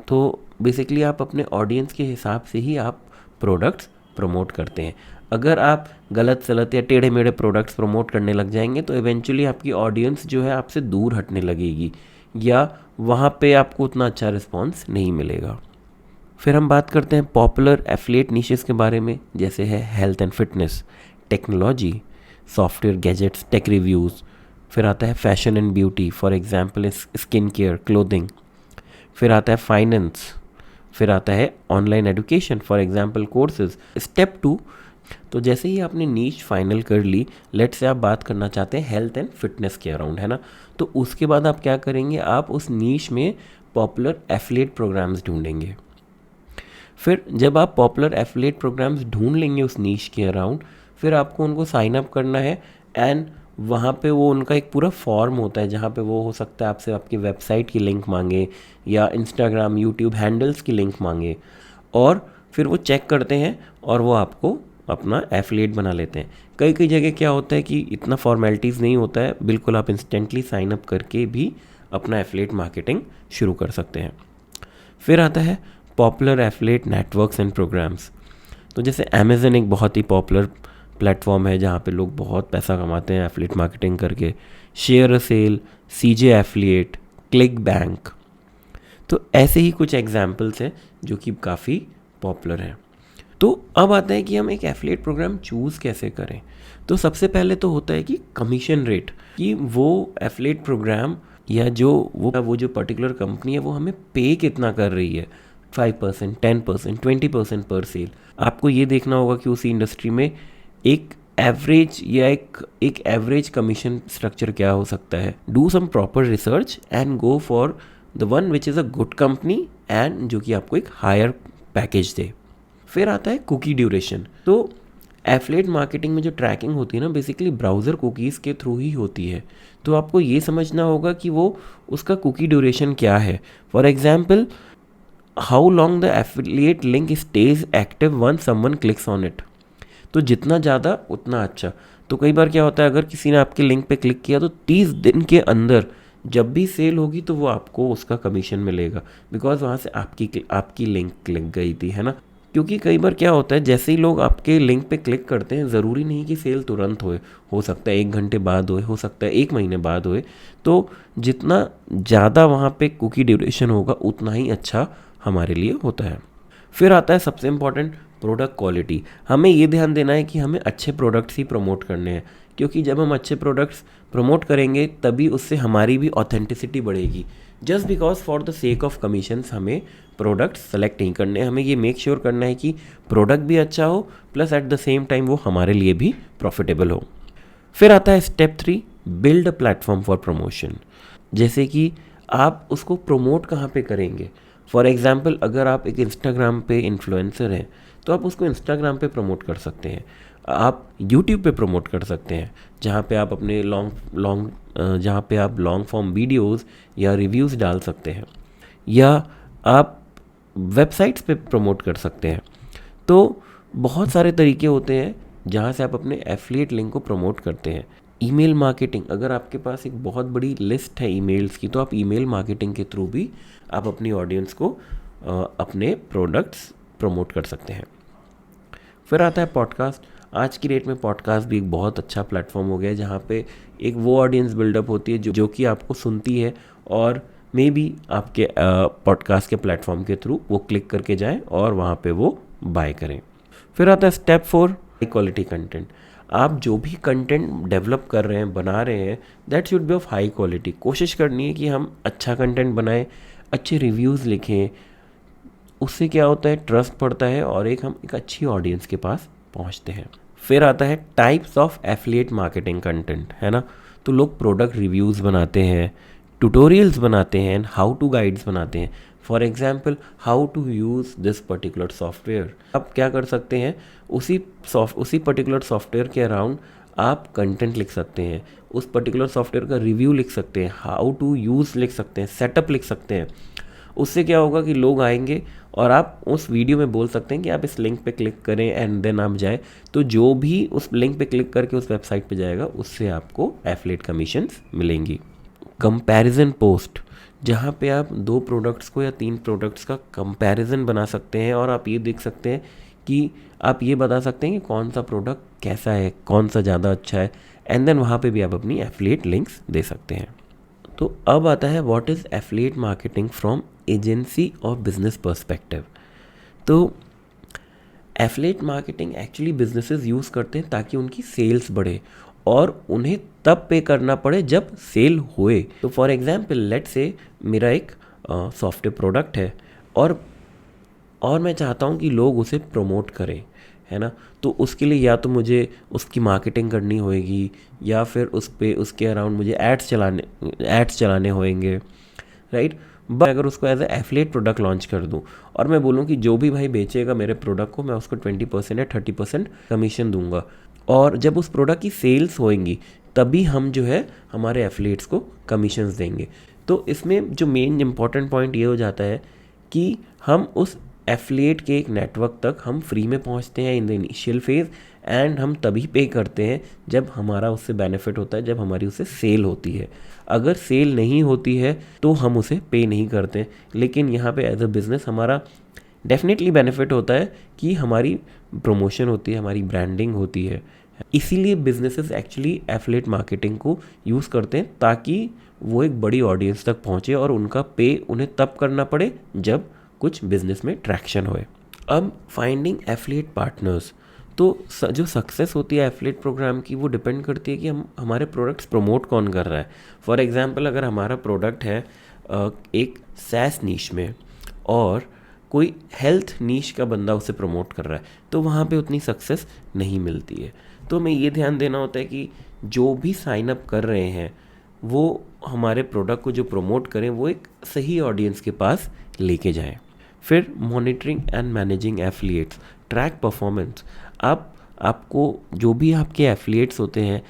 तो बेसिकली आप अपने ऑडियंस के हिसाब से ही आप प्रोडक्ट्स प्रमोट करते हैं। अगर आप गलत सलत या टेढ़े मेढ़े प्रोडक्ट्स प्रमोट करने लग जाएंगे तो इवेंचुअली आपकी ऑडियंस जो है आपसे दूर हटने लगेगी या वहाँ पे आपको उतना अच्छा रिस्पॉन्स नहीं मिलेगा। फिर हम बात करते हैं पॉपुलर एफिलिएट निशेस के बारे में, जैसे है health and fitness, technology, software, gadgets, tech reviews. फिर आता है fashion and beauty, for example skin care, clothing. फिर आता है फाइनेंस। फिर आता है online education, for example courses. Step 2, तो जैसे ही आपने नीच फाइनल कर ली, लेट्स से आप बात करना चाहते हैं हेल्थ एंड फिटनेस के अराउंड, है ना। तो उसके बाद आप क्या करेंगे, आप उस नीच में पॉपुलर एफिलिएट प्रोग्राम्स ढूंढेंगे। फिर जब आप पॉपुलर एफिलिएट प्रोग्राम्स ढूंढ लेंगे उस नीश के अराउंड, फिर आपको उनको साइन अप करना है। एंड वहाँ पे वो उनका एक पूरा फॉर्म होता है जहाँ पे वो हो सकता है आपसे आपकी वेबसाइट की लिंक मांगे या इंस्टाग्राम, यूट्यूब हैंडल्स की लिंक मांगे, और फिर वो चेक करते हैं और वो आपको अपना एफिलिएट बना लेते हैं। कई कई जगह क्या होता है कि इतना फॉर्मेलिटीज़ नहीं होता है, बिल्कुल आप इंस्टेंटली साइन अप करके भी अपना एफिलिएट मार्केटिंग शुरू कर सकते हैं। फिर आता है popular affiliate networks and programs. तो जैसे अमेज़न एक बहुत ही पॉपुलर प्लेटफॉर्म है जहाँ पे लोग बहुत पैसा कमाते हैं एफिलिएट मार्केटिंग करके। ShareASale, CJ affiliate, ClickBank. तो ऐसे ही कुछ एग्जाम्पल्स हैं जो कि काफ़ी पॉपुलर हैं। तो अब आता है कि हम एक एफिलिएट प्रोग्राम चूज़ कैसे करें। तो सबसे पहले तो होता है कि कमीशन रेट, कि वो एफिलिएट प्रोग्राम या वो जो पर्टिकुलर कंपनी है वो हमें पे कितना कर रही है, 5%, 10%, 20% पर सेल। आपको ये देखना होगा कि उसी इंडस्ट्री में एक एवरेज या एक एवरेज कमीशन स्ट्रक्चर क्या हो सकता है। Do some proper research and go for the one which is a good company and जो कि आपको एक हायर पैकेज दे। फिर आता है कुकी ड्यूरेशन। तो एफिलिएट मार्केटिंग में जो ट्रैकिंग होती है ना, बेसिकली ब्राउज़र कुकीज़ के थ्रू ही होती है। तो आपको ये समझना होगा कि वो उसका कुकी ड्यूरेशन क्या है। For example, how long the affiliate link stage active one someone clicks on it. तो जितना ज़्यादा उतना अच्छा। तो कई बार क्या होता है, अगर किसी ने आपके लिंक पे क्लिक किया तो 30 दिन के अंदर जब भी सेल होगी तो वो आपको उसका कमीशन मिलेगा, बिकॉज वहाँ से आपकी लिंक लग गई थी, है ना। क्योंकि कई बार क्या होता है, जैसे ही लोग आपके लिंक पे क्लिक करते हैं, ज़रूरी नहीं कि सेल तुरंत हो सकता है 1 घंटे बाद हो सकता है 1 महीने बाद होए। तो जितना ज़्यादा वहाँ पे कुकी ड्यूरेशन होगा उतना ही अच्छा हमारे लिए होता है। फिर आता है सबसे इम्पॉर्टेंट, प्रोडक्ट क्वालिटी। हमें ये ध्यान देना है कि हमें अच्छे प्रोडक्ट्स ही प्रमोट करने हैं, क्योंकि जब हम अच्छे प्रोडक्ट्स प्रमोट करेंगे तभी उससे हमारी भी ऑथेंटिसिटी बढ़ेगी। Just because for the sake of commissions हमें प्रोडक्ट सेलेक्ट नहीं करने, हमें ये मेक श्योर करना है कि प्रोडक्ट भी अच्छा हो plus at the same time वो हमारे लिए भी प्रॉफिटेबल हो। फिर आता है step 3, build a platform for promotion. जैसे कि आप उसको प्रमोट कहाँ पे करेंगे? फॉर एग्ज़ाम्पल अगर आप एक इंस्टाग्राम पे इन्फ्लुएंसर हैं तो आप उसको इंस्टाग्राम पे प्रमोट कर सकते हैं। आप यूट्यूब पे प्रमोट कर सकते हैं, जहाँ पे आप अपने जहाँ पे आप लॉन्ग फॉर्म वीडियोस या रिव्यूज़ डाल सकते हैं, या आप वेबसाइट्स पे प्रमोट कर सकते हैं। तो बहुत सारे तरीके होते हैं जहाँ से आप अपने एफिलिएट लिंक को प्रमोट करते हैं। ईमेल मार्केटिंग, अगर आपके पास एक बहुत बड़ी लिस्ट है ईमेल्स की, तो आप ईमेल मार्केटिंग के थ्रू भी आप अपनी ऑडियंस को अपने प्रोडक्ट्स प्रमोट कर सकते हैं। फिर आता है पॉडकास्ट। आज की डेट में पॉडकास्ट भी एक बहुत अच्छा प्लेटफॉर्म हो गया है, जहाँ पे एक वो ऑडियंस बिल्डअप होती है जो कि आपको सुनती है और मे बी आपके पॉडकास्ट के प्लेटफॉर्म के थ्रू वो क्लिक करके जाएं और वहाँ पे वो बाय करें। फिर आता है स्टेप 4, हाई क्वालिटी कंटेंट। आप जो भी कंटेंट डेवलप कर रहे हैं, बना रहे हैं, that should be of high quality. कोशिश करनी है कि हम अच्छा कंटेंट बनाएं, अच्छे रिव्यूज़ लिखें। उससे क्या होता है, ट्रस्ट बढ़ता है और हम एक अच्छी ऑडियंस के पास पहुंचते हैं। फिर आता है types of affiliate marketing content, है ना। तो लोग प्रोडक्ट रिव्यूज़ बनाते हैं, ट्यूटोरियल्स बनाते हैं, हाउ टू गाइड्स बनाते हैं। For example, how to use this particular software. आप क्या कर सकते हैं, उसी पर्टिकुलर सॉफ्टवेयर के अराउंड आप कंटेंट लिख सकते हैं, उस पर्टिकुलर सॉफ्टवेयर का रिव्यू लिख सकते हैं, हाउ टू यूज़ लिख सकते हैं, सेटअप लिख सकते हैं। उससे क्या होगा कि लोग आएंगे और आप उस वीडियो में बोल सकते हैं कि आप इस लिंक पे क्लिक करें एंड देन आप जाएं, तो जो भी उस लिंक पे क्लिक करके उस वेबसाइट पे जाएगा उससे आपको एफिलिएट कमीशंस मिलेंगी। कंपैरिजन पोस्ट, जहाँ पे आप 2 प्रोडक्ट्स को या 3 प्रोडक्ट्स का कंपैरिजन बना सकते हैं और आप ये देख सकते हैं कि आप ये बता सकते हैं कि कौन सा प्रोडक्ट कैसा है, कौन सा ज़्यादा अच्छा है, एंड देन वहाँ पे भी आप अपनी एफिलिएट लिंक्स दे सकते हैं। तो अब आता है what is affiliate marketing from agency और बिजनेस पर्सपेक्टिव। तो affiliate marketing actually businesses use करते हैं ताकि उनकी सेल्स बढ़े और उन्हें तब पे करना पड़े जब सेल होए। तो फॉर एग्जांपल लेट्स से मेरा एक सॉफ्टवेयर प्रोडक्ट है और मैं चाहता हूँ कि लोग उसे प्रमोट करें, है ना। तो उसके लिए या तो मुझे उसकी मार्केटिंग करनी होएगी या फिर उसके अराउंड मुझे एड्स चलाने होंगे, राइट। बट अगर उसको as a affiliate product launch कर दूं और मैं बोलूं कि जो भी भाई बेचेगा मेरे प्रोडक्ट को, मैं उसको 20% या 30% कमीशन दूंगा, और जब उस प्रोडक्ट की सेल्स होएंगी तभी हम जो है हमारे एफिलिएट्स को कमीशंस देंगे। तो इसमें जो मेन इंपॉर्टेंट पॉइंट ये हो जाता है कि हम उस एफिलिएट के एक नेटवर्क तक हम फ्री में पहुंचते हैं in the initial phase, and हम तभी पे करते हैं जब हमारा उससे बेनिफिट होता है, जब हमारी उससे सेल होती है। अगर सेल नहीं होती है तो हम उसे पे नहीं करते। लेकिन यहाँ पे एज अ बिज़नेस हमारा डेफिनेटली बेनिफिट होता है कि हमारी प्रमोशन होती है, हमारी ब्रांडिंग होती है। इसीलिए बिजनेसेस एक्चुअली एफिलिएट मार्केटिंग को यूज़ करते हैं ताकि वो एक बड़ी ऑडियंस तक पहुँचे और उनका पे उन्हें तब करना पड़े जब कुछ बिजनेस में ट्रैक्शन होए। अब फाइंडिंग एफिलिएट पार्टनर्स, तो जो सक्सेस होती है एफिलिएट प्रोग्राम की वो डिपेंड करती है कि हम हमारे प्रोडक्ट्स प्रमोट कौन कर रहा है। फॉर एग्जांपल अगर हमारा प्रोडक्ट है एक सैस नीश में और कोई हेल्थ नीश का बंदा उसे प्रमोट कर रहा है, तो वहाँ पे उतनी सक्सेस नहीं मिलती है। तो हमें ये ध्यान देना होता है कि जो भी साइन अप कर रहे हैं वो हमारे प्रोडक्ट को जो प्रमोट करें वो एक सही ऑडियंस के पास लेके जाएं। फिर monitoring and managing affiliates, track performance. आपको जो भी आपके एफिलिएट्स होते हैं,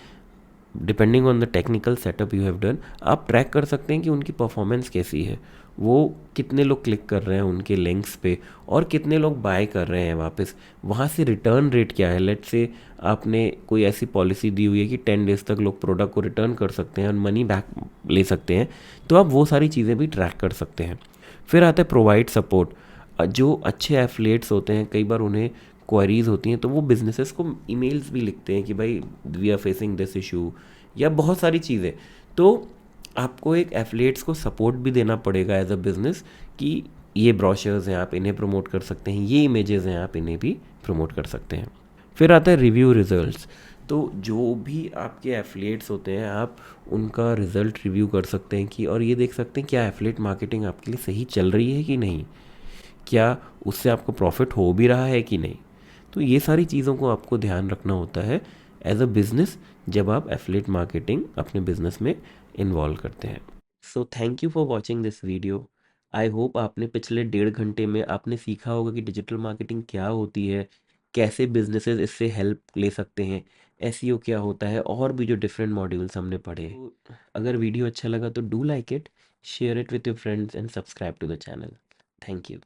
depending on the technical setup you have done, आप ट्रैक कर सकते हैं कि उनकी परफॉर्मेंस कैसी है, वो कितने लोग क्लिक कर रहे हैं उनके लिंक्स पे और कितने लोग बाय कर रहे हैं वापस, वहाँ से रिटर्न रेट क्या है। लेट्स से आपने कोई ऐसी पॉलिसी दी हुई है कि 10 डेज़ तक लोग प्रोडक्ट को रिटर्न कर सकते हैं और मनी बैक ले सकते हैं, तो आप वो सारी चीज़ें भी ट्रैक कर सकते हैं। फिर आता है प्रोवाइड सपोर्ट। जो अच्छे एफिलिएट्स होते हैं कई बार उन्हें क्वेरीज होती हैं तो वो बिजनेसेस को ईमेल्स भी लिखते हैं कि भाई we are facing this issue या बहुत सारी चीज़ें। तो आपको एक एफिलिएट्स को सपोर्ट भी देना पड़ेगा एज अ बिज़नेस कि ये ब्रोशर्स हैं आप इन्हें प्रमोट कर सकते हैं, ये इमेजेस हैं आप इन्हें भी प्रमोट कर सकते हैं। फिर आता है रिव्यू रिजल्ट्स। तो जो भी आपके एफिलिएट्स होते हैं आप उनका रिज़ल्ट रिव्यू कर सकते हैं कि और ये देख सकते हैं क्या एफिलिएट मार्केटिंग आपके लिए सही चल रही है कि नहीं, क्या उससे आपको प्रॉफिट हो भी रहा है कि नहीं। तो ये सारी चीज़ों को आपको ध्यान रखना होता है एज अ बिज़नेस जब आप एफिलिएट मार्केटिंग अपने बिज़नेस में इन्वॉल्व करते हैं। So thank you for watching this video. I hope आपने पिछले 1.5 घंटे में आपने सीखा होगा कि डिजिटल मार्केटिंग क्या होती है, कैसे बिजनेसेस इससे हेल्प ले सकते हैं, एसईओ क्या होता है, और भी जो डिफरेंट मॉड्यूल्स हमने पढ़े। तो अगर वीडियो अच्छा लगा तो do like it, share it with your friends and subscribe to the channel. Thank you.